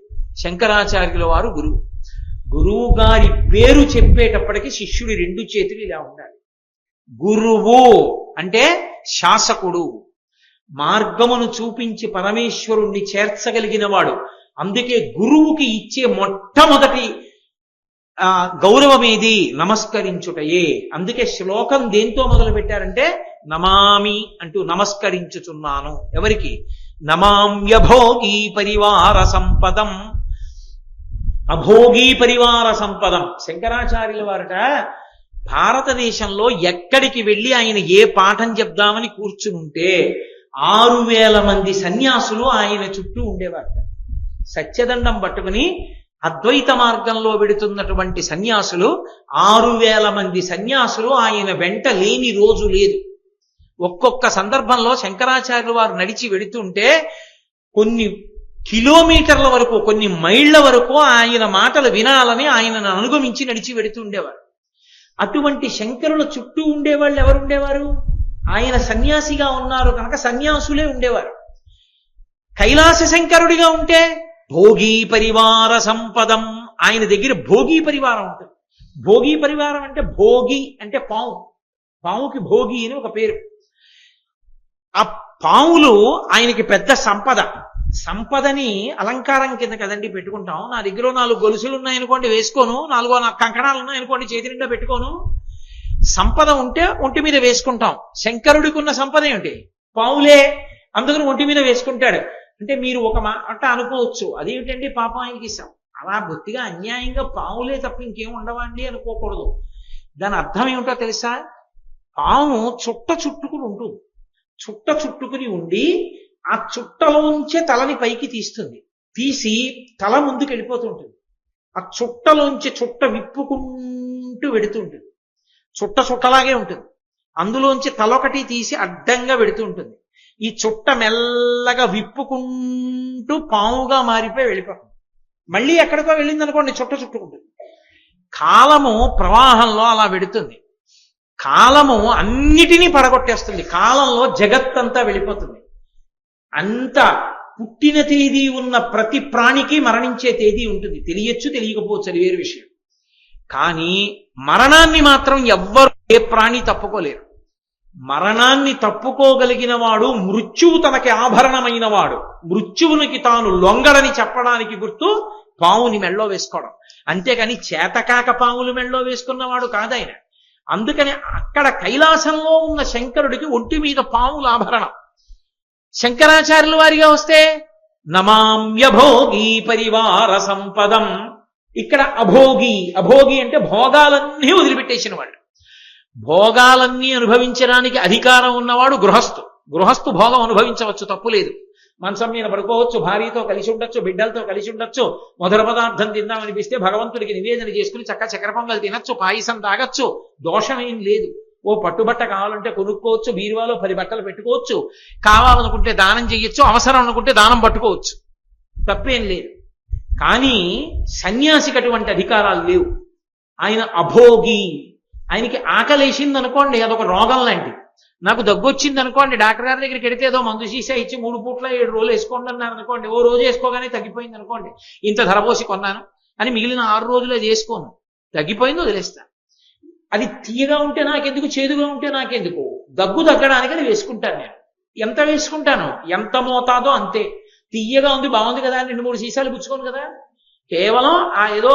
శంకరాచార్యుల వారు గురువు. గురువు గారి పేరు చెప్పేటప్పటికి శిష్యుడి రెండు చేతులు ఇలా ఉండాలి. గురువు అంటే శాసకుడు, మార్గమును చూపించి పరమేశ్వరుణ్ణి చేర్చగలిగిన వాడు. అందుకే గురువుకి ఇచ్చే మొట్టమొదటి గౌరవం ఏది? నమస్కరించుటయే. అందుకే శ్లోకం దేంతో మొదలు పెట్టారంటే నమామి అంటూ నమస్కరించుచున్నాను. ఎవరికి? నమామ్యభోగీ పరివార సంపదం. అభోగీ పరివార సంపదం. శంకరాచార్యుల వారట భారతదేశంలో ఎక్కడికి వెళ్ళి ఆయన ఏ పాఠం చెప్దామని కూర్చునుంటే 6,000 మంది సన్యాసులు ఆయన చుట్టూ ఉండేవారట. సత్యదండం పట్టుకుని అద్వైత మార్గంలో వెడుతున్నటువంటి సన్యాసులు 6,000 మంది సన్యాసులు ఆయన వెంట లేని రోజు లేదు. ఒక్కొక్క సందర్భంలో శంకరాచార్యుల వారు నడిచి వెడుతుంటే కొన్ని కిలోమీటర్ల వరకు, కొన్ని మైళ్ల వరకు ఆయన మాటలు వినాలని ఆయనను అనుగమించి నడిచి వెడుతుండేవారు. అటువంటి శంకరుల చుట్టూ ఉండేవాళ్ళు ఎవరుండేవారు? ఆయన సన్యాసిగా ఉన్నారు కనుక సన్యాసులే ఉండేవారు. కైలాస శంకరుడిగా ఉంటే భోగీ పరివార సంపదం. ఆయన దగ్గర భోగీ పరివారం ఉంటుంది. భోగీ పరివారం అంటే భోగి అంటే పాము, పాముకి భోగి అని ఒక పేరు. ఆ పాములు ఆయనకి పెద్ద సంపద. సంపదని అలంకారం కింద కదండి పెట్టుకుంటాం. నా దగ్గర 4 గొలుసులు ఉన్నాయనుకోండి వేసుకోను, 4 కంకణాలు ఉన్నాయనుకోండి చేతి నిండా పెట్టుకోను. సంపద ఉంటే ఒంటి మీద వేసుకుంటాం. శంకరుడికి ఉన్న సంపద ఏమిటి? పావులే. అందుకని ఒంటి మీద వేసుకుంటాడు. అంటే మీరు ఒక మాట అనుకోవచ్చు, అదేమిటండి పాపం ఆయనకి అలా బొత్తిగా అన్యాయంగా పావులే తప్ప ఇంకేం ఉండవండి అనుకోకూడదు. దాని అర్థం ఏమిటో తెలుసా? పాము చుట్ట చుట్టుకుని ఉంటుంది. చుట్ట చుట్టుకుని ఉండి ఆ చుట్టలోంచే తలని పైకి తీస్తుంది. తీసి తల ముందుకు వెళ్ళిపోతుంటుంది. ఆ చుట్టలోంచి చుట్ట విప్పుకుంటూ వెడుతుంటుంది. చుట్టలాగే ఉంటుంది. అందులోంచి తలొకటి తీసి అడ్డంగా వెడుతూ ఉంటుంది. ఈ చుట్ట మెల్లగా విప్పుకుంటూ పాముగా మారిపోయి వెళ్ళిపోతుంది. మళ్ళీ ఎక్కడికో వెళ్ళింది అనుకోండి, చుట్టుకుంటుంది. కాలము ప్రవాహంలో అలా వెడుతుంది. కాలము అన్నిటినీ పడగొట్టేస్తుంది. కాలంలో జగత్తంతా వెళ్ళిపోతుంది. అంత పుట్టిన తేదీ ఉన్న ప్రతి ప్రాణికి మరణించే తేదీ ఉంటుంది. తెలియచ్చు, తెలియకపోవచ్చు, అది వేరు విషయం. కానీ మరణాన్ని మాత్రం ఎవ్వరు, ఏ ప్రాణి తప్పుకోలేరు. మరణాన్ని తప్పుకోగలిగిన వాడు మృత్యువు తనకి ఆభరణమైన వాడు. మృత్యువునికి తాను లొంగడని చెప్పడానికి గుర్తు పావుని మెళ్ళో వేసుకోవడం. అంతేకాని చేతకాక పావులు మెళ్ళో వేసుకున్నవాడు కాదాయన. అందుకని అక్కడ కైలాసంలో ఉన్న శంకరుడికి ఒంటి మీద పావుల ఆభరణం. శంకరాచార్యుల వారిగా వస్తే నమామ్యభోగీ పరివార సంపదం. ఇక్కడ అభోగి. అభోగి అంటే భోగాలన్నీ వదిలిపెట్టేసిన వాళ్ళు. భోగాలన్నీ అనుభవించడానికి అధికారం ఉన్నవాడు గృహస్థు. గృహస్థు భోగం అనుభవించవచ్చు, తప్పులేదు. మంచం మీద పడుకోవచ్చు, భార్యతో కలిసి ఉండొచ్చు, బిడ్డలతో కలిసి ఉండొచ్చు. మధుర పదార్థం తిందామనిపిస్తే భగవంతుడికి నివేదన చేసుకుని చక్కెర పొంగల్ తినచ్చు, పాయసం తాగచ్చు, దోషమేం లేదు. ఓ పట్టుబట్ట కావాలంటే కొనుక్కోవచ్చు, బీరువాలో 10 బట్టలు పెట్టుకోవచ్చు, కావాలనుకుంటే దానం చెయ్యొచ్చు, అవసరం అనుకుంటే దానం పట్టుకోవచ్చు, తప్పేం లేదు. కానీ సన్యాసికి అటువంటి అధికారాలు లేవు. ఆయన అభోగి. ఆయనకి ఆకలేసింది అనుకోండి, అదొక రోగం లాంటిది. నాకు దగ్గు వచ్చింది అనుకోండి, డాక్టర్ గారి దగ్గరికి వెడితే ఏదో మందు సీసా ఇచ్చి 3 పూట్ల 7 రోజులు వేసుకోండి అన్నారు అనుకోండి, ఓ రోజు వేసుకోగానే తగ్గిపోయింది అనుకోండి, ఇంత ధర పోసి కొన్నాను అని మిగిలిన 6 రోజులు అది వేసుకోను, తగ్గిపోయింది వదిలేస్తాను. అది తీయగా ఉంటే నాకెందుకు, చేదుగా ఉంటే నాకెందుకు, దగ్గు తగ్గడానికి అది వేసుకుంటాను. నేను ఎంత వేసుకుంటాను, ఎంత మోతాదో అంతే. తీయగా ఉంది బాగుంది కదా 2-3 సీసాలు పుచ్చుకోను కదా, కేవలం ఏదో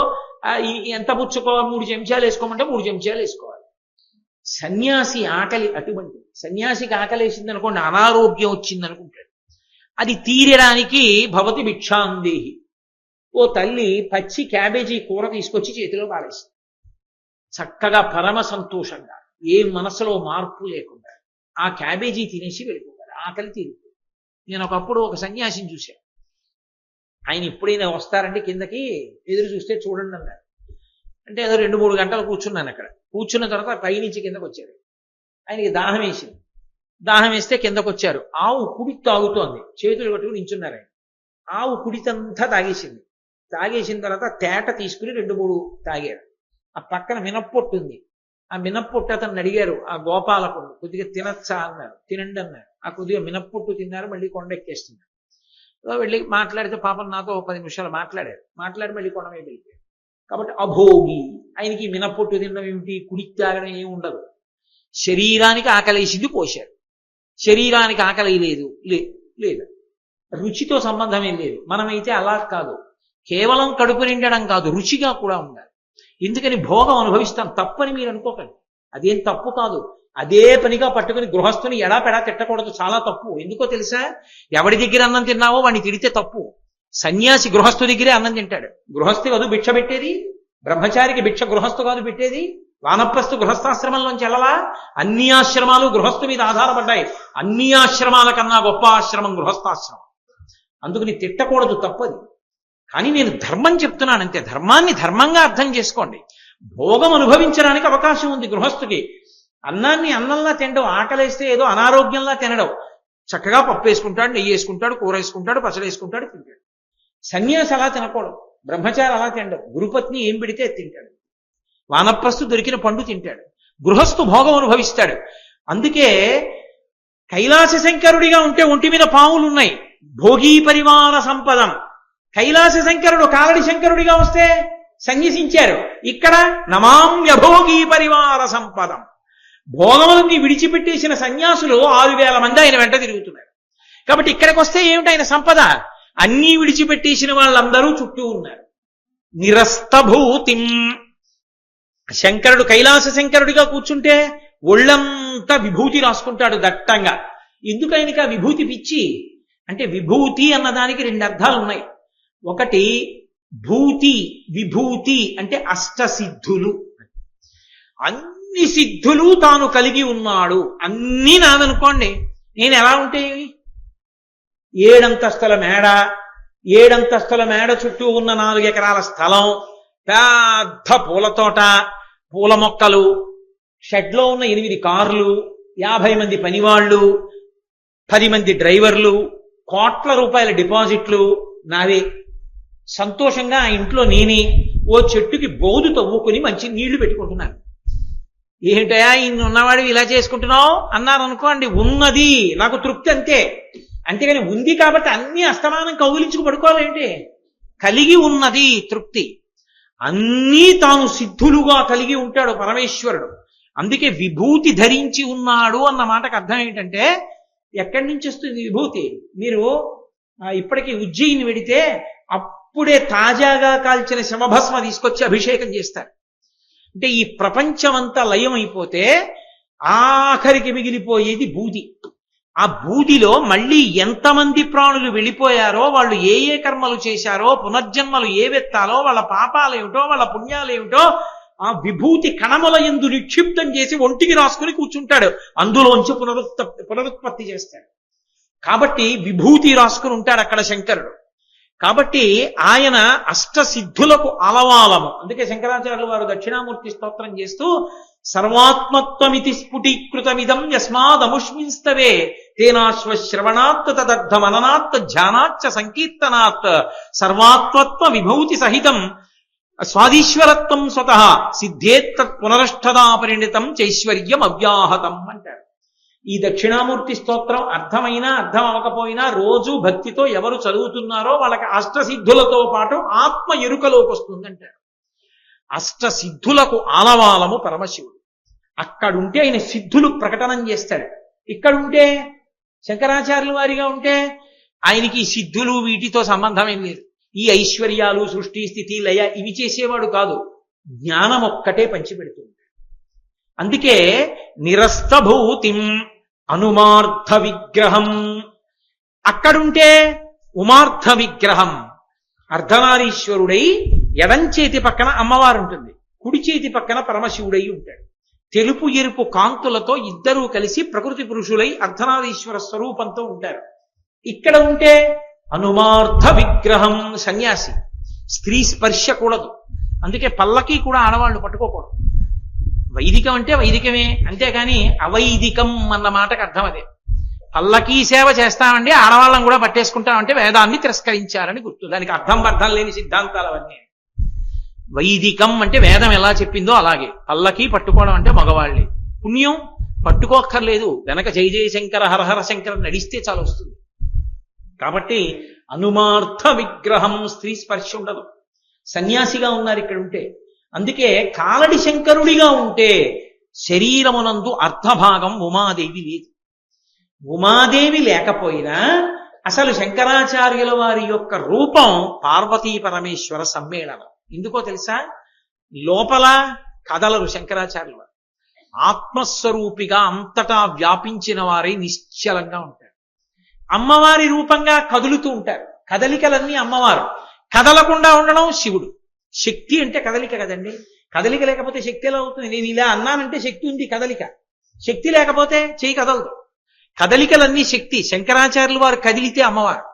ఎంత పుచ్చుకోవాలి, 3 చెంచాలు వేసుకోమంటే 3 చెంచాలు వేసుకోవాలి. సన్యాసి ఆకలి అటువంటి, సన్యాసికి ఆకలి వేసింది అనుకోండి, అనారోగ్యం వచ్చింది అనుకుంటాడు, అది తీరడానికి భవతి భిక్షాందేహి, ఓ తల్లి పచ్చి క్యాబేజీ కూర తీసుకొచ్చి చేతిలో పారేస్తుంది, చక్కగా పరమ సంతోషంగా ఏ మనసులో మార్పు లేకుండా ఆ క్యాబేజీ తినేసి వెళ్ళిపోతాడు, ఆకలి తీరుతుంది. నేను ఒకప్పుడు ఒక సన్యాసిని చూశాను, ఆయన ఎప్పుడైనా వస్తారంటే కిందకి ఎదురు చూస్తే చూడండి అన్నారు. అంటే ఏదో 2-3 గంటలు కూర్చున్నాను అక్కడ. కూర్చున్న తర్వాత పైనుంచి కిందకు వచ్చారు. ఆయనకి దాహం వేసింది, దాహం వేస్తే కిందకు వచ్చారు. ఆవు కుడి తాగుతోంది, చేతులు కట్టుకుని నించున్నారు ఆయన. ఆవు కుడితంతా తాగేసింది. తాగేసిన తర్వాత తేట తీసుకుని 2-3 తాగారు. ఆ పక్కన మినప్పొట్టు ఉంది, ఆ మినప్పొట్టు అతను అడిగారు, ఆ గోపాలకుడు కొద్దిగా తినచ్చా అన్నారు. తినండి అన్నారు. ఆ కొద్దిగా మినప్పొట్టు తిన్నారు, మళ్ళీ కొండెక్కేస్తున్నారు. వెళ్ళి మాట్లాడితే పాపం నాతో 10 నిమిషాలు మాట్లాడి మళ్ళీ కొండ మీద వెళ్ళిపోయారు. కాబట్టి అభోగి, ఆయనకి మినప్పొట్టు తినడం ఏమిటి, కుడి తాగడం ఏమి ఉండదు. శరీరానికి ఆకలేసింది పోశారు, శరీరానికి ఆకలి లేదు, రుచితో సంబంధం ఏం లేదు. మనమైతే అలా కాదు, కేవలం కడుపు నిండడం కాదు, రుచిగా కూడా ఉండాలి. ఎందుకని భోగం అనుభవిస్తాం, తప్పని మీరు అనుకోకండి, అదేం తప్పు కాదు. అదే పనిగా పట్టుకుని గృహస్థుని ఎడాపెడా తిట్టకూడదు, చాలా తప్పు. ఎందుకో తెలుసా, ఎవడి దగ్గర అన్నం తిన్నావో వాడిని తిడితే తప్పు. సన్యాసి గృహస్థు దగ్గరే అన్నం తింటాడు. గృహస్థి కాదు భిక్ష పెట్టేది, బ్రహ్మచారికి భిక్ష గృహస్థు కాదు పెట్టేది. వానప్రస్థు గృహస్థాశ్రమంలోంచి వెళ్ళలా, అన్ని ఆశ్రమాలు గృహస్థు మీద ఆధారపడ్డాయి. అన్ని ఆశ్రమాల కన్నా గొప్ప ఆశ్రమం గృహస్థాశ్రమం. అందుకని తిట్టకూడదు, తప్పది. కానీ నేను ధర్మం చెప్తున్నానంతే, ధర్మాన్ని ధర్మంగా అర్థం చేసుకోండి. భోగం అనుభవించడానికి అవకాశం ఉంది గృహస్థుకి. అన్నాన్ని అన్నంలా తినడం, ఆకలేస్తే ఏదో అనారోగ్యంలా తినడం. చక్కగా పప్పు వేసుకుంటాడు, నెయ్యి వేసుకుంటాడు, కూర వేసుకుంటాడు, పచ్చడి వేసుకుంటాడు, తింటాడు. సన్యాసి అలా తినకూడదు, బ్రహ్మచారి అలా తినడం. గురుపత్ని ఏం పెడితే తింటాడు, వానప్రస్థు దొరికిన పండు తింటాడు, గృహస్థు భోగం అనుభవిస్తాడు. అందుకే కైలాస శంకరుడిగా ఉంటే ఒంటి మీద పాములు ఉన్నాయి, భోగీ పరివార సంపదం. కైలాస శంకరుడు కాలడి శంకరుడిగా వస్తే సన్యసించారు. ఇక్కడ నమామ్యభోగీ పరివార సంపదం. భోగములన్నీ విడిచిపెట్టేసిన సన్యాసులు 6,000 మంది ఆయన వెంట తిరుగుతున్నారు. కాబట్టి ఇక్కడికి వస్తే ఏమిటి ఆయన సంపద, అన్నీ విడిచిపెట్టేసిన వాళ్ళందరూ చుట్టూ ఉన్నారు. నిరస్తభూతిం. శంకరుడు కైలాస శంకరుడిగా కూర్చుంటే ఒళ్ళంతా విభూతి రాసుకుంటాడు దట్టంగా. ఎందుకు ఆయనకి ఆ విభూతి పిచ్చి అంటే, విభూతి అన్నదానికి 2 అర్థాలు ఉన్నాయి. ఒకటి భూతి, విభూతి అంటే అష్టసిద్ధులు. అన్ని సిద్ధులు తాను కలిగి ఉన్నాడు, అన్నీ నాదనుకోండి. నేను ఎలా ఉంటే 7 అంతస్తుల మేడ, 7 అంతస్తుల మేడ చుట్టూ ఉన్న 4 ఎకరాల స్థలం, పెద్ద పూల తోట, పూల మొక్కలు, షెడ్లో ఉన్న 8 కార్లు, 50 మంది పనివాళ్ళు, 10 మంది డ్రైవర్లు, కోట్ల రూపాయల డిపాజిట్లు నావే. సంతోషంగా ఆ ఇంట్లో నేనే ఓ చెట్టుకి బోధు తవ్వుకుని మంచి నీళ్లు పెట్టుకుంటున్నాను. ఏంటయా ఇన్ని ఉన్నవాడు ఇలా చేసుకుంటున్నావు అన్నారు అనుకోండి, ఉన్నది నాకు తృప్తి అంతే. అంతేగాని ఉంది కాబట్టి అన్ని అస్తమానం కౌగిలించుకు పడుకోవాలంటే, కలిగి ఉన్నది తృప్తి. అన్నీ తాను సిద్ధులుగా కలిగి ఉంటాడు పరమేశ్వరుడు. అందుకే విభూతి ధరించి ఉన్నాడు అన్న మాటకు అర్థం ఏంటంటే, ఎక్కడి నుంచి వస్తుంది విభూతి? మీరు ఇప్పటికీ ఉజ్జయిని వెడితే అప్పుడే తాజాగా కాల్చిన శమభస్మ తీసుకొచ్చి అభిషేకం చేస్తారు. అంటే ఈ ప్రపంచమంతా లయం అయిపోతే ఆఖరికి మిగిలిపోయేది బూది. ఆ బూదిలో మళ్ళీ ఎంతమంది ప్రాణులు వెళ్ళిపోయారో, వాళ్ళు ఏ ఏ కర్మలు చేశారో, పునర్జన్మలు ఏవెత్తాలో, వాళ్ళ పాపాలేమిటో, వాళ్ళ పుణ్యాలేమిటో ఆ విభూతి కణముల యందు నిక్షిప్తం చేసి ఒంటికి రాసుకుని కూర్చుంటాడు. అందులోంచి పునరుత్పత్తి చేస్తాడు. కాబట్టి విభూతి రాసుకుని ఉంటాడు అక్కడ శంకరుడు. కాబట్టి ఆయన అష్టసిద్ధులకు అలవాలము. అందుకే శంకరాచార్యులు వారు దక్షిణామూర్తి స్తోత్రం చేస్తూ సర్వాత్మత్వమితి స్ఫుటీకృతమిదం యస్మాదముష్మింస్తవే తేనాశ్వశ్రవణాత్ తదర్థ మననాత్ ధ్యానాచ్చ సంకీర్తనాత్ సర్వాత్మత్వ విభూతి సహితం స్వాధీశ్వరత్వం స్వతః సిద్ధేత్తత్ పునరష్టదా పరిణితం చైశ్వర్యం అవ్యాహతం అంటారు. ఈ దక్షిణామూర్తి స్తోత్రం అర్థమైనా అర్థం అవ్వకపోయినా రోజు భక్తితో ఎవరు చదువుతున్నారో వాళ్ళకి అష్టసిద్ధులతో పాటు ఆత్మ ఎరుకలోకి వస్తుందంటారు. అష్టసిద్ధులకు ఆలవాలము పరమశివుడు. అక్కడుంటే ఆయన సిద్ధులు ప్రకటనం చేస్తాడు. ఇక్కడుంటే శంకరాచార్యుల వారిగా ఉంటే ఆయనకి ఈ సిద్ధులు వీటితో సంబంధం ఏం లేదు. ఈ ఐశ్వర్యాలు, సృష్టి, స్థితి, లయ ఇవి చేసేవాడు కాదు, జ్ఞానం ఒక్కటే పంచిపెడుతుంది. అందుకే నిరస్తభూతిం అనుమార్థ విగ్రహం. అక్కడుంటే ఉమార్థ విగ్రహం. అర్ధనారీశ్వరుడై ఎడంచేతి పక్కన అమ్మవారు ఉంటుంది, కుడి చేతి పక్కన పరమశివుడై ఉంటాడు. తెలుపు ఎరుపు కాంతులతో ఇద్దరూ కలిసి ప్రకృతి పురుషులై అర్ధనారీశ్వర స్వరూపంతో ఉంటారు. ఇక్కడ ఉంటే అనుమార్థ విగ్రహం, సన్యాసి. స్త్రీ స్పర్శ కూడదు, అందుకే పల్లకి కూడా ఆడవాళ్ళు పట్టుకోకూడదు. వైదికం అంటే వైదికమే, అంతేకాని అవైదికం అన్న మాటకు అర్థం అదే. పల్లకీ సేవ చేస్తామండి, ఆడవాళ్ళం కూడా పట్టేసుకుంటామంటే వేదాన్ని తిరస్కరించారని గుర్తు. దానికి అర్థం లేని సిద్ధాంతాలు అవన్నీ. వైదికం అంటే వేదం ఎలా చెప్పిందో అలాగే. పల్లకి పట్టుకోవడం అంటే మగవాళ్ళే. పుణ్యం పట్టుకోక్కర్లేదు, వెనక జయ జయశంకర హరహర శంకర నడిస్తే చాలా వస్తుంది. కాబట్టి అనుమార్థ విగ్రహం, స్త్రీ స్పర్శ ఉండదు. సన్యాసిగా ఉన్నారు ఇక్కడ ఉంటే. అందుకే కాలడి శంకరుడిగా ఉంటే శరీరమునందు అర్ధభాగం ఉమాదేవి లేదు. ఉమాదేవి లేకపోయినా అసలు శంకరాచార్యుల వారి యొక్క రూపం పార్వతీ పరమేశ్వర సమ్మేళనం. ఎందుకో తెలుసా? లోపల కదలరు శంకరాచార్యుల వారు. ఆత్మస్వరూపిగా అంతటా వ్యాపించిన వారై నిశ్చలంగా ఉంటారు. అమ్మవారి రూపంగా కదులుతూ ఉంటారు. కదలికలన్నీ అమ్మవారు. కదలకుండా ఉండడం శివుడు. శక్తి అంటే కదలిక కదండి. కదలిక లేకపోతే శక్తి ఎలా అవుతుంది? నేను ఇలా అన్నానంటే శక్తి ఉంది, కదలిక. శక్తి లేకపోతే చేయి కదలదు. కదలికలన్నీ శక్తి. శంకరాచార్యుల వారు కదిలితే అమ్మవారు.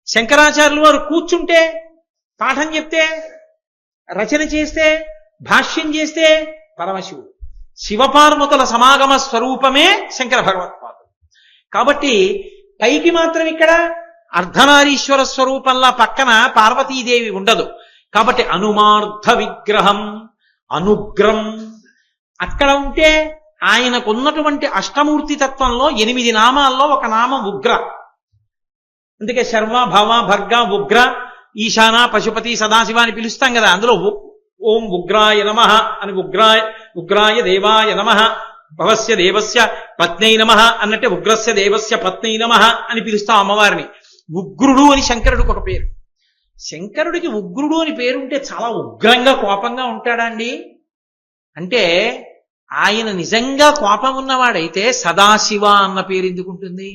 శంకరాచార్యుల వారు కూర్చుంటే, పాఠం చెప్తే, రచన చేస్తే, భాష్యం చేస్తే పరమశివుడు. శివపార్వతుల సమాగమ స్వరూపమే శంకర భగవత్పాదుడు. కాబట్టి పైకి మాత్రం ఇక్కడ అర్ధనారీశ్వర స్వరూపంలా పక్కన పార్వతీదేవి ఉండదు. కాబట్టి అనుమార్థ విగ్రహం, అనుగ్రం. అక్కడ ఉంటే ఆయనకున్నటువంటి అష్టమూర్తి తత్వంలో 8 నామాల్లో ఒక నామం ఉగ్ర. అందుకే శర్వ, భవ, భర్గ, ఉగ్ర, ఈశాన, పశుపతి, సదాశివ అని పిలుస్తాం కదా. అందులో ఓం ఉగ్రాయ నమః అని ఉగ్రాయ దేవాయ నమః, భవస్య దేవస్య పత్నై నమః అన్నట్టే ఉగ్రస్య దేవస్య పత్నై నమః అని పిలుస్తాం అమ్మవారిని. ఉగ్రుడు అని శంకరుడికి ఒక పేరు. శంకరుడికి ఉగ్రుడు అని పేరుంటే చాలా ఉగ్రంగా కోపంగా ఉంటాడా అండి? అంటే ఆయన నిజంగా కోపం ఉన్నవాడైతే సదాశివ అన్న పేరు ఎందుకు ఉంటుంది?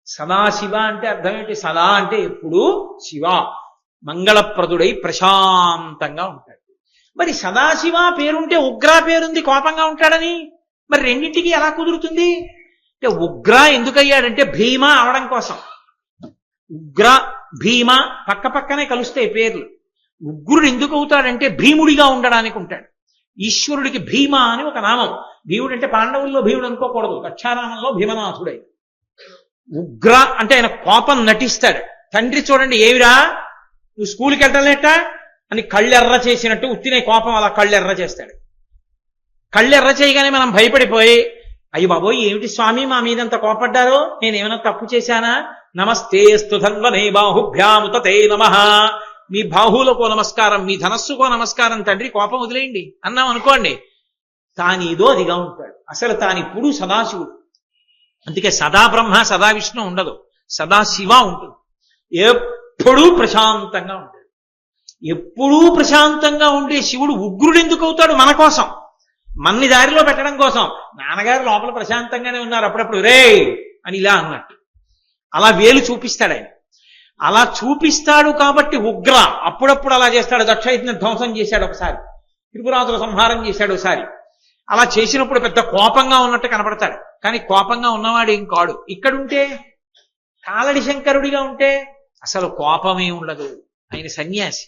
సదాశివ అంటే అర్థం ఏంటి? సదా అంటే ఎప్పుడు, శివ మంగళప్రదుడై ప్రశాంతంగా ఉంటాడు. మరి సదాశివ పేరుంటే ఉగ్ర పేరుంది కోపంగా ఉంటాడని, మరి రెండింటికి ఎలా కుదురుతుంది? అంటే ఉగ్ర ఎందుకయ్యాడంటే భీమ అవడం కోసం. ఉగ్ర భీమ పక్క పక్కనే కలుస్తాయి పేర్లు. ఉగ్రుడు ఎందుకు అవుతాడంటే భీముడిగా ఉండడానికి ఉంటాడు. ఈశ్వరుడికి భీమ అని ఒక నామం. భీముడు అంటే పాండవుల్లో భీముడు అనుకోకూడదు, దక్షారామంలో భీమనాథుడై. ఉగ్ర అంటే ఆయన కోపం నటిస్తాడు. తండ్రి చూడండి, ఏమిరా నువ్వు స్కూల్కి వెళ్ళలేట అని కళ్ళెర్ర చేసినట్టు ఉత్తినే కోపం అలా కళ్ళెర్ర చేస్తాడు. కళ్ళెర్ర చేయగానే మనం భయపడిపోయి, అయ్యి బాబోయ్ ఏమిటి స్వామి మా మీదంత కోపడ్డారో, నేనేమైనా తప్పు చేశానా? నమస్తేస్తు ధన్వనే బాహుభ్యాముత తే నమః. మీ బాహువులకో నమస్కారం, మీ ధనస్సుకో నమస్కారం తండ్రి, కోపం వదిలేయండి అన్నాం అనుకోండి, తానేదో అదిగా ఉంటాడు. అసలు తానిప్పుడు సదాశివుడు. అందుకే సదా బ్రహ్మ సదా విష్ణు ఉండదు, సదాశివ ఉంటుంది. ఎప్పుడూ ప్రశాంతంగా ఉంటాడు. ఎప్పుడూ ప్రశాంతంగా ఉండే శివుడు ఉగ్రుడు ఎందుకు అవుతాడు? మన కోసం, మన్ని దారిలో పెట్టడం కోసం. నాన్నగారు లోపల ప్రశాంతంగానే ఉన్నారు, అప్పుడప్పుడు రే అని ఇలా అన్నట్టు అలా వేలు చూపిస్తాడు ఆయన. అలా చూపిస్తాడు కాబట్టి ఉగ్ర. అప్పుడప్పుడు అలా చేస్తాడు. దక్షయజ్ఞ ధ్వంసం చేశాడు ఒకసారి, త్రిపురాసుల సంహారం చేశాడు ఒకసారి. అలా చేసినప్పుడు పెద్ద కోపంగా ఉన్నట్టు కనపడతాడు, కానీ కోపంగా ఉన్నవాడు ఏం కాడు. ఇక్కడుంటే కాలడి శంకరుడిగా ఉంటే అసలు కోపమే ఉండదు. ఆయన సన్యాసి.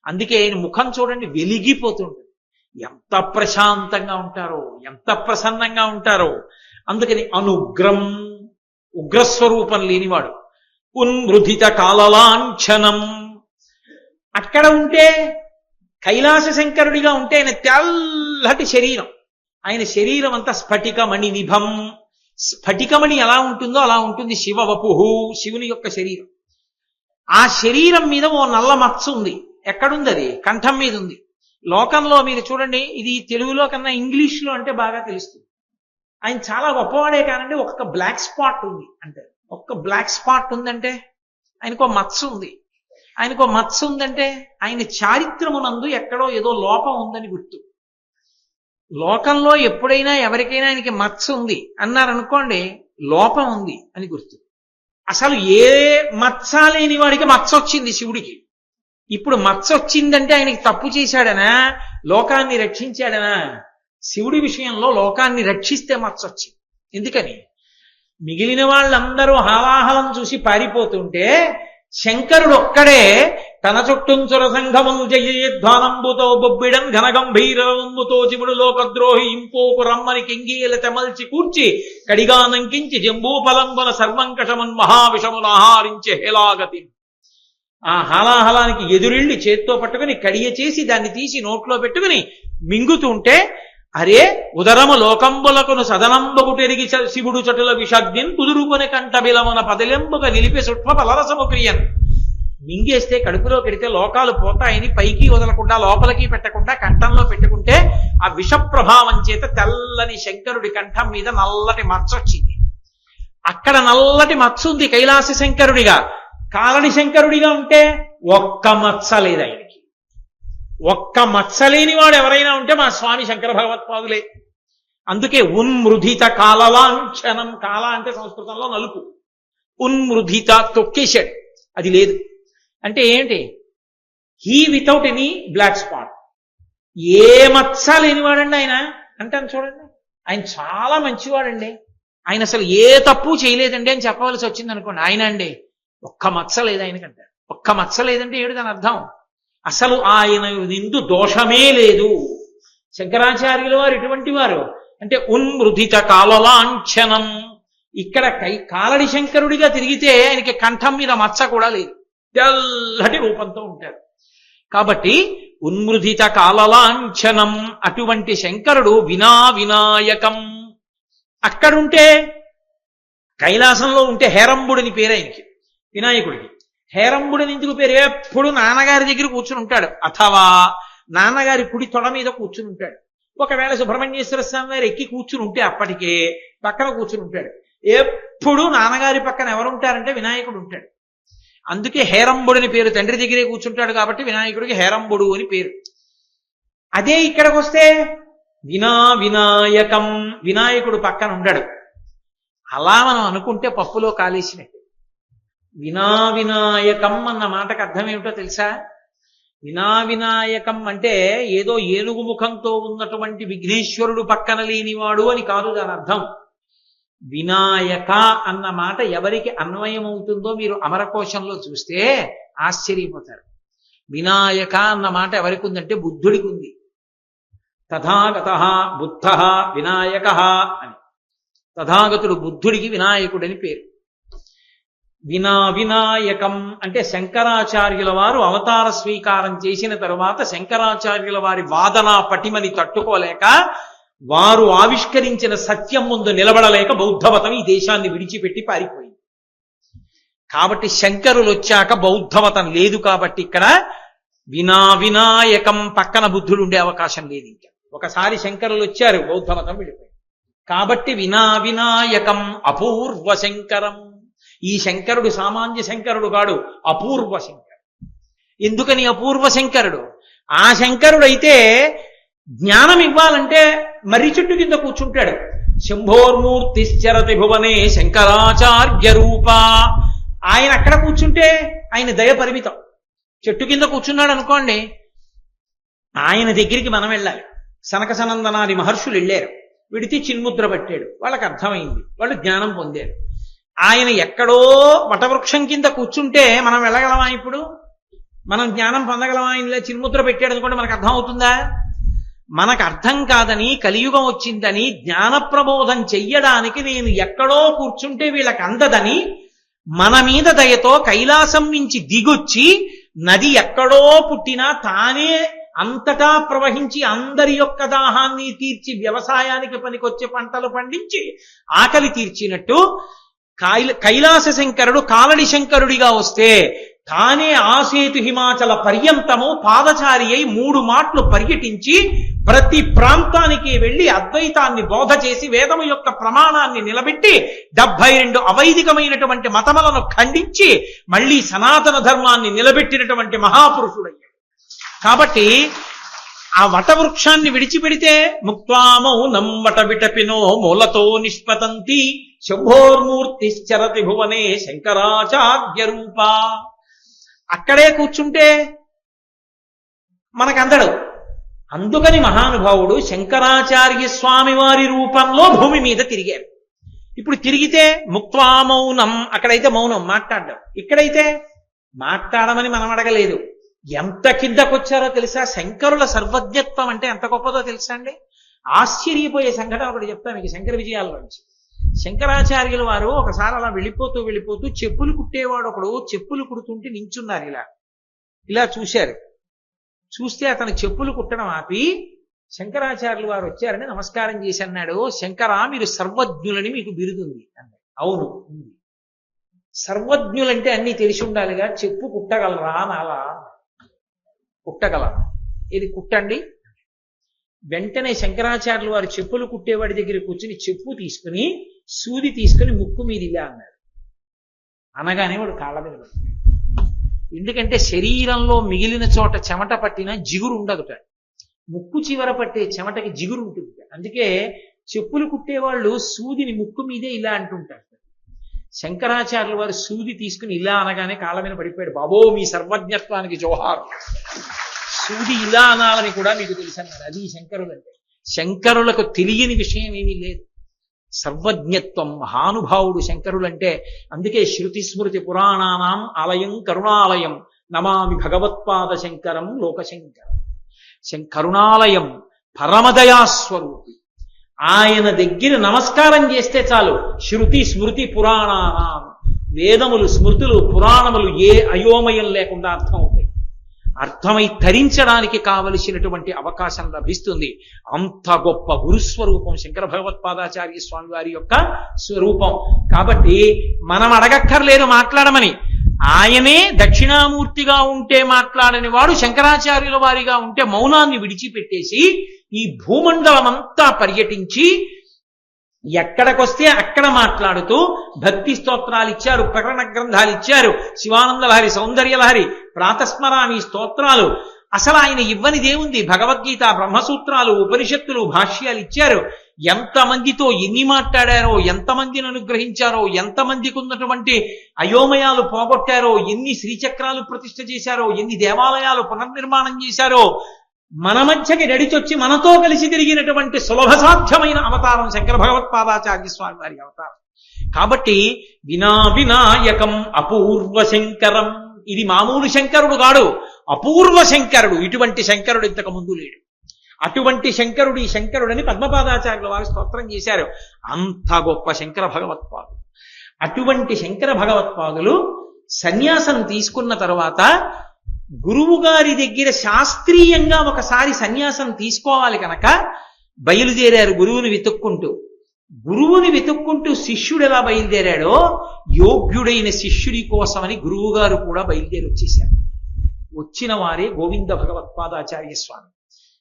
అందుకే ఆయన ముఖం చూడండి వెలిగిపోతుంటుంది. ఎంత ప్రశాంతంగా ఉంటారో, ఎంత ప్రసన్నంగా ఉంటారో. అందుకని అనుగ్రం, ఉగ్రస్వరూపం లేనివాడు. ఉన్మృధిత కాలలాంఛనం. అక్కడ ఉంటే కైలాస శంకరుడిగా ఉంటే ఆయన తెల్లటి శరీరం. ఆయన శరీరం అంతా స్ఫటిక మణి నిభం. స్ఫటికమణి ఎలా ఉంటుందో అలా ఉంటుంది శివ వపుహు, శివుని యొక్క శరీరం. ఆ శరీరం మీద ఓ నల్ల మచ్చ ఉంది. ఎక్కడుంది అది? కంఠం మీద ఉంది. లోకంలో మీరు చూడండి, ఇది తెలుగులో కన్నా ఇంగ్లీష్లో అంటే బాగా తెలుస్తుంది. ఆయన చాలా గొప్పవాడే కానండి, ఒక్క బ్లాక్ స్పాట్ ఉంది అంటే, ఒక్క బ్లాక్ స్పాట్ ఉందంటే ఆయనకో మచ్చ ఉంది. ఆయనకో మచ్చ ఉందంటే ఆయన చారిత్రమునందు ఎక్కడో ఏదో లోపం ఉందని గుర్తు. లోకంలో ఎప్పుడైనా ఎవరికైనా ఆయనకి మచ్చ ఉంది అన్నారనుకోండి, లోపం ఉంది అని గుర్తు. అసలు ఏ మచ్చ లేని వాడికి మచ్చ వచ్చింది శివుడికి. ఇప్పుడు మచ్చ వచ్చిందంటే ఆయనకి తప్పు చేశాడనా, లోకాన్ని రక్షించాడనా? శివుడి విషయంలో లోకాన్ని రక్షిస్తే మచ్చ వచ్చింది. ఎందుకని? మిగిలిన వాళ్ళందరూ హాలాహలం చూసి పారిపోతుంటే శంకరుడు ఒక్కడే తన చుట్టూంచుర సంఘములు జయధ్వానంబుతో బొబ్బిడన్ ఘనగంభీరంబుతో శివుడు లోకద్రోహి ఇంపోకు రమ్మని కెంగీల తెమల్చి కూర్చి కడిగానంకించి జంబూఫలంబున సర్వంకషమన్ మహావిషమును ఆహారించే హేలాగతి. ఆ హాలాహలానికి ఎదురిళ్ళి చేత్తో పట్టుకుని కడియ చేసి దాన్ని తీసి నోట్లో పెట్టుకుని మింగుతుంటే, అరే ఉదరము లోకంబులకును సదనంబగుటెరిగి శివుడు చటుల విషగ్నిన్ కుదురుకొని కంట బిలమున పదిలెంబుగ నిలిపి సుష్మ ఫలరసము క్రియన్. మింగేస్తే కడుపులో పెడితే లోకాలు పోతాయని పైకి వదలకుండా లోపలికి పెట్టకుండా కంఠంలో పెట్టుకుంటే ఆ విష ప్రభావం చేత తెల్లని శంకరుడి కంఠం మీద నల్లటి మచ్చ వచ్చింది. అక్కడ నల్లటి మచ్చ ఉంది కైలాస శంకరుడిగా. కాలని శంకరుడిగా ఉంటే ఒక్క మచ్చ లేదు ఆయనకి. ఒక్క మచ్చలేని వాడు ఎవరైనా ఉంటే మా స్వామి శంకర భగవత్పాదులే. అందుకే ఉన్మృధిత కాలలాంఛనం. కాల అంటే సంస్కృతంలో నలుపు. ఉన్మృధిత తొక్కేశాడు, అది లేదు. అంటే ఏంటి? He without any black spot. ఏ మచ్చ లేనివాడండి ఆయన అంటాను చూడండి. ఆయన చాలా మంచివాడండి. ఆయన అసలు ఏ తప్పు చేయలేదండి అని చెప్పవలసి వచ్చింది అనుకోండి, ఆయన అండి ఒక్క మచ్చ లేదు ఆయనకంటే. ఒక్క మచ్చ లేదంటే ఏడు దాని అర్థం? అసలు ఆయన నిందు దోషమే లేదు. శంకరాచార్యుల వారు ఎటువంటి వారు అంటే ఉన్మృధిత కాలలాంఛనం. ఇక్కడ కాలడి శంకరుడిగా తిరిగితే ఆయనకి కంఠం మీద మచ్చ కూడా లేదు, తెల్లటి రూపంతో ఉంటారు. కాబట్టి ఉన్మృధిత కాలలాంఛనం అటువంటి శంకరుడు వినాయకం. అక్కడుంటే కైలాసంలో ఉంటే హేరంబుడిని పేరు ఆయనకి, వినాయకుడికి. హేరంబుడిని ఎందుకు పేరు? ఎప్పుడు నాన్నగారి దగ్గర కూర్చుని ఉంటాడు, అథవా నాన్నగారి కుడి తొడ మీద కూర్చుని ఉంటాడు. ఒకవేళ సుబ్రహ్మణ్యేశ్వర స్వామి వారు ఎక్కి కూర్చుని ఉంటే అప్పటికే పక్కన కూర్చుని ఉంటాడు. ఎప్పుడు నాన్నగారి పక్కన ఎవరు ఉంటారంటే వినాయకుడు ఉంటాడు. అందుకే హేరంబుడిని పేరు. తండ్రి దగ్గరే కూర్చుంటాడు కాబట్టి వినాయకుడికి హేరంబుడు అని పేరు. అదే ఇక్కడికి వస్తే వినాయకం, వినాయకుడు పక్కన ఉండడు. అలా మనం అనుకుంటే పప్పులో కాలేసినట్టు. వినాయకం అన్న మాటకు అర్థం ఏమిటో తెలుసా? వినాయకం అంటే ఏదో ఏనుగు ముఖంతో ఉన్నటువంటి విఘ్నేశ్వరుడు పక్కన లేనివాడు అని కాదు దాని అర్థం. వినాయక అన్న మాట ఎవరికి అన్వయం అవుతుందో మీరు అమరకోశంలో చూస్తే ఆశ్చర్యపోతారు. వినాయక అన్న మాట ఎవరికి ఉందంటే బుద్ధుడికి ఉంది. తథాగత బుద్ధ వినాయక అని. తథాగతుడు బుద్ధుడికి వినాయకుడని పేరు. వినాయకం అంటే శంకరాచార్యుల వారు అవతార స్వీకారం చేసిన తరువాత శంకరాచార్యుల వారి వాదన పటిమని తట్టుకోలేక వారు ఆవిష్కరించిన సత్యం ముందు నిలబడలేక బౌద్ధమతం ఈ దేశాన్ని విడిచిపెట్టి పారిపోయింది. కాబట్టి శంకరులు వచ్చాక బౌద్ధమతం లేదు. కాబట్టి ఇక్కడ వినాయకం పక్కన బుద్ధుడు ఉండే అవకాశం లేదు. ఇంకా ఒకసారి శంకరులు వచ్చారు, బౌద్ధమతం విడిపోయింది. కాబట్టి వినాయకం అపూర్వ శంకరం. ఈ శంకరుడు సామాన్య శంకరుడు కాడు, అపూర్వ శంకరుడు. ఎందుకని అపూర్వ శంకరుడు? ఆ శంకరుడైతే జ్ఞానం ఇవ్వాలంటే మర్రి చెట్టు కింద కూర్చుంటాడు. శంభోర్మూర్తిశ్చరతి భువనే శంకరాచార్య రూప. ఆయన అక్కడ కూర్చుంటే ఆయన దయ పరిమితం. చెట్టు కింద కూర్చున్నాడు అనుకోండి, ఆయన దగ్గరికి మనం వెళ్ళాలి. సనక సనందనాది మహర్షులు వెళ్ళారు, విడితే చిన్ముద్ర పట్టాడు, వాళ్ళకి అర్థమైంది, వాళ్ళు జ్ఞానం పొందారు. ఆయన ఎక్కడో వటవృక్షం కింద కూర్చుంటే మనం వెళ్ళగలమా? ఇప్పుడు మనం జ్ఞానం పొందగలమా? ఆయనలో చిన్ముద్ర పెట్టాడు అనుకోండి, మనకు అర్థం అవుతుందా? మనకు అర్థం కాదని, కలియుగం వచ్చిందని, జ్ఞాన ప్రబోధం చెయ్యడానికి నేను ఎక్కడో కూర్చుంటే వీళ్ళకి అందదని మన మీద దయతో కైలాసం నుంచి దిగొచ్చి నది ఎక్కడో పుట్టినా తానే అంతటా ప్రవహించి అందరి యొక్క దాహాన్ని తీర్చి వ్యవసాయానికి పనికొచ్చే పంటలు పండించి ఆకలి తీర్చినట్టు కైలాస శంకరుడు కాలడి శంకరుడిగా వస్తే తానే ఆసేతు హిమాచల పర్యంతము పాదచారి అయి 3 మాటలు పర్యటించి ప్రతి ప్రాంతానికి వెళ్లి అద్వైతాన్ని బోధ చేసి వేదము యొక్క ప్రమాణాన్ని నిలబెట్టి 72 అవైదికమైనటువంటి మతములను ఖండించి మళ్ళీ సనాతన ధర్మాన్ని నిలబెట్టినటువంటి మహాపురుషుడయ్యాడు. కాబట్టి ఆ వటవృక్షాన్ని విడిచిపెడితే ముక్త్వామౌనం వట విటపినో మూలతో నిష్పతంతి శంభోర్మూర్తిశ్చరతి భువనే శంకరాచార్య రూప. అక్కడే కూర్చుంటే మనకందడు. అందుకని మహానుభావుడు శంకరాచార్య స్వామి వారి రూపంలో భూమి మీద తిరిగారు. ఇప్పుడు తిరిగితే ముక్త్వామౌనం, అక్కడైతే మౌనం మాట్లాడడం, ఇక్కడైతే మాట్లాడమని మనం అడగలేదు. ఎంత కిందకొచ్చారో తెలుసా? శంకరుల సర్వజ్ఞత్వం అంటే ఎంత గొప్పదో తెలుసా అండి? ఆశ్చర్యపోయే సంఘటన ఒకటి చెప్తా మీకు శంకర విజయాల నుంచి. శంకరాచార్యుల వారు ఒకసారి అలా వెళ్ళిపోతూ చెప్పులు కుట్టేవాడు ఒకడు చెప్పులు కుడుతుంటే నించున్నారు. ఇలా చూశారు. చూస్తే అతను చెప్పులు కుట్టడం ఆపి శంకరాచార్యుల వారు వచ్చారని నమస్కారం చేసి అన్నాడు, శంకరా మీరు సర్వజ్ఞులని మీకు బిరుదుంది అన్నాడు. అవును ఉంది. సర్వజ్ఞులంటే అన్ని తెలిసి ఉండాలిగా, చెప్పు కుట్టగలరా అని. అలా కుట్టగలరా, ఇది కుట్టండి. వెంటనే శంకరాచార్యుల వారు చెప్పులు కుట్టేవాడి దగ్గర కూర్చుని చెప్పు తీసుకుని సూది తీసుకుని ముక్కు మీద ఇలా అన్నాడు. అనగానే వాడు కాళ్ళ మీద పడ్డాడు. ఎందుకంటే శరీరంలో మిగిలిన చోట చెమట పట్టిన జిగురు ఉండదుట, ముక్కు చివర పట్టే చెమటకి జిగురు ఉంటుంది. అందుకే చెప్పులు కుట్టేవాళ్ళు సూదిని ముక్కు మీదే ఇలా అంటుంటారు. శంకరాచార్యుల వారు సూది తీసుకుని ఇలా అనగానే కాళ్ళ మీద పడిపోయాడు. బాబో మీ సర్వజ్ఞత్వానికి జోహారు, సూది ఇలా అనాలని కూడా మీకు తెలుసు అన్నారు. అది శంకరులు అంటే. శంకరులకు తెలియని విషయం ఏమీ లేదు. సర్వజ్ఞత్వం, మహానుభావుడు శంకరులంటే. అందుకే శృతి స్మృతి పురాణానాం ఆలయం కరుణాలయం నమామి భగవత్పాద శంకరం లోకశంకరం. కరుణాలయం, పరమదయాస్వరూపి. ఆయన దగ్గర నమస్కారం చేస్తే చాలు శృతి స్మృతి పురాణానాం, వేదములు స్మృతులు పురాణములు ఏ అయోమయం లేకుండా అర్థం అవుతాయి. అర్థమై తరించడానికి కావలసినటువంటి అవకాశం లభిస్తుంది. అంత గొప్ప గురుస్వరూపం శంకర భగవత్పాదాచార్య స్వామి వారి యొక్క స్వరూపం. కాబట్టి మనం అడగక్కర్లేదు మాట్లాడమని. ఆయనే దక్షిణామూర్తిగా ఉంటే మాట్లాడని వాడు శంకరాచార్యుల వారిగా ఉంటే మౌనాన్ని విడిచిపెట్టేసి ఈ భూమండలమంతా పర్యటించి ఎక్కడికొస్తే అక్కడ మాట్లాడుతూ భక్తి స్తోత్రాలు ఇచ్చారు, ప్రకరణ గ్రంథాలు ఇచ్చారు, శివానంద లహరి, సౌందర్య లహరి, ప్రాతస్మరామి స్తోత్రాలు. అసలు ఆయన ఇవ్వనిదేముంది? భగవద్గీత, బ్రహ్మసూత్రాలు, ఉపనిషత్తులు, భాష్యాలు ఇచ్చారు. ఎంతమందితో ఎన్ని మాట్లాడారో, ఎంతమందిని అనుగ్రహించారో, ఎంతమందికి ఉన్నటువంటి అయోమయాలు పోగొట్టారో, ఎన్ని శ్రీచక్రాలు ప్రతిష్ఠ చేశారో, ఎన్ని దేవాలయాలు పునర్నిర్మాణం చేశారో. మన మధ్యకి నడిచొచ్చి మనతో కలిసి తిరిగినటువంటి సులభ సాధ్యమైన అవతారం శంకర భగవత్పాదాచార్య స్వామి వారి అవతారం. కాబట్టి వినాయకం అపూర్వ శంకరం. ఇది మామూలు శంకరుడు కాడు, అపూర్వ శంకరుడు. ఇటువంటి శంకరుడు ఇంతకు ముందు లేడు. అటువంటి శంకరుడు ఈ శంకరుడని పద్మపాదాచార్యుల వారు స్తోత్రం చేశారు. అంత గొప్ప శంకర భగవత్పాదులు. అటువంటి శంకర భగవత్పాదులు సన్యాసం తీసుకున్న తరువాత గురువు గారి దగ్గర శాస్త్రీయంగా ఒకసారి సన్యాసం తీసుకోవాలి కనుక బయలుదేరారు గురువుని వెతుక్కుంటూ. గురువుని వెతుక్కుంటూ శిష్యుడు ఎలా బయలుదేరాడో యోగ్యుడైన శిష్యుడి కోసమని గురువు గారు కూడా బయలుదేరి వచ్చేశారు. వచ్చిన వారే గోవింద భగవత్పాదాచార్య స్వామి.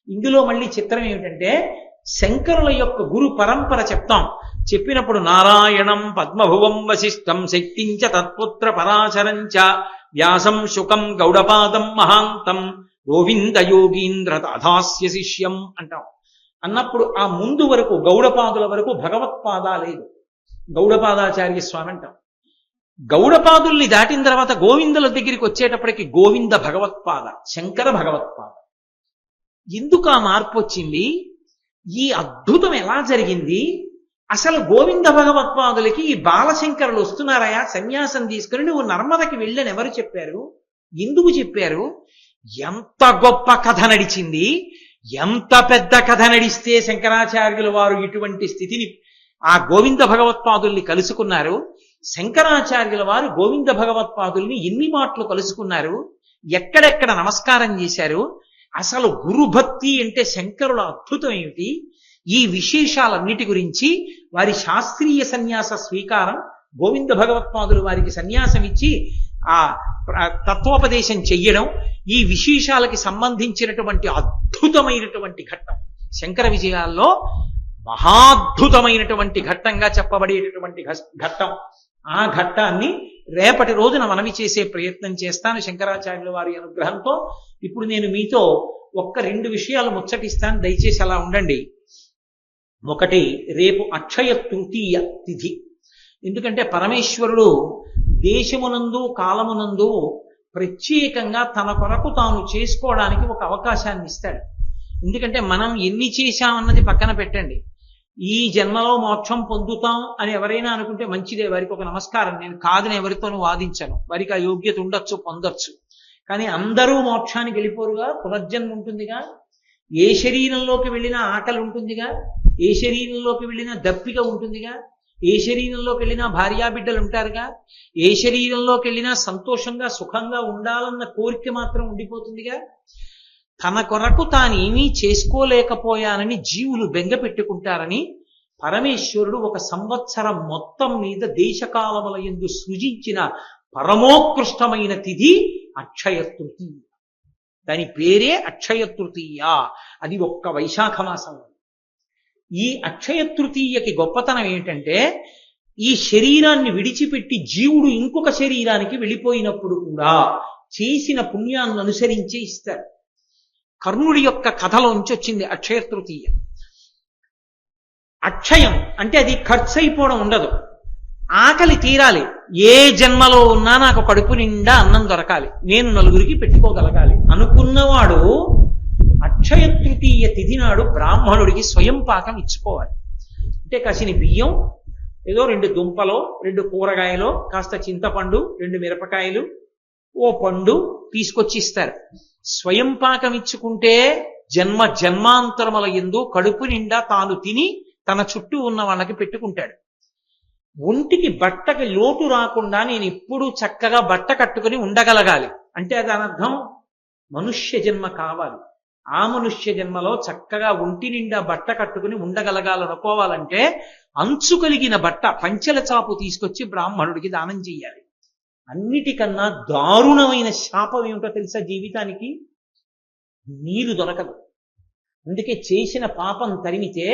ఇందులో మళ్ళీ చిత్రం ఏమిటంటే శంకరుల యొక్క గురు పరంపర చెప్తాం. చెప్పినప్పుడు నారాయణం పద్మభువం వశిష్టం శక్తించ తత్పుత్ర పరాశరంచ వ్యాసం శుకం గౌడపాదం మహాంతం గోవింద యోగీంద్ర దాదాస్య శిష్యం అంటాం. అన్నప్పుడు ఆ ముందు వరకు గౌడపాదుల వరకు భగవత్పాద లేదు, గౌడపాదాచార్య స్వామి అంటాం. గౌడపాదుల్ని దాటిన తర్వాత గోవిందుల దగ్గరికి వచ్చేటప్పటికి గోవింద భగవత్పాద, శంకర భగవత్పాద. ఎందుకు ఆ మార్పు వచ్చింది? ఈ అద్భుతం ఎలా జరిగింది? అసలు గోవింద భగవత్పాదులకి ఈ బాలశంకరులు వస్తున్నారయా సన్యాసం తీసుకుని నువ్వు నర్మదకి వెళ్ళని ఎవరు చెప్పారు? ఎందుకు చెప్పారు? ఎంత గొప్ప కథ నడిచింది, ఎంత పెద్ద కథ నడిస్తే శంకరాచార్యుల వారు ఇటువంటి స్థితిని ఆ గోవింద భగవత్పాదుల్ని కలుసుకున్నారు. శంకరాచార్యుల వారు గోవింద భగవత్పాదుల్ని ఎన్ని మాటలు కలుసుకున్నారు, ఎక్కడెక్కడ నమస్కారం చేశారు, అసలు గురుభక్తి అంటే శంకరుల అద్భుతం ఏమిటి, ఈ విశేషాలన్నిటి గురించి వారి శాస్త్రీయ సన్యాస స్వీకారం, గోవింద భగవత్పాదులు వారికి సన్యాసం ఇచ్చి ఆ తత్వోపదేశం చెయ్యడం, ఈ విశేషాలకి సంబంధించినటువంటి అద్భుతమైనటువంటి ఘట్టం శంకర విజయాల్లో మహాద్భుతమైనటువంటి ఘట్టంగా చెప్పబడేటటువంటి ఘట్టం. ఆ ఘట్టాన్ని రేపటి రోజున మనవి చేసే ప్రయత్నం చేస్తాను శంకరాచార్యుల వారి అనుగ్రహంతో. ఇప్పుడు నేను మీతో ఒక్క 2 విషయాలు ముచ్చటిస్తాను, దయచేసి అలా ఉండండి. ఒకటి, రేపు అక్షయ తృతీయ తిథి. ఎందుకంటే పరమేశ్వరుడు దేశమునందు కాలమునందు ప్రత్యేకంగా తన కొరకు తాను చేసుకోవడానికి ఒక అవకాశాన్ని ఇస్తాడు. ఎందుకంటే మనం ఎన్ని చేశామన్నది పక్కన పెట్టండి, ఈ జన్మలో మోక్షం పొందుతాం అని ఎవరైనా అనుకుంటే మంచిదే, వారికి ఒక నమస్కారం. నేను కాదని ఎవరితోనూ వాదించను, వారికి ఆ యోగ్యత ఉండొచ్చు, పొందొచ్చు. కానీ అందరూ మోక్షానికి వెళ్ళిపోరుగా, పునర్జన్మ ఉంటుందిగా. ఏ శరీరంలోకి వెళ్ళినా ఆకలి ఉంటుందిగా, ఏ శరీరంలోకి వెళ్ళినా దప్పిక ఉంటుందిగా, ఏ శరీరంలోకి వెళ్ళినా భార్యాబిడ్డలు ఉంటారుగా, ఏ శరీరంలోకి వెళ్ళినా సంతోషంగా సుఖంగా ఉండాలన్న కోరిక మాత్రం ఉండిపోతుందిగా. తన కొరకు తానేమీ చేసుకోలేకపోయానని జీవులు బెంగ పెట్టుకుంటారని పరమేశ్వరుడు ఒక సంవత్సరం మొత్తం మీద దేశకాలముల యందు సృజించిన పరమోత్కృష్టమైన తిథి అక్షయ తృతీయ. దాని పేరే అక్షయ తృతీయ. అది ఒక్క వైశాఖ మాసం. ఈ అక్షయ తృతీయకి గొప్పతనం ఏంటంటే, ఈ శరీరాన్ని విడిచిపెట్టి జీవుడు ఇంకొక శరీరానికి వెళ్ళిపోయినప్పుడు కూడా చేసిన పుణ్యాన్ని అనుసరించే ఇస్తారు. కర్ణుడి యొక్క కథలోంచి వచ్చింది అక్షయ తృతీయ. అక్షయం అంటే అది ఖర్చు అయిపోవడం ఉండదు, ఆకలి తీరాలి. ఏ జన్మలో ఉన్నా నాకు కడుపు నిండా అన్నం దొరకాలి, నేను నలుగురికి పెట్టుకోగలగాలి అనుకున్నవాడు అక్షయ తృతీయ తిథి నాడు బ్రాహ్మణుడికి స్వయం పాకం ఇచ్చుకోవాలి. అంటే కసిని బియ్యం, ఏదో 2 దుంపలో, 2 కూరగాయలో, కాస్త చింతపండు, 2 మిరపకాయలు, ఓ పండు తీసుకొచ్చి ఇస్తారు. స్వయం పాకం ఇచ్చుకుంటే జన్మాంతరముల యందు కడుపు నిండా తాను తిని తన చుట్టూ ఉన్న వాళ్ళకి పెట్టుకుంటాడు. ఒంటికి బట్టకి లోటు రాకుండా నేను ఎప్పుడూ చక్కగా బట్ట కట్టుకుని ఉండగలగాలి అంటే దాని అర్థం మనుష్య జన్మ కావాలి. ఆ మనుష్య జన్మలో చక్కగా ఒంటి నిండా బట్ట కట్టుకుని ఉండగలగాలనుకోవాలంటే అంచు కలిగిన బట్ట, పంచెల చాపు తీసుకొచ్చి బ్రాహ్మణుడికి దానం చెయ్యాలి. అన్నిటికన్నా దారుణమైన శాపం ఏమిటో తెలుసా జీవితానికి? నీరు దొరకదు. అందుకే చేసిన పాపం తరిమితే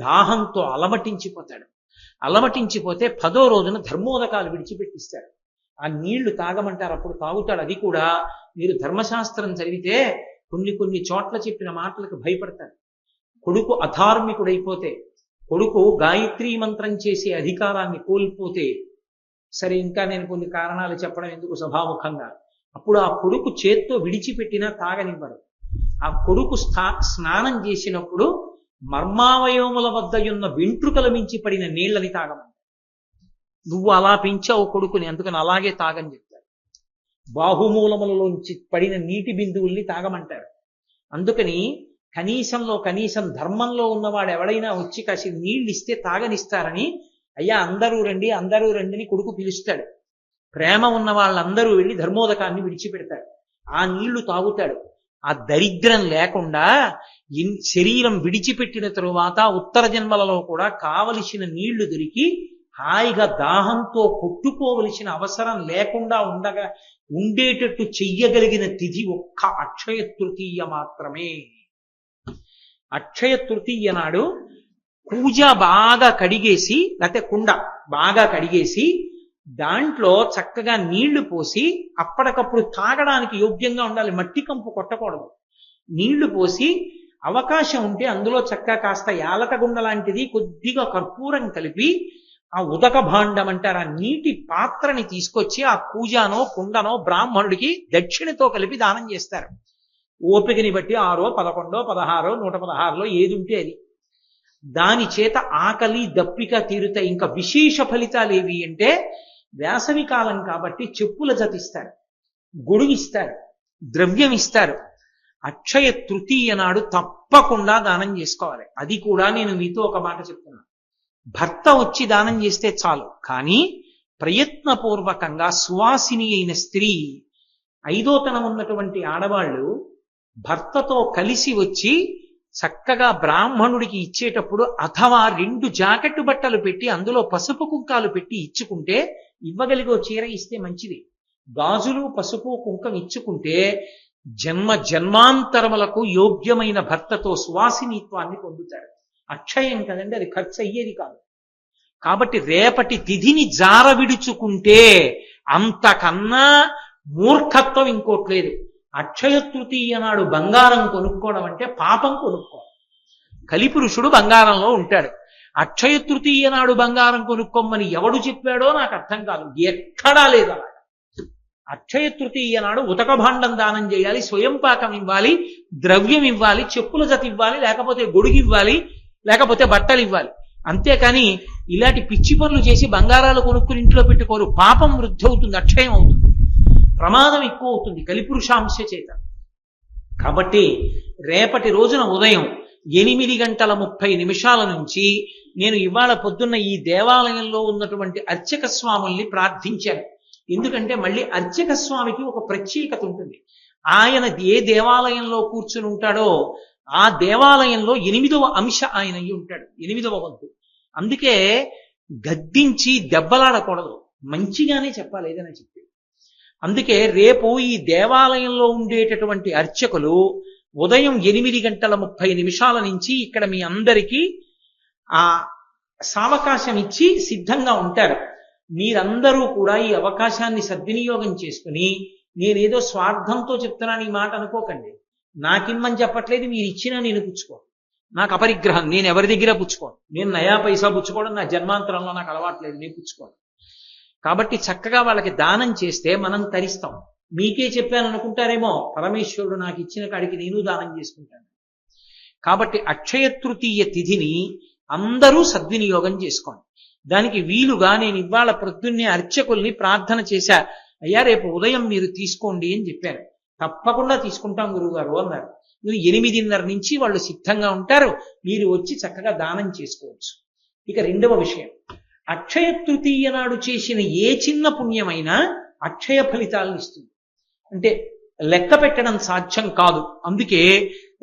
దాహంతో అలమటించిపోతాడు. అలమటించిపోతే 10వ రోజున ధర్మోదకాలు విడిచిపెట్టిస్తాడు. ఆ నీళ్లు తాగమంటారు, అప్పుడు తాగుతాడు. అది కూడా మీరు ధర్మశాస్త్రం చదివితే కొన్ని చోట్ల చెప్పిన మాటలకు భయపడతారు. కొడుకు అధార్మికుడైపోతే, కొడుకు గాయత్రీ మంత్రం చేసే అధికారాన్ని కోల్పోతే, సరే ఇంకా నేను కొన్ని కారణాలు చెప్పడం ఎందుకు సభాముఖంగా, అప్పుడు ఆ కొడుకు చేత్తో విడిచిపెట్టినా తాగనివ్వరు. ఆ కొడుకు స్నానం చేసినప్పుడు మర్మావయవముల వద్ద ఉన్న వెంట్రుకల మించి పడిన నీళ్లని తాగమంటారు. నువ్వు అలా పెంచావు కొడుకుని, అందుకని అలాగే తాగని చెప్తారు. బాహుమూలములలోంచి పడిన నీటి బిందువుల్ని తాగమంటారు. అందుకని కనీసం ధర్మంలో ఉన్నవాడు ఎవడైనా వచ్చి కాసి నీళ్ళు ఇస్తే తాగనిస్తారని, అయ్యా అందరూ రండి అని కొడుకు పిలుస్తాడు. ప్రేమ ఉన్న వాళ్ళందరూ వెళ్ళి ధర్మోదకాన్ని విడిచిపెడతాడు. ఆ నీళ్లు తాగుతాడు. ఆ దరిద్రం లేకుండా శరీరం విడిచిపెట్టిన తరువాత ఉత్తర జన్మలలో కూడా కావలసిన నీళ్లు దొరికి హాయిగా దాహంతో కొట్టుకోవలసిన అవసరం లేకుండా ఉండేటట్టు చెయ్యగలిగిన తిథి ఒక్క అక్షయ తృతీయ మాత్రమే. అక్షయ తృతీయ నాడు పూజ బాగా కడిగేసి, లేకపోతే కుండ బాగా కడిగేసి దాంట్లో చక్కగా నీళ్లు పోసి, అప్పటికప్పుడు తాగడానికి యోగ్యంగా ఉండాలి, మట్టి కంపు కొట్టకూడదు. నీళ్లు పోసి అవకాశం ఉంటే అందులో చక్కగా కాస్త యాలకగుండ లాంటిది, కొద్దిగా కర్పూరం కలిపి ఆ ఉదక భాండం అంటారు, ఆ నీటి పాత్రని తీసుకొచ్చి ఆ పూజానో కుండనో బ్రాహ్మణుడికి దక్షిణతో కలిపి దానం చేస్తారు. ఓపికని బట్టి 6, 11, 16, 116లో ఏది ఉంటే అది. దాని చేత ఆకలి దప్పిక తీరుతాయి. ఇంకా విశేష ఫలితాలు ఏవి అంటే, వేసవి కాలం కాబట్టి చెప్పుల జతిస్తారు, గొడుగిస్తారు, ద్రవ్యం ఇస్తారు. అక్షయ తృతీయ నాడు తప్పకుండా దానం చేసుకోవాలి. అది కూడా నేను మీతో ఒక మాట చెప్తున్నాను, భర్త వచ్చి దానం చేస్తే చాలు, కానీ ప్రయత్నపూర్వకంగా సువాసిని అయిన స్త్రీ, 5వ తనం ఉన్నటువంటి ఆడవాళ్ళు భర్తతో కలిసి వచ్చి చక్కగా బ్రాహ్మణుడికి ఇచ్చేటప్పుడు అథవా 2 జాకెట్టు బట్టలు పెట్టి అందులో పసుపు కుంకాలు పెట్టి ఇచ్చుకుంటే, ఇవ్వగలిగో చీర ఇస్తే మంచిది. గాజులు పసుపు కుంకం ఇచ్చుకుంటే జన్మ జన్మాంతరములకు యోగ్యమైన భర్తతో సువాసినిత్వాన్ని పొందుతారు. అక్షయం కదండి, అది ఖర్చు అయ్యేది కాదు. కాబట్టి రేపటి తిథిని జార విడుచుకుంటే అంతకన్నా మూర్ఖత్వం ఇంకోట్లేదు. అక్షయ తృతీయ నాడు బంగారం కొనుక్కోవడం అంటే పాపం కొనుక్కోవడం. కలిపురుషుడు బంగారంలో ఉంటాడు. అక్షయ తృతీయ నాడు బంగారం కొనుక్కోమని ఎవడు చెప్పాడో నాకు అర్థం కాదు, ఎక్కడా లేదు అలా. అక్షయ తృతీయ నాడు ఉతక భాండం దానం చేయాలి, స్వయం పాకం ఇవ్వాలి, ద్రవ్యం ఇవ్వాలి, చెప్పుల జత ఇవ్వాలి, లేకపోతే గొడుగు ఇవ్వాలి, లేకపోతే బట్టలు ఇవ్వాలి. అంతేకాని ఇలాంటి పిచ్చి పనులు చేసి బంగారాలు కొనుక్కుని ఇంట్లో పెట్టుకోరు. పాపం వృద్ధి అవుతుంది, అక్షయం అవుతుంది, ప్రమాదం ఎక్కువ అవుతుంది కలిపురుషాంశ చేత. కాబట్టి రేపటి రోజున ఉదయం 8:30 నుంచి నేను ఇవాళ పొద్దున్న ఈ దేవాలయంలో ఉన్నటువంటి అర్చక స్వాముల్ని ప్రార్థించాను. ఎందుకంటే మళ్ళీ అర్చక స్వామికి ఒక ప్రత్యేకత ఉంటుంది. ఆయన ఏ దేవాలయంలో కూర్చుని ఉంటాడో ఆ దేవాలయంలో 8వ అంశ ఆయన అయి ఉంటాడు, 8వ వంతు. అందుకే గద్దించి దెబ్బలాడకూడదు, మంచిగానే చెప్పాలి ఏదైనా చెప్పి. అందుకే రేపు ఈ దేవాలయంలో ఉండేటటువంటి అర్చకులు ఉదయం 8:30 నుంచి ఇక్కడ మీ అందరికీ ఆ సావకాశం ఇచ్చి సిద్ధంగా ఉంటారు. మీరందరూ కూడా ఈ అవకాశాన్ని సద్వినియోగం చేసుకుని, నేనేదో స్వార్థంతో చెప్తున్నాను ఈ మాట అనుకోకండి. నాకిమ్మని చెప్పట్లేదు, మీరు ఇచ్చినా నేను పుచ్చుకోను. నాకు అపరిగ్రహం, నేను ఎవరి దగ్గర పుచ్చుకోను. నేను నయా పైసా పుచ్చుకోవడం నా జన్మాంతరంలో నాకు అలవాట్లేదు, నేను పుచ్చుకోను. కాబట్టి చక్కగా వాళ్ళకి దానం చేస్తే మనం తరిస్తాం. మీకే చెప్పాను అనుకుంటారేమో, పరమేశ్వరుడు నాకు ఇచ్చిన కాడికి నేను దానం చేసుకుంటాను. కాబట్టి అక్షయ తృతీయ తిథిని అందరూ సద్వినియోగం చేసుకోండి. దానికి వీలుగా నేను ఇవాళ ప్రొద్దున్నే అర్చకుల్ని ప్రార్థన చేశా. అయ్యా రేపు ఉదయం మీరు తీసుకోండి అని చెప్పాను. తప్పకుండా తీసుకుంటాం గురువుగారు అన్నారు. 8:30 నుంచి వాళ్ళు సిద్ధంగా ఉంటారు, మీరు వచ్చి చక్కగా దానం చేసుకోవచ్చు. ఇక రెండవ విషయం, అక్షయ తృతీయ నాడు చేసిన ఏ చిన్న పుణ్యమైనా అక్షయ ఫలితాలను ఇస్తుంది. అంటే లెక్క పెట్టడం సాధ్యం కాదు. అందుకే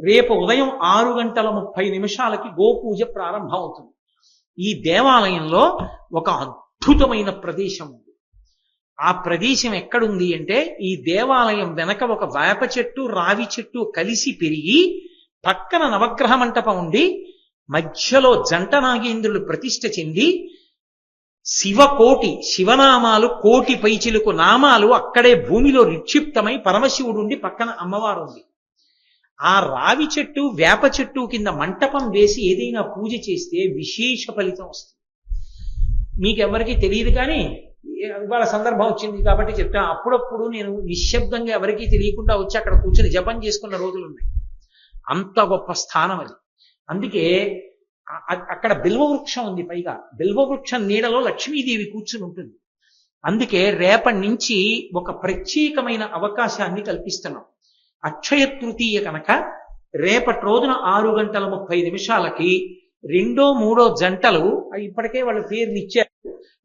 రేపు ఉదయం 6:30 గోపూజ ప్రారంభం అవుతుంది. ఈ దేవాలయంలో ఒక అద్భుతమైన ప్రదేశం ఉంది. ఆ ప్రదేశం ఎక్కడుంది అంటే, ఈ దేవాలయం వెనక ఒక వేప చెట్టు రావి చెట్టు కలిసి పెరిగి పక్కన నవగ్రహ మంటపం ఉండి మధ్యలో జంట నాగేంద్రులు ప్రతిష్ఠ చెంది శివనామాలు 1,000,000 పైచిలుకు నామాలు అక్కడే భూమిలో నిక్షిప్తమై పరమశివుడు ఉండి పక్కన అమ్మవారు ఉంది. ఆ రావి చెట్టు వేప చెట్టు కింద మంటపం వేసి ఏదైనా పూజ చేస్తే విశేష ఫలితం వస్తుంది. మీకెవరికి తెలియదు, కానీ ఇవాళ సందర్భం వచ్చింది కాబట్టి చెప్తా. అప్పుడప్పుడు నేను నిశ్శబ్దంగా ఎవరికీ తెలియకుండా వచ్చి అక్కడ కూర్చొని జపం చేసుకున్న రోజులు ఉన్నాయి. అంత గొప్ప స్థానం అది. అందుకే అక్కడ బిల్వవృక్షం ఉంది. పైగా బిల్వవృక్షం నీడలో లక్ష్మీదేవి కూర్చుని ఉంటుంది. అందుకే రేపటి నుంచి ఒక ప్రత్యేకమైన అవకాశాన్ని కల్పిస్తున్నాం. అక్షయ తృతీయ కనుక రేపటి రోజున 6:30 2, 3 జంటలు, ఇప్పటికే వాళ్ళ పేర్లు ఇచ్చారు,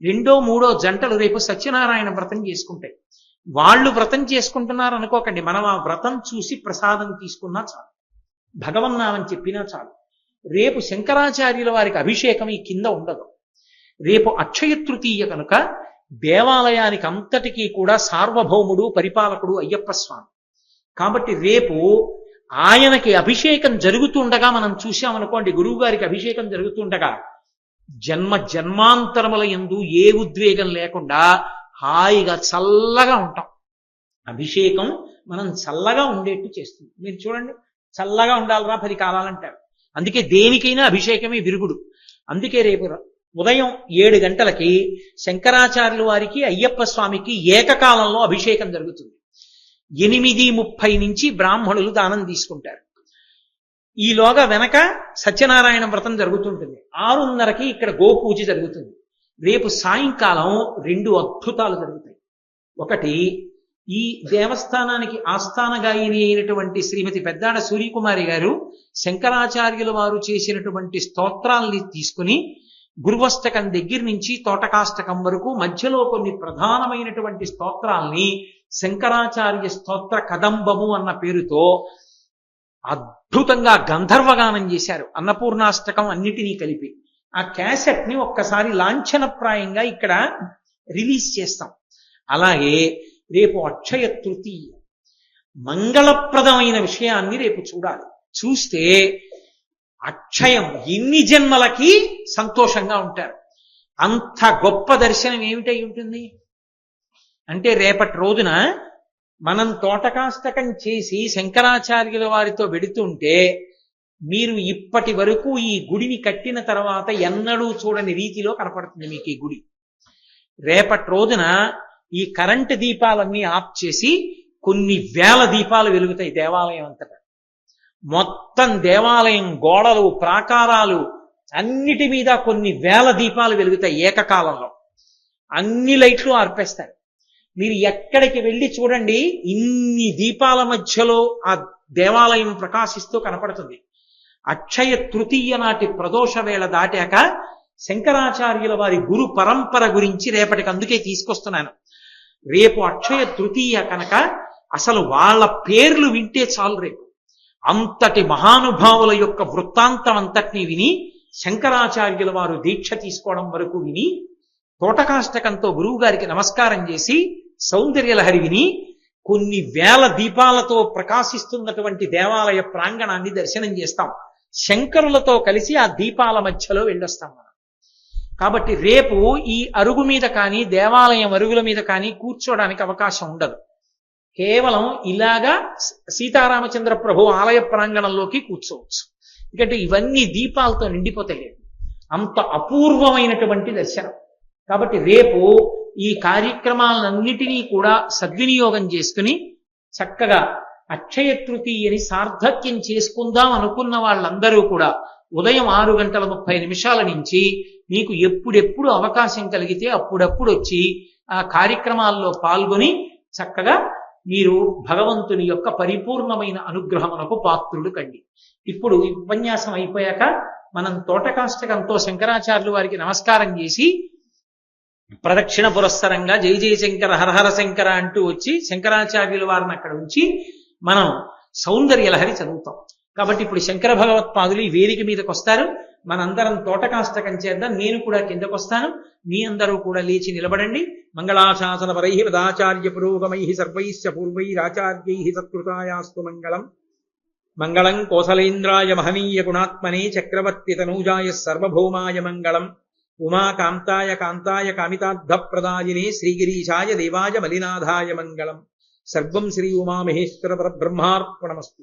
2, 3 జంటలు రేపు సత్యనారాయణ వ్రతం చేసుకుంటాయి. వాళ్ళు వ్రతం చేసుకుంటున్నారు అనుకోకండి, మనం ఆ వ్రతం చూసి ప్రసాదం తీసుకున్నా చాలు, భగవన్నామని చెప్పినా చాలు. రేపు శంకరాచార్యుల వారికి అభిషేకం ఈ కింద ఉండదు. రేపు అక్షయ తృతీయ కనుక దేవాలయానికి అంతటికీ కూడా సార్వభౌముడు పరిపాలకుడు అయ్యప్ప స్వామి. కాబట్టి రేపు ఆయనకి అభిషేకం జరుగుతుండగా మనం చూశామనుకోండి, గురువు గారికి అభిషేకం జరుగుతుండగా జన్మాంతరముల యందు ఏ ఉద్వేగం లేకుండా హాయిగా చల్లగా ఉంటాం. అభిషేకం మనం చల్లగా ఉండేట్టు చేస్తుంది. మీరు చూడండి, చల్లగా ఉండాలరా 10 కాలాలంటారు. అందుకే దేనికైనా అభిషేకమే విరుగుడు. అందుకే రేపు ఉదయం 7 గంటలకి శంకరాచార్యుల వారికి అయ్యప్ప స్వామికి ఏకకాలంలో అభిషేకం జరుగుతుంది. 8:30 నుంచి బ్రాహ్మణులు దానం తీసుకుంటారు. ఈలోగా వెనక సత్యనారాయణ వ్రతం జరుగుతుంటుంది. 6:30కి ఇక్కడ గోపూజ జరుగుతుంది. రేపు సాయంకాలం 2 అద్భుతాలు జరుగుతాయి. ఒకటి, ఈ దేవస్థానానికి ఆస్థాన గాయని అయినటువంటి శ్రీమతి పెద్దాడ సూర్యకుమారి గారు శంకరాచార్యుల వారు చేసినటువంటి స్తోత్రాల్ని తీసుకుని గురువష్టకం దగ్గర నుంచి తోటకాష్టకం వరకు మధ్యలో కొన్ని ప్రధానమైనటువంటి స్తోత్రాల్ని శంకరాచార్య స్తోత్ర కదంబము అన్న పేరుతో అద్భుతంగా గంధర్వగానం చేశారు, అన్నపూర్ణాష్టకం అన్నిటినీ కలిపి. ఆ క్యాసెట్ ని ఒక్కసారి లాంఛనప్రాయంగా ఇక్కడ రిలీజ్ చేస్తాం. అలాగే రేపు అక్షయ తృతీయ, మంగళప్రదమైన విషయాన్ని రేపు చూడాలి. చూస్తే అక్షయం ఎన్ని జన్మలకి సంతోషంగా ఉంటారు. అంత గొప్ప దర్శనం ఏమిటై ఉంటుంది అంటే, రేపటి రోజున మనం తోటకాష్టకం చేసి శంకరాచార్యుల వారితో వెడుతుంటే, మీరు ఇప్పటి వరకు ఈ గుడిని కట్టిన తర్వాత ఎన్నడూ చూడని రీతిలో కనపడుతుంది మీకు ఈ గుడి. రేపటి రోజున ఈ కరెంటు దీపాలన్నీ ఆఫ్ చేసి కొన్ని వేల దీపాలు వెలుగుతాయి దేవాలయం అంతటా. మొత్తం దేవాలయం గోడలు, ప్రాకారాలు అన్నిటి మీద కొన్ని వేల దీపాలు వెలుగుతాయి ఏకకాలంలో. అన్ని లైట్లు ఆర్పేస్తారు. మీరు ఎక్కడికి వెళ్ళి చూడండి, ఇన్ని దీపాల మధ్యలో ఆ దేవాలయం ప్రకాశిస్తూ కనపడుతుంది. అక్షయ తృతీయ నాటి ప్రదోష వేళ దాటాక శంకరాచార్యుల వారి గురు పరంపర గురించి రేపటికి అందుకే తీసుకొస్తున్నాను. రేపు అక్షయ తృతీయ కనుక అసలు వాళ్ళ పేర్లు వింటే చాలు. రేపు అంతటి మహానుభావుల యొక్క వృత్తాంతం అంతటినీ విని, శంకరాచార్యుల వారు దీక్ష తీసుకోవడం వరకు విని, తోటకాష్టకంతో గురువు గారికి నమస్కారం చేసి సౌందర్యలహరి విని, కొన్ని వేల దీపాలతో ప్రకాశిస్తున్నటువంటి దేవాలయ ప్రాంగణాన్ని దర్శనం చేస్తాం. శంకరులతో కలిసి ఆ దీపాల మధ్యలో వెళ్ళొస్తాం మనం. కాబట్టి రేపు ఈ అరుగు మీద కానీ, దేవాలయం అరుగుల మీద కానీ కూర్చోడానికి అవకాశం ఉండదు. కేవలం ఇలాగా సీతారామచంద్ర ప్రభు ఆలయ ప్రాంగణంలోకి కూర్చోవచ్చు. ఎందుకంటే ఇవన్నీ దీపాలతో నిండిపోతాయి. అంత అపూర్వమైనటువంటి దర్శనం. కాబట్టి రేపు ఈ కార్యక్రమాలన్నిటినీ కూడా సద్వినియోగం చేసుకుని చక్కగా అక్షయ తృతీయని సార్థక్యం చేసుకుందాం అనుకున్న వాళ్ళందరూ కూడా ఉదయం 6:30 నుంచి మీకు ఎప్పుడెప్పుడు అవకాశం కలిగితే అప్పుడప్పుడు వచ్చి ఆ కార్యక్రమాల్లో పాల్గొని చక్కగా మీరు భగవంతుని యొక్క పరిపూర్ణమైన అనుగ్రహమునకు పాత్రులు కండి. ఇప్పుడు ఉపన్యాసం అయిపోయాక మనం తోటకాష్టకంతో శంకరాచార్యుల వారికి నమస్కారం చేసి ప్రదక్షిణ పురస్సరంగా జై జయ శంకర హరహర శంకర అంటూ వచ్చి శంకరాచార్యుల వారిని అక్కడ ఉంచి మనం సౌందర్యలహరి చదువుతాం. కాబట్టి ఇప్పుడు శంకర భగవత్పాదులు ఈ వేదిక మీదకి వస్తారు. మనందరం తోటకాష్టకం చేద్దాం. నేను కూడా కిందకు వస్తాను. మీ అందరూ కూడా లేచి నిలబడండి. మంగళాశాసన పరై పదాచార్య పురోగమై సర్వైశ్చ పూర్వైరాచార్యై సత్కృతాయాస్తు మంగళం. మంగళం కోసలేంద్రాయ మహనీయ గుణాత్మనే చక్రవర్తి తనూజాయ సర్వభౌమాయ మంగళం. ఉమాకాంతాయ కాంతాయ కామితార్థ ప్రదాయినే శ్రీగిరీశాయ దేవాయ మలినాథాయ మంగళం. సర్వం శ్రీ ఉమామహేశ్వర పరబ్రహ్మార్పణమస్తు.